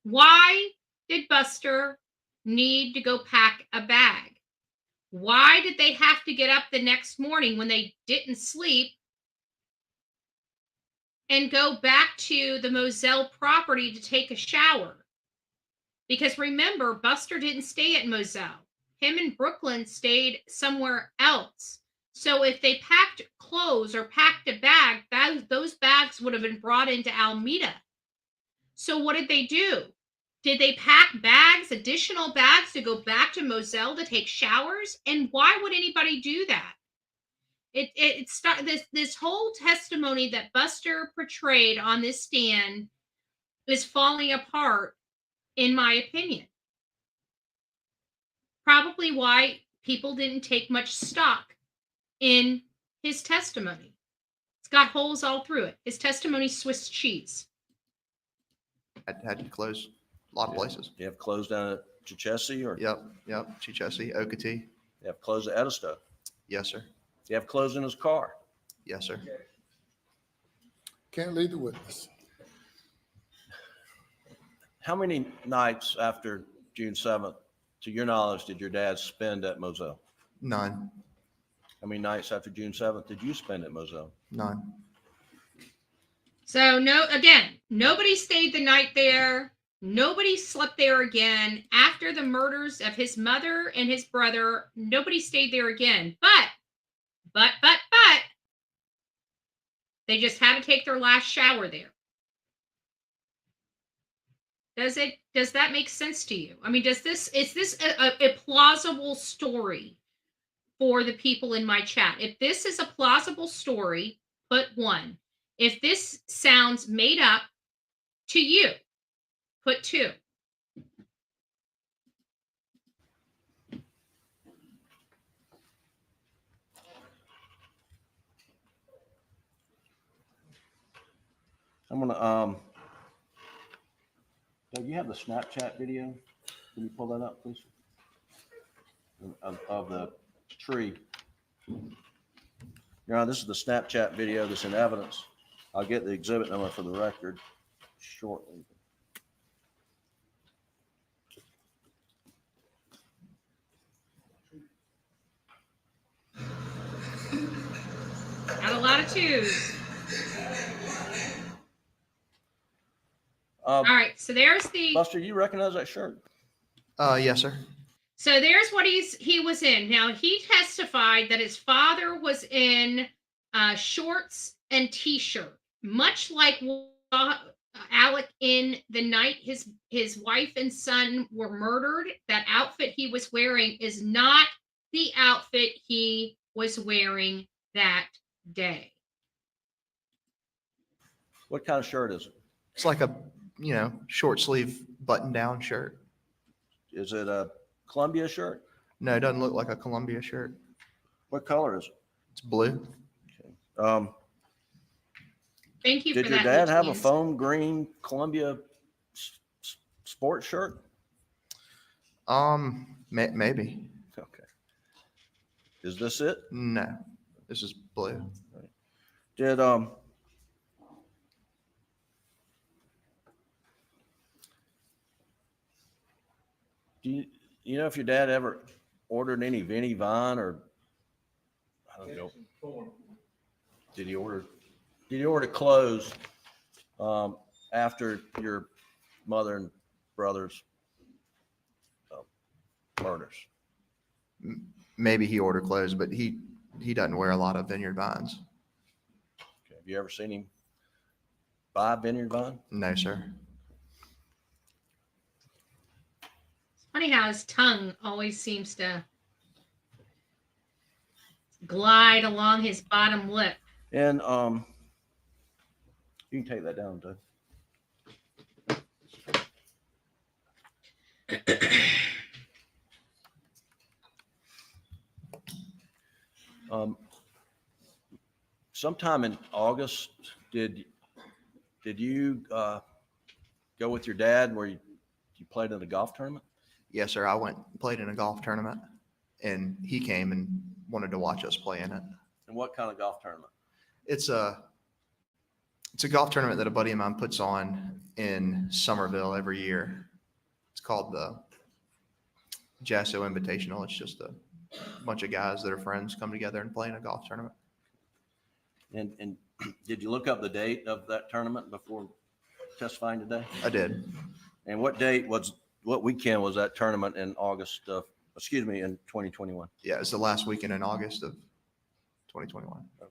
Why did Buster need to go pack a bag? Why did they have to get up the next morning when they didn't sleep and go back to the Moselle property to take a shower? Because remember, Buster didn't stay at Moselle. Him and Brooklyn stayed somewhere else. So if they packed clothes or packed a bag, those bags would have been brought into Alameda. So what did they do? Did they pack bags, additional bags, to go back to Moselle to take showers? And why would anybody do that? This whole testimony that Buster portrayed on this stand is falling apart, in my opinion. Probably why people didn't take much stock in his testimony. It's got holes all through it. His testimony's Swiss cheese. Had to close a lot of places. Do you have clothes down at Chichesi or? Yep. Chichesi, Okatee. You have clothes at Edisto? Yes, sir. Do you have clothes in his car? Yes, sir. Can't lead the witness. How many nights after June 7th, to your knowledge, did your dad spend at Moselle? None. How many nights after June 7th did you spend at Moselle? None. So nobody stayed the night there. Nobody slept there again. After the murders of his mother and his brother, nobody stayed there again. But they just had to take their last shower there. Does that make sense to you? I mean, is this a plausible story for the people in my chat? If this is a plausible story, put 1. If this sounds made up to you, put 2. I'm gonna, Doug, you have the Snapchat video? Can you pull that up, please? Of the tree. Your Honor, this is the Snapchat video that's in evidence. I'll get the exhibit number for the record shortly. Got a lot of 2s. All right, so there's the Buster, you recognize that shirt? Yes, sir. So there's what he was in. Now he testified that his father was in shorts and t-shirt, much like Alec in the night his wife and son were murdered. That outfit he was wearing is not the outfit he was wearing that day. What kind of shirt is it? It's like a, short sleeve button down shirt. Is it a Columbia shirt? No, it doesn't look like a Columbia shirt. What color is it? It's blue. Okay. Thank you for that. Did your dad have a foam green Columbia sports shirt? Maybe. Okay. Is this it? No, this is blue. Right. Did do you know if your dad ever ordered any Vinnie Vine or I don't know? Did he order clothes after your mother and brother's murders? Maybe he ordered clothes, but he doesn't wear a lot of Vineyard Vines. Okay. Have you ever seen him buy Vineyard Vine? No, sir. Funny how his tongue always seems to glide along his bottom lip. And you can take that down, Doug. Sometime in August, did you go with your dad where you played in a golf tournament? Yes, sir. I went and played in a golf tournament, and he came and wanted to watch us play in it. And what kind of golf tournament? It's a golf tournament that a buddy of mine puts on in Somerville every year. It's called the Jasso Invitational. It's just a bunch of guys that are friends come together and play in a golf tournament. And did you look up the date of that tournament before testifying today? I did. And what weekend was that tournament in August of, in 2021? Yeah, it's the last weekend in August of 2021. Okay.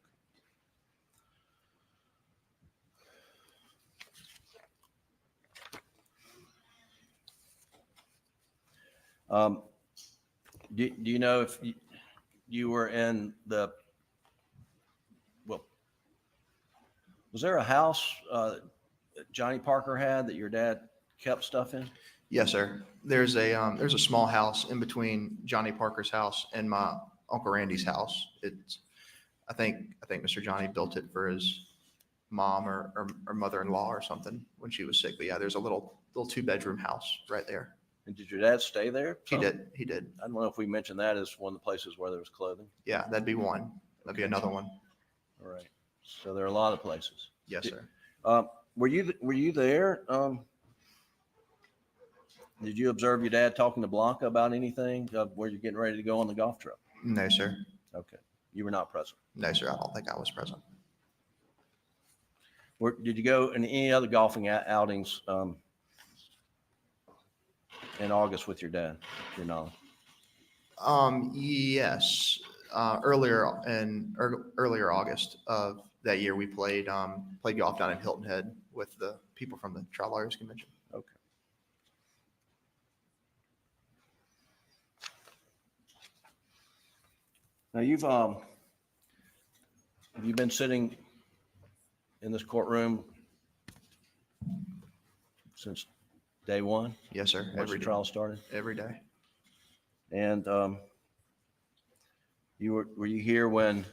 Do you know if you were in was there a house Johnny Parker had that your dad kept stuff in? Yes, sir. There's a small house in between Johnny Parker's house and my Uncle Randy's house. I think Mr. Johnny built it for his mom or mother-in-law or something when she was sick. But yeah, there's a little 2-bedroom house right there. And did your dad stay there? He did. I don't know if we mentioned that as one of the places where there was clothing. Yeah, that'd be one. That'd be another one. All right. So there are a lot of places. Yes, sir. Were you there? Did you observe your dad talking to Blanca about anything where you're getting ready to go on the golf trip? No, sir. Okay. You were not present? No, sir. I don't think I was present. Did you go in any other golfing outings in August with your dad, to your knowledge? Yes. Earlier August of that year, we played golf down in Hilton Head with the people from the Trial Lawyers Convention. Okay. Now you've been sitting in this courtroom since day one? Yes, sir. Once the trial started? Every day. And were you here when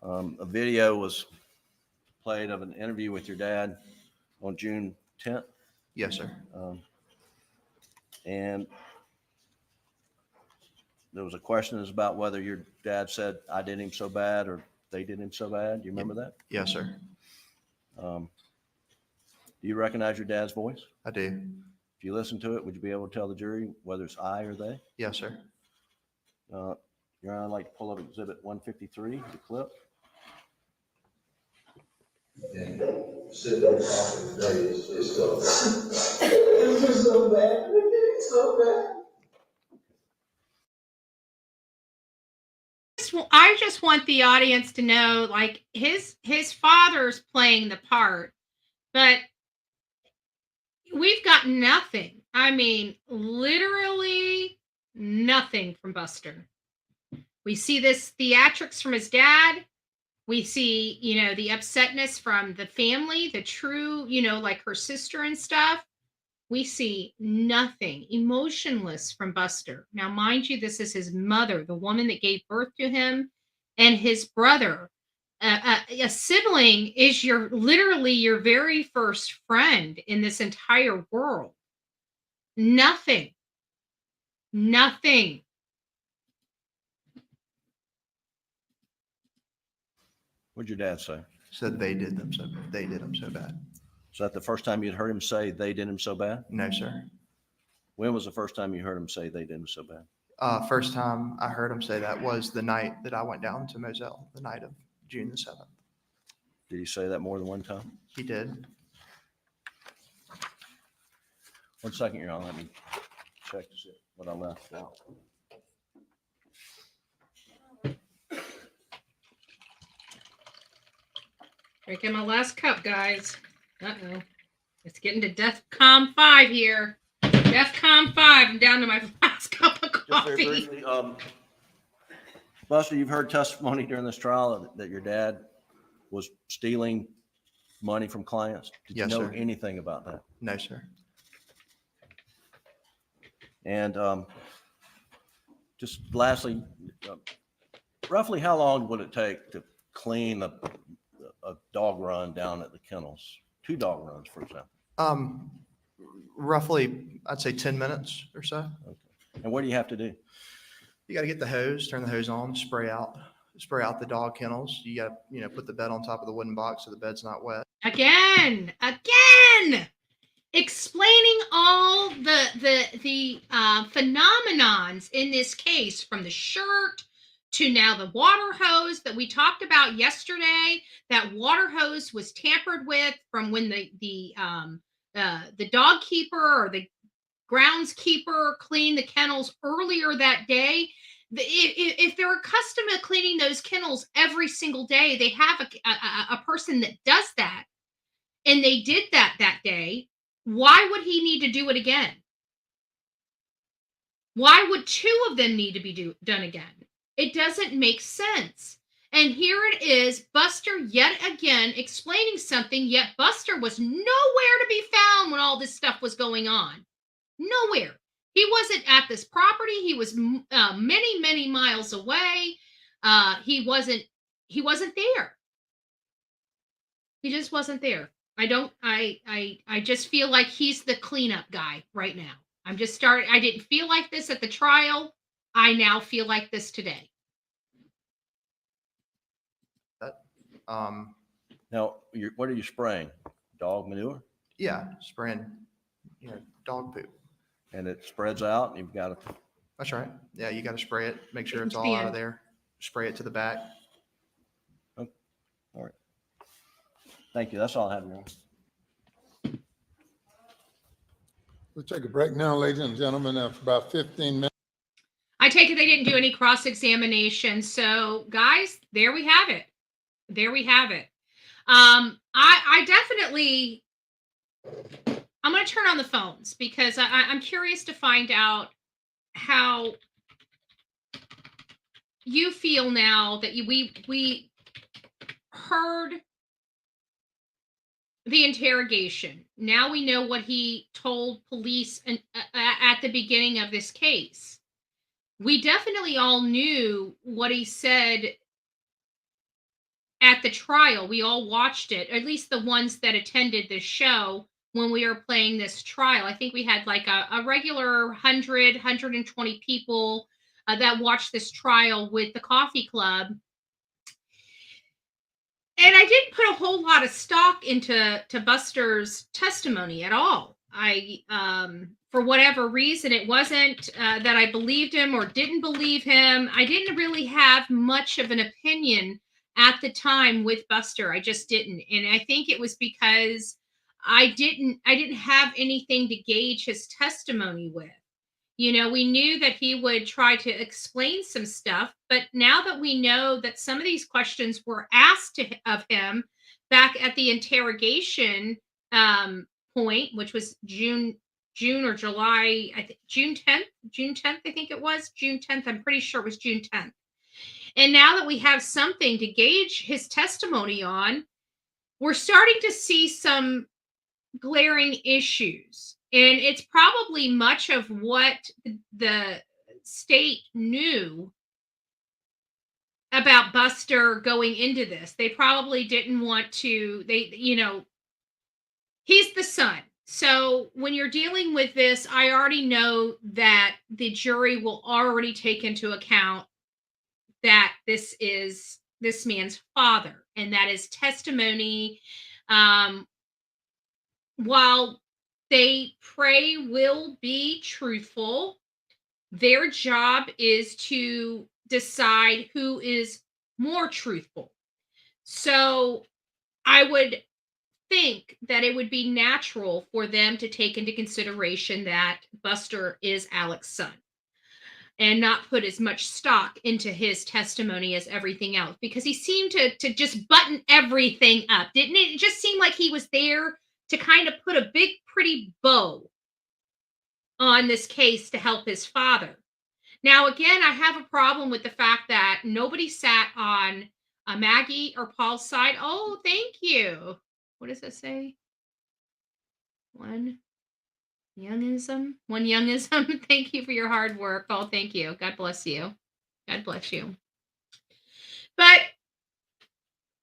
a video was played of an interview with your dad on June 10th? Yes, sir. And there was a question about whether your dad said, "I did him so bad," or "they did him so bad." Do you remember that? Yes, sir. Do you recognize your dad's voice? I do. If you listen to it, would you be able to tell the jury whether it's I or they? Yes, sir. Your Honor, I'd like to pull up Exhibit 153, the clip. Sitting on top of the day is so bad. It's so bad. It's so bad. I just want the audience to know, like, his father's playing the part, but we've got nothing. I mean, literally nothing from Buster. We see this theatrics from his dad. We see, the upsetness from the family, the true, like her sister and stuff. We see nothing, emotionless from Buster. Now, mind you, this is his mother, the woman that gave birth to him, and his brother. A sibling is literally your very first friend in this entire world. Nothing. What'd your dad say? Said they did him so bad. Is that the first time you'd heard him say they did him so bad? No, sir. When was the first time you heard him say they did him so bad? First time I heard him say that was the night that I went down to Moselle, the night of June the 7th. Did he say that more than one time? He did. 1 second, Your Honor. Let me check to see what I left out. Drinking my last cup, guys. Uh-oh. It's getting to DEFCON 5 here. DEFCON 5. I'm down to my last cup of Just very coffee. briefly, Buster, you've heard testimony during this trial that your dad was stealing money from clients. Did Yes, you know sir. anything about that? No, sir. And just lastly, roughly how long would it take to clean a dog run down at the kennels? 2 dog runs, for example. Roughly, I'd say 10 minutes or so. Okay. And what do you have to do? You got to get the hose, turn the hose on, spray out the dog kennels. You got to, put the bed on top of the wooden box so the bed's not wet. Again, explaining all the phenomenons in this case, from the shirt to now the water hose that we talked about yesterday. That water hose was tampered with from when the dog keeper or the groundskeeper cleaned the kennels earlier that day. If they're accustomed to cleaning those kennels every single day, they have a person that does that, and they did that day. Why would he need to do it again? Why would 2 of them need to be done again? It doesn't make sense. And here it is, Buster yet again explaining something, yet Buster was nowhere to be found when all this stuff was going on. Nowhere. He wasn't at this property. He was many, many miles away. He wasn't there. He just wasn't there. I just feel like he's the cleanup guy right now. I didn't feel like this at the trial. I now feel like this today. Now, what are you spraying? Dog manure? Yeah, spraying, dog poop. And it spreads out, and you've got to... That's right. Yeah, you got to spray it, make sure it's Into all the out end. of there. Spray it to the back. Okay. All right. Thank you. That's all I have, Your Honor. We'll take a break now, ladies and gentlemen, for about 15 minutes. I take it they didn't do any cross-examination. So, guys, there we have it. I definitely, I'm going to turn on the phones because I'm curious to find out how, you feel now that we heard the interrogation. Now we know what he told police at the beginning of this case. We definitely all knew what he said at the trial. We all watched it, at least the ones that attended the show when we were playing this trial. I think we had like a regular 120 people that watched this trial with the coffee club. And I didn't put a whole lot of stock into Buster's testimony at all. For whatever reason, it wasn't that I believed him or didn't believe him. I didn't really have much of an opinion at the time with Buster. I just didn't. And I think it was because I didn't have anything to gauge his testimony with. You know, we knew that he would try to explain some stuff, but now that we know that some of these questions were asked of him back at the interrogation point, which was June or July, I think June 10th, I think it was June 10th. I'm pretty sure it was June 10th. And now that we have something to gauge his testimony on, we're starting to see some glaring issues. And it's probably much of what the state knew about Buster going into this. They probably didn't want to, he's the son. So when you're dealing with this, I already know that the jury will already take into account that this is this man's father and that his testimony, while they pray will be truthful, their job is to decide who is more truthful. So I would think that it would be natural for them to take into consideration that Buster is Alex's son and not put as much stock into his testimony as everything else, because he seemed to just button everything up, didn't it? It just seemed like he was there to kind of put a big, pretty bow on this case to help his father. Now, again, I have a problem with the fact that nobody sat on Maggie or Paul's side. Oh, thank you. What does it say? One youngism. Thank you for your hard work. Oh, thank you. God bless you. God bless you. But,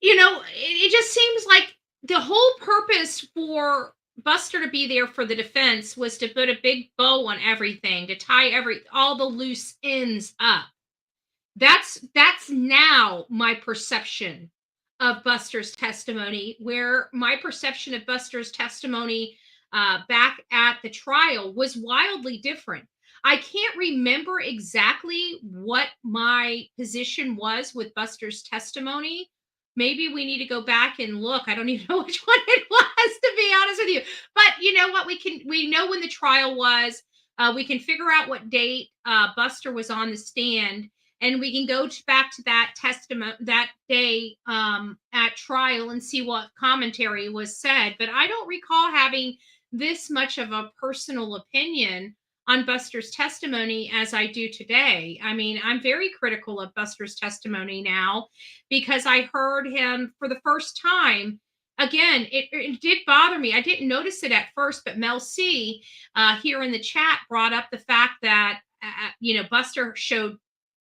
it just seems like the whole purpose for Buster to be there for the defense was to put a big bow on everything, to tie all the loose ends up. That's now my perception of Buster's testimony, where my perception of Buster's testimony back at the trial was wildly different. I can't remember exactly what my position was with Buster's testimony. Maybe we need to go back and look. I don't even know which one it was, to be honest with you. But you know what? We know when the trial was. We can figure out what date Buster was on the stand, and we can go back to that that day at trial and see what commentary was said. But I don't recall having this much of a personal opinion on Buster's testimony as I do today. I mean, I'm very critical of Buster's testimony now because I heard him for the first time. Again, it did bother me. I didn't notice it at first, but Mel C here in the chat brought up the fact that, Buster showed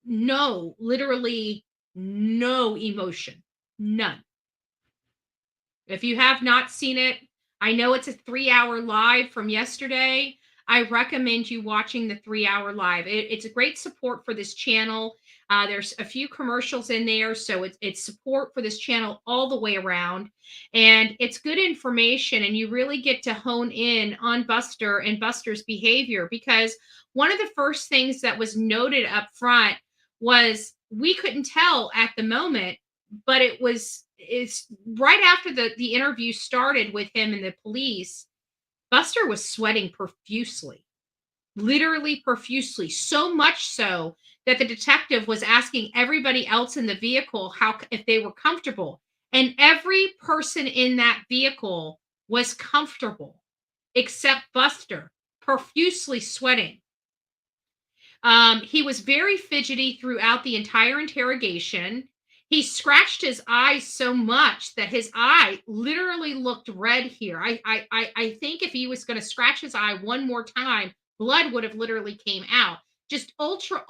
literally no emotion, none. If you have not seen it, I know it's a 3-hour live from yesterday. I recommend you watching the 3-hour live. It's a great support for this channel. There's a few commercials in there, so it's support for this channel all the way around. And it's good information, and you really get to hone in on Buster and Buster's behavior, because one of the first things that was noted up front was we couldn't tell at the moment, but it's right after the interview started with him and the police. Buster was sweating profusely, literally profusely, so much so that the detective was asking everybody else in the vehicle if they were comfortable. And every person in that vehicle was comfortable except Buster, profusely sweating. He was very fidgety throughout the entire interrogation. He scratched his eyes so much that his eye literally looked red here. I think if he was going to scratch his eye one more time, blood would have literally came out. Just ultra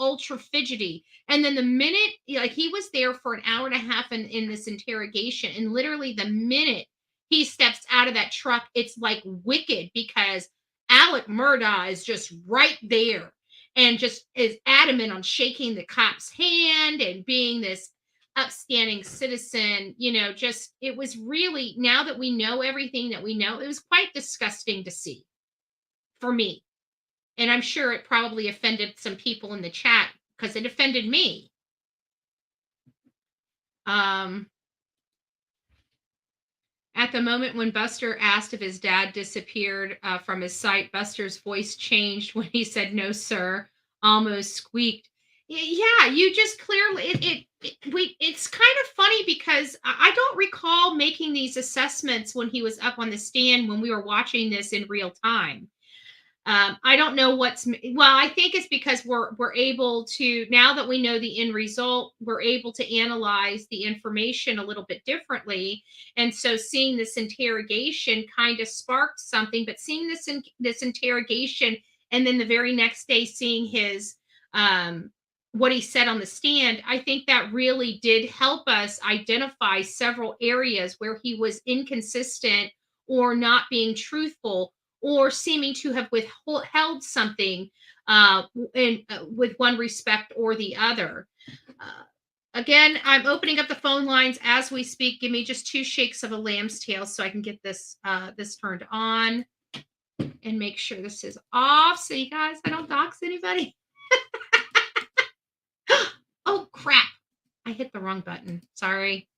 fidgety. And then the minute, like, he was there for an hour and a half in this interrogation, and literally the minute he steps out of that truck, it's like wicked, because Alec Murdaugh is just right there and just is adamant on shaking the cop's hand and being this upstanding citizen. Just, it was really, now that we know everything that we know, it was quite disgusting to see for me. And I'm sure it probably offended some people in the chat, because it offended me. At the moment when Buster asked if his dad disappeared from his sight, Buster's voice changed when he said, "No, sir," almost squeaked. Yeah, you just clearly, it's kind of funny, because I don't recall making these assessments when he was up on the stand when we were watching this in real time. I don't know I think it's because we're able to, now that we know the end result, we're able to analyze the information a little bit differently. And so seeing this interrogation kind of sparked something, but seeing this interrogation, and then the very next day seeing his, what he said on the stand, I think that really did help us identify several areas where he was inconsistent or not being truthful, or seeming to have withheld something with one respect or the other. Again, I'm opening up the phone lines as we speak. Give me just 2 shakes of a lamb's tail so I can get this turned on and make sure this is off, so you guys, I don't dox anybody. Oh, crap. I hit the wrong button. Sorry.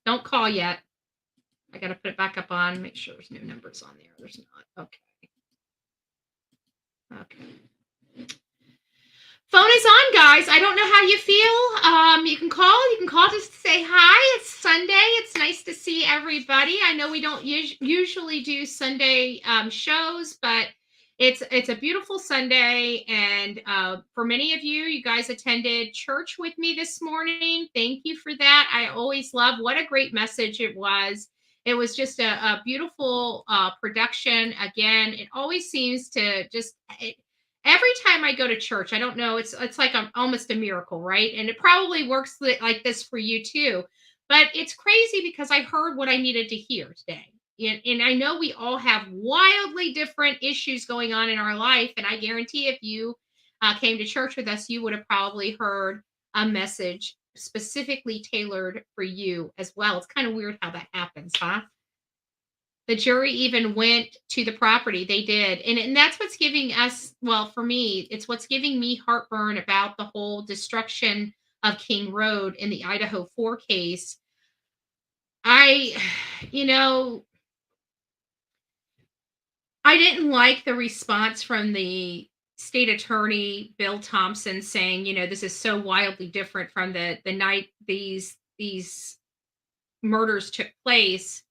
Don't call yet. I got to put it back up on, make sure there's no numbers on there. There's not. Okay. Phone is on, guys. I don't know how you feel. You can call just to say hi. It's Sunday. It's nice to see everybody. I know we don't usually do Sunday shows, but it's a beautiful Sunday. And for many of you, you guys attended church with me this morning. Thank you for that. I always love, what a great message it was. It was just a beautiful production. Again, it always seems to just, every time I go to church, I don't know, it's like almost a miracle, right? And it probably works like this for you too. But it's crazy, because I heard what I needed to hear today. And I know we all have wildly different issues going on in our life. And I guarantee if you came to church with us, you would have probably heard a message specifically tailored for you as well. It's kind of weird how that happens, huh? The jury even went to the property. They did. And that's what's giving us, well, for me, it's what's giving me heartburn about the whole destruction of King Road in the Idaho 4 case. I didn't like the response from the state attorney, Bill Thompson, saying, this is so wildly different from the night these murders took place.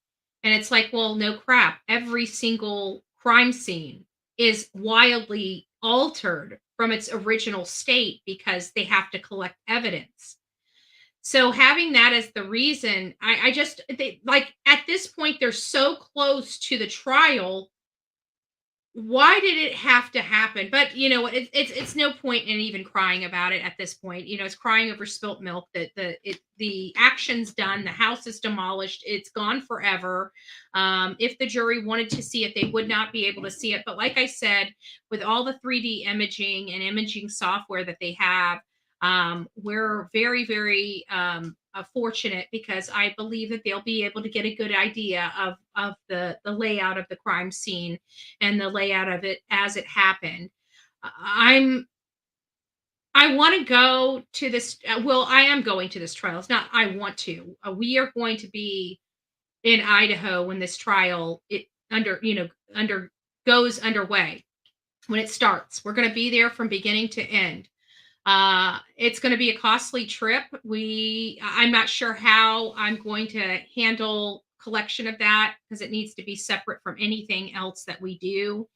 And it's like, well, no crap. Every single crime scene is wildly altered from its original state, because they have to collect evidence. So having that as the reason, like at this point, they're so close to the trial. Why did it have to happen? But it's no point in even crying about it at this point. It's crying over spilt milk. That the action's done. The house is demolished. It's gone forever. If the jury wanted to see it, they would not be able to see it. But like I said, with all the 3D imaging and imaging software that they have, we're very, very fortunate, because I believe that they'll be able to get a good idea of the layout of the crime scene and the layout of it as it happened. I want to go to this. I am going to this trial. It's not I want to. We are going to be in Idaho when this trial goes underway. When it starts, we're going to be there from beginning to end. It's going to be a costly trip. I'm not sure how I'm going to handle collection of that, because it needs to be separate from anything else that we do.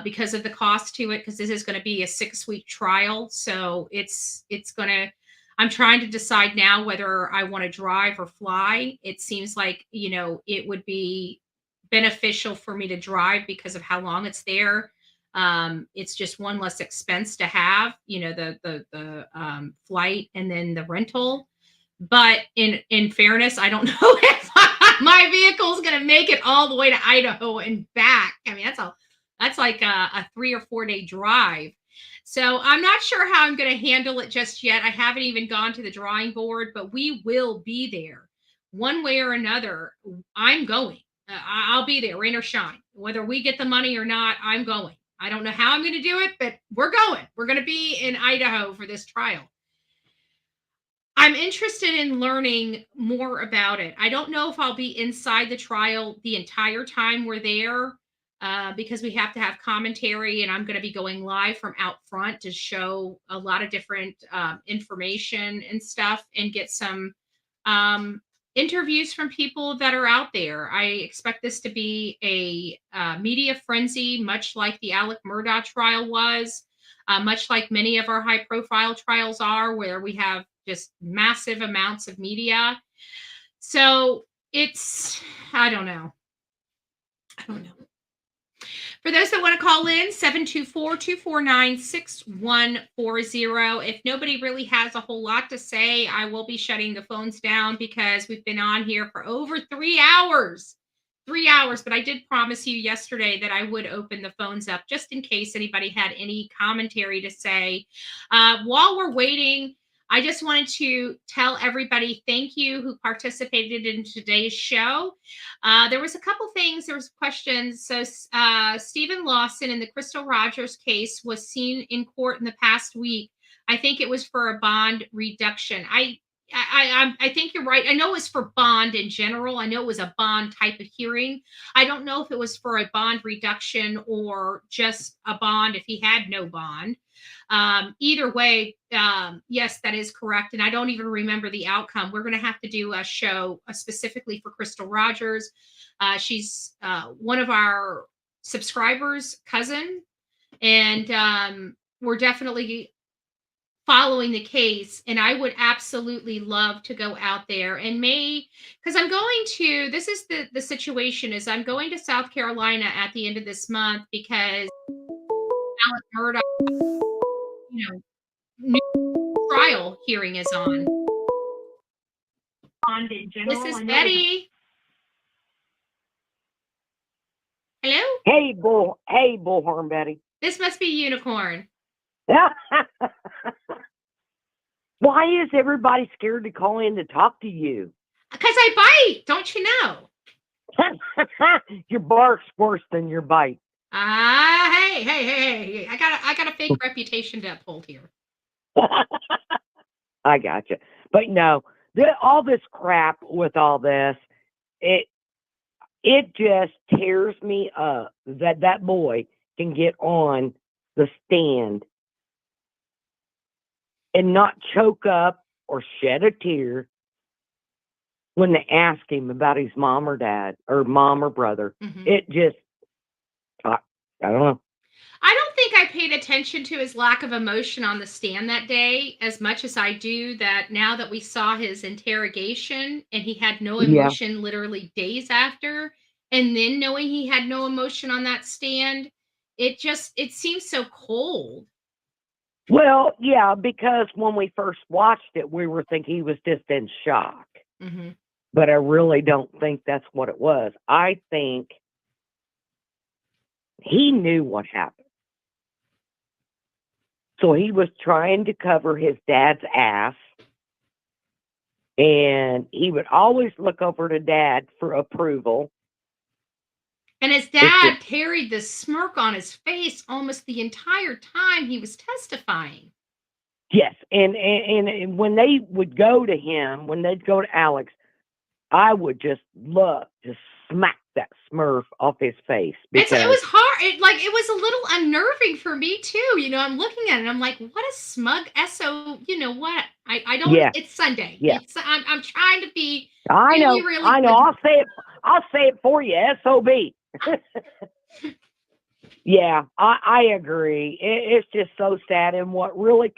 because of the cost to it, because this is going to be a 6-week trial. So it's going to, I'm trying to decide now whether I want to drive or fly. It seems like, it would be beneficial for me to drive because of how long it's there. It's just one less expense to have, the flight and then the rental. But in fairness, I don't know if my vehicle is going to make it all the way to Idaho and back. I mean, that's like a 3 or 4 day drive. So I'm not sure how I'm going to handle it just yet. I haven't even gone to the drawing board, but we will be there one way or another. I'm going. I'll be there, rain or shine. Whether we get the money or not, I'm going. I don't know how I'm going to do it, but we're going. We're going to be in Idaho for this trial. I'm interested in learning more about it. I don't know if I'll be inside the trial the entire time we're there, because we have to have commentary, and I'm going to be going live from out front to show a lot of different information and stuff, and get some interviews from people that are out there. I expect this to be a media frenzy, much like the Alec Murdaugh trial was, much like many of our high profile trials are, where we have just massive amounts of media. So I don't know. For those that want to call in, 724-249-6140. If nobody really has a whole lot to say, I will be shutting the phones down because we've been on here for over 3 hours. 3 hours, but I did promise you yesterday that I would open the phones up just in case anybody had any commentary to say. While we're waiting, I just wanted to tell everybody thank you who participated in today's show. There was a couple things. There was questions. So Stephen Lawson in the Crystal Rogers case was seen in court in the past week. I think it was for a bond reduction. I think you're right. I know it was for bond in general. I know it was a bond type of hearing. I don't know if it was for a bond reduction or just a bond if he had no bond. Either way, yes, that is correct. And I don't even remember the outcome. We're going to have to do a show specifically for Crystal Rogers. She's one of our subscribers' cousin. And we're definitely following the case, and I would absolutely love to go out there and because I'm going to, this is the situation is I'm going to South Carolina at the end of this month because Alec Murdaugh, new trial hearing is on. This is Betty. Hello? Hey, Bullhorn Betty. This must be Unicorn. Why is everybody scared to call in to talk to you? Because I bite, don't you know? Your bark's worse than your bite. Hey. I got a fake reputation to uphold here. I gotcha. But no, all this crap with all this, it just tears me up that boy can get on the stand and not choke up or shed a tear when they ask him about his mom or dad or mom or brother. Mm-hmm. It just, I don't know. I don't think I paid attention to his lack of emotion on the stand that day as much as I do that now that we saw his interrogation and he had no emotion literally days after, and then knowing he had no emotion on that stand, it seems so cold. Well, yeah, because when we first watched it, we were thinking he was just in shock. Mm-hmm. But I really don't think that's what it was. I think he knew what happened. So he was trying to cover his dad's ass. And he would always look over to Dad for approval. And his dad carried this smirk on his face almost the entire time he was testifying. Yes. And when they would go to him, when they'd go to Alex, I would just love to smack that smurf off his face. Because it was hard. It was a little unnerving for me too. I'm looking at it and I'm like, what a smug SO, what? I don't, it's Sunday. Yeah. I'm trying to be. I know. I'll say it for you. SOB. Yeah, I agree. It's just so sad. And what really,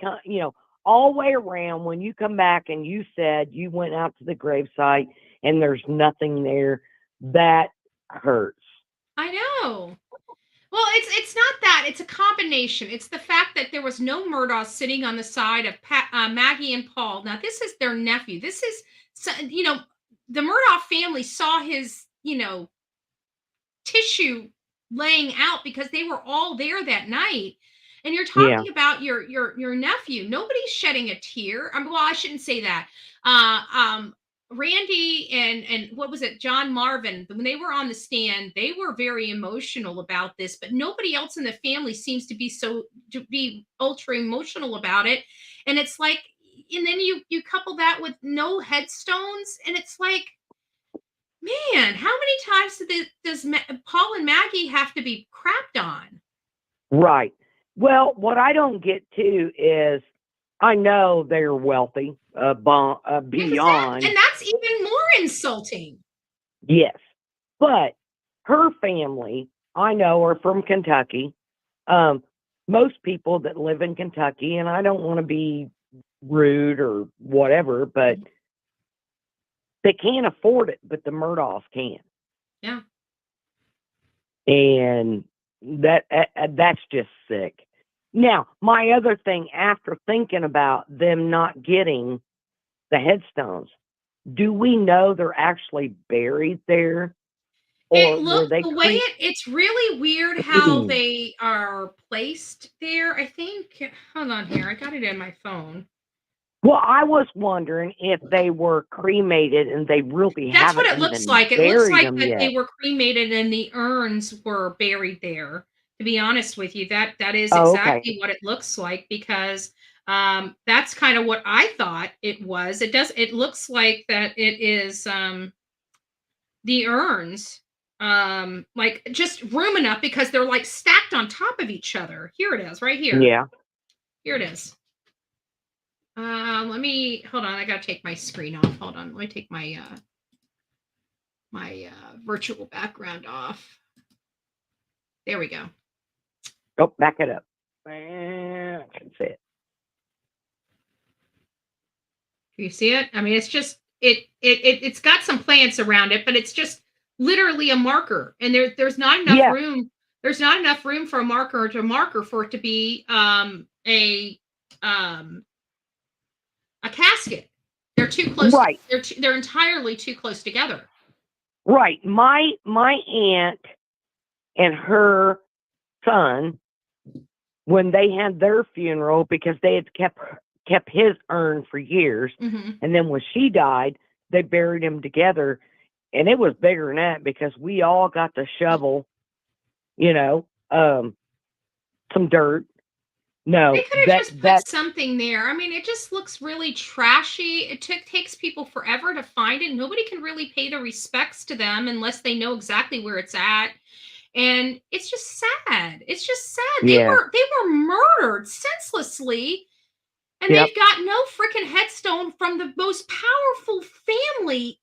all the way around, when you come back and you said you went out to the gravesite and there's nothing there, that hurts. I know. Well, it's not that. It's a combination. It's the fact that there was no Murdaugh sitting on the side of Maggie and Paul. Now, this is their nephew. This is, the Murdaugh family saw his, tissue laying out because they were all there that night. And you're talking about your nephew. Nobody's shedding a tear. Well, I shouldn't say that. Randy and what was it, John Marvin, when they were on the stand, they were very emotional about this, but nobody else in the family seems to be ultra emotional about it. And it's like, and then you couple that with no headstones, and it's like, man, how many times does Paul and Maggie have to be crapped on? Right. Well, what I don't get too is, I know they're wealthy, beyond. And that's even more insulting. Yes. But her family, I know, are from Kentucky. Most people that live in Kentucky, and I don't want to be rude or whatever, but they can't afford it, but the Murdaughs can. Yeah. And that's just sick. Now, my other thing, after thinking about them not getting the headstones, do we know they're actually buried there? It looked the way it's really weird how they are placed there. I think, hold on here, I got it in my phone. Well, I was wondering if they were cremated and they really That's what haven't it looks even like. It looks buried like them that yet. they were cremated and the urns were buried there. To be honest with you, that is exactly what it looks like, because that's kind of what I thought it was. It looks like that it is the urns, like just room enough because they're like stacked on top of each other. Here it is, right here. Yeah. Here it is. Let me hold on. I gotta take my screen off. Hold on. Let me take my virtual background off. There we go. Oh, back it up. I can see it. Do you see it? I mean, it's just it's got some plants around it, but it's just literally a marker, and there's not enough room. There's not enough room for a marker for it to be a casket. They're too close. Right. They're entirely too close together. Right. My aunt and her son, when they had their funeral, because they had kept his urn for years, and then when she died, they buried him together, and it was bigger than that because we all got to shovel, some dirt. No, they could have just put something there. I mean, it just looks really trashy. It takes people forever to find it. Nobody can really pay the respects to them unless they know exactly where it's at. And it's just sad. It's just sad. They were murdered senselessly, and they've got no freaking headstone from the most powerful family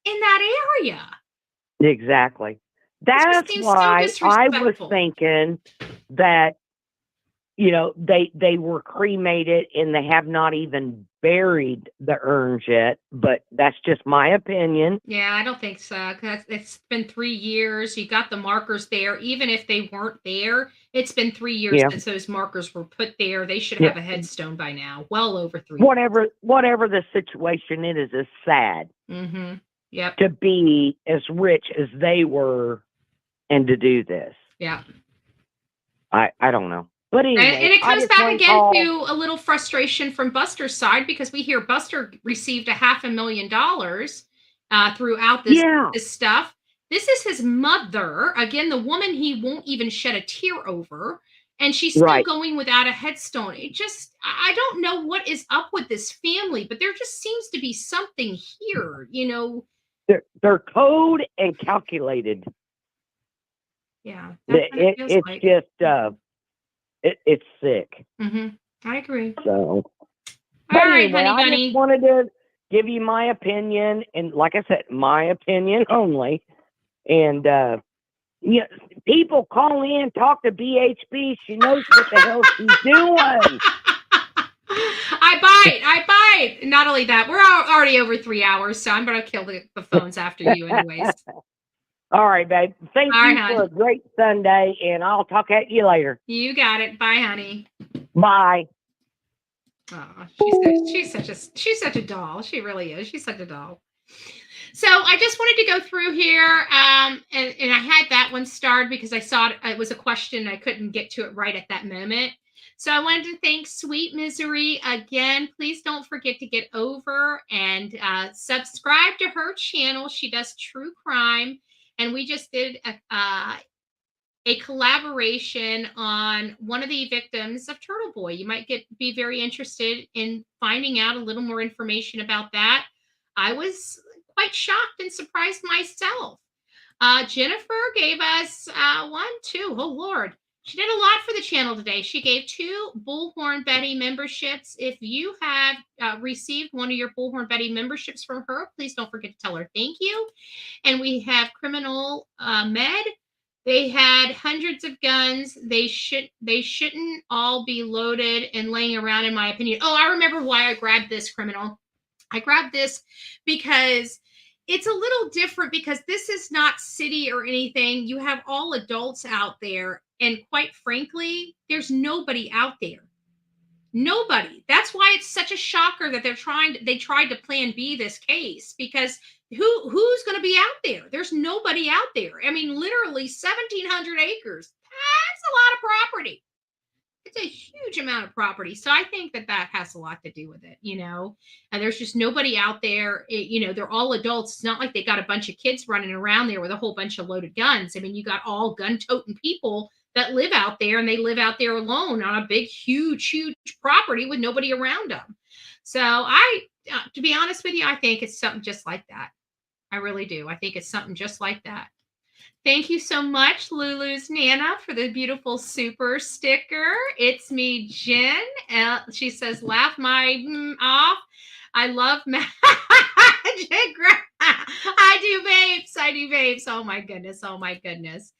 in that area. Exactly. That's why I was thinking that, they were cremated and they have not even buried the urns yet, but that's just my opinion. Yeah, I don't think so. It's been 3 years. You got the markers there. Even if they weren't there, it's been 3 years since those markers were put there. They should have a headstone by now. Well over 3 years. Whatever the situation it is sad. Mm-hmm. Yep. To be as rich as they were and to do this. Yeah. I don't know. But anyway, and it comes back again to a little frustration from Buster's side, because we hear Buster received $500,000 throughout this stuff. This is his mother, again, the woman he won't even shed a tear over, and she's still going without a headstone. I don't know what is up with this family, but there just seems to be something here, They're code and calculated. Yeah, it's sick. Mm-hmm. I agree. So, all right, anyway, honey I bunny. just wanted to give you my opinion, and like I said, my opinion only. And people call in, talk to BHB. She knows what the hell she's doing. I bite. Not only that, we're already over 3 hours, so I'm going to kill the phones after you anyways. All right, babe. Thank you for a great Sunday, and I'll talk at you later. You got it. Bye, honey. Bye. Oh, she's such a doll. She really is. She's such a doll. So I just wanted to go through here, and I had that one starred because I saw it was a question. I couldn't get to it right at that moment. So I wanted to thank Sweet Misery again. Please don't forget to get over and subscribe to her channel. She does true crime, and we just did a collaboration on one of the victims of Turtle Boy. You might be very interested in finding out a little more information about that. I was quite shocked and surprised myself. Jennifer gave us 1, 2. Oh, Lord. She did a lot for the channel today. She gave 2 Bullhorn Betty memberships. If you have received one of your Bullhorn Betty memberships from her, please don't forget to tell her thank you. And we have Criminal Med. They had hundreds of guns. They shouldn't all be loaded and laying around, in my opinion. Oh, I remember why I grabbed this, Criminal. I grabbed this because it's a little different, because this is not city or anything. You have all adults out there. And quite frankly, there's nobody out there. Nobody. That's why it's such a shocker that they tried to plan B this case, because who's going to be out there? There's nobody out there. I mean, literally 1,700 acres. That's a lot of property. It's a huge amount of property. So I think that has a lot to do with it, and there's just nobody out there. They're all adults. It's not like they got a bunch of kids running around there with a whole bunch of loaded guns. I mean, you got all gun-toting people that live out there, and they live out there alone on a big, huge property with nobody around them. So to be honest with you, I think it's something just like that. I really do. I think it's something just like that. Thank you so much, Lulu's Nana, for the beautiful super sticker. It's me, Jen. She says, laugh my off. I love magic. I do vapes. Oh my goodness.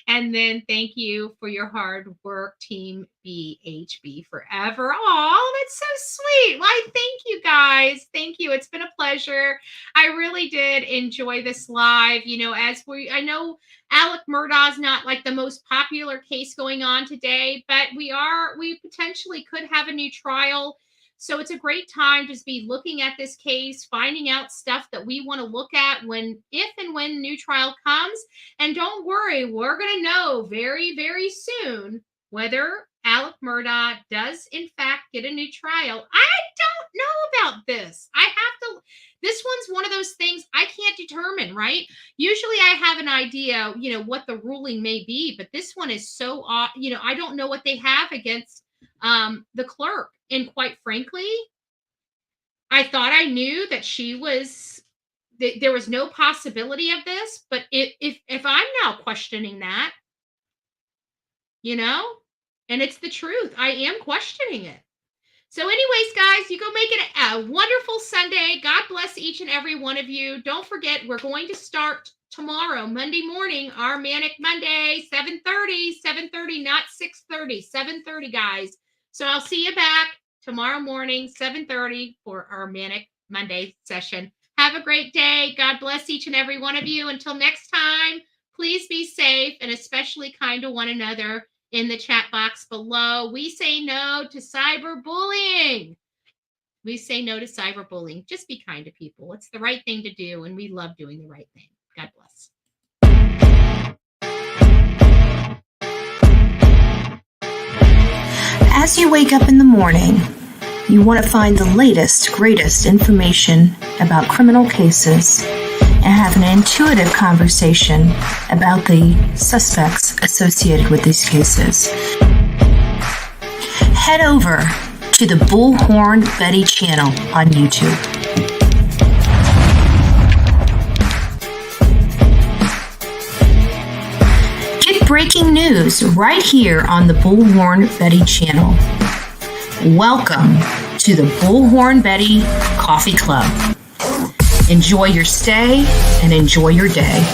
And then thank you for your hard work, Team BHB forever. Oh, that's so sweet. Why, thank you guys. Thank you. It's been a pleasure. I really did enjoy this live. I know Alec Murdaugh's not like the most popular case going on today, but we potentially could have a new trial. So it's a great time to be looking at this case, finding out stuff that we want to look at if and when the new trial comes. And don't worry, we're going to know very, very soon whether Alec Murdaugh does in fact get a new trial. I don't know about this. This one's one of those things I can't determine, right? Usually I have an idea, what the ruling may be, but this one is so, I don't know what they have against the clerk. And quite frankly, I thought I knew that there was no possibility of this, but if I'm now questioning that, and it's the truth, I am questioning it. So anyways, guys, you go make it a wonderful Sunday. God bless each and every one of you. Don't forget, we're going to start tomorrow, Monday morning, our Manic Monday, 7:30, not 6:30, 7:30, guys. So I'll see you back tomorrow morning, 7:30 for our Manic Monday session. Have a great day. God bless each and every one of you. Until next time, please be safe and especially kind to one another in the chat box below. We say no to cyberbullying. Just be kind to people. It's the right thing to do, and we love doing the right thing. God bless. As you wake up in the morning, you want to find the latest, greatest information about criminal cases and have an intuitive conversation about the suspects associated with these cases. Head over to the Bullhorn Betty channel on YouTube. Get breaking news right here on the Bullhorn Betty channel. Welcome to the Bullhorn Betty Coffee Club. Enjoy your stay and enjoy your day.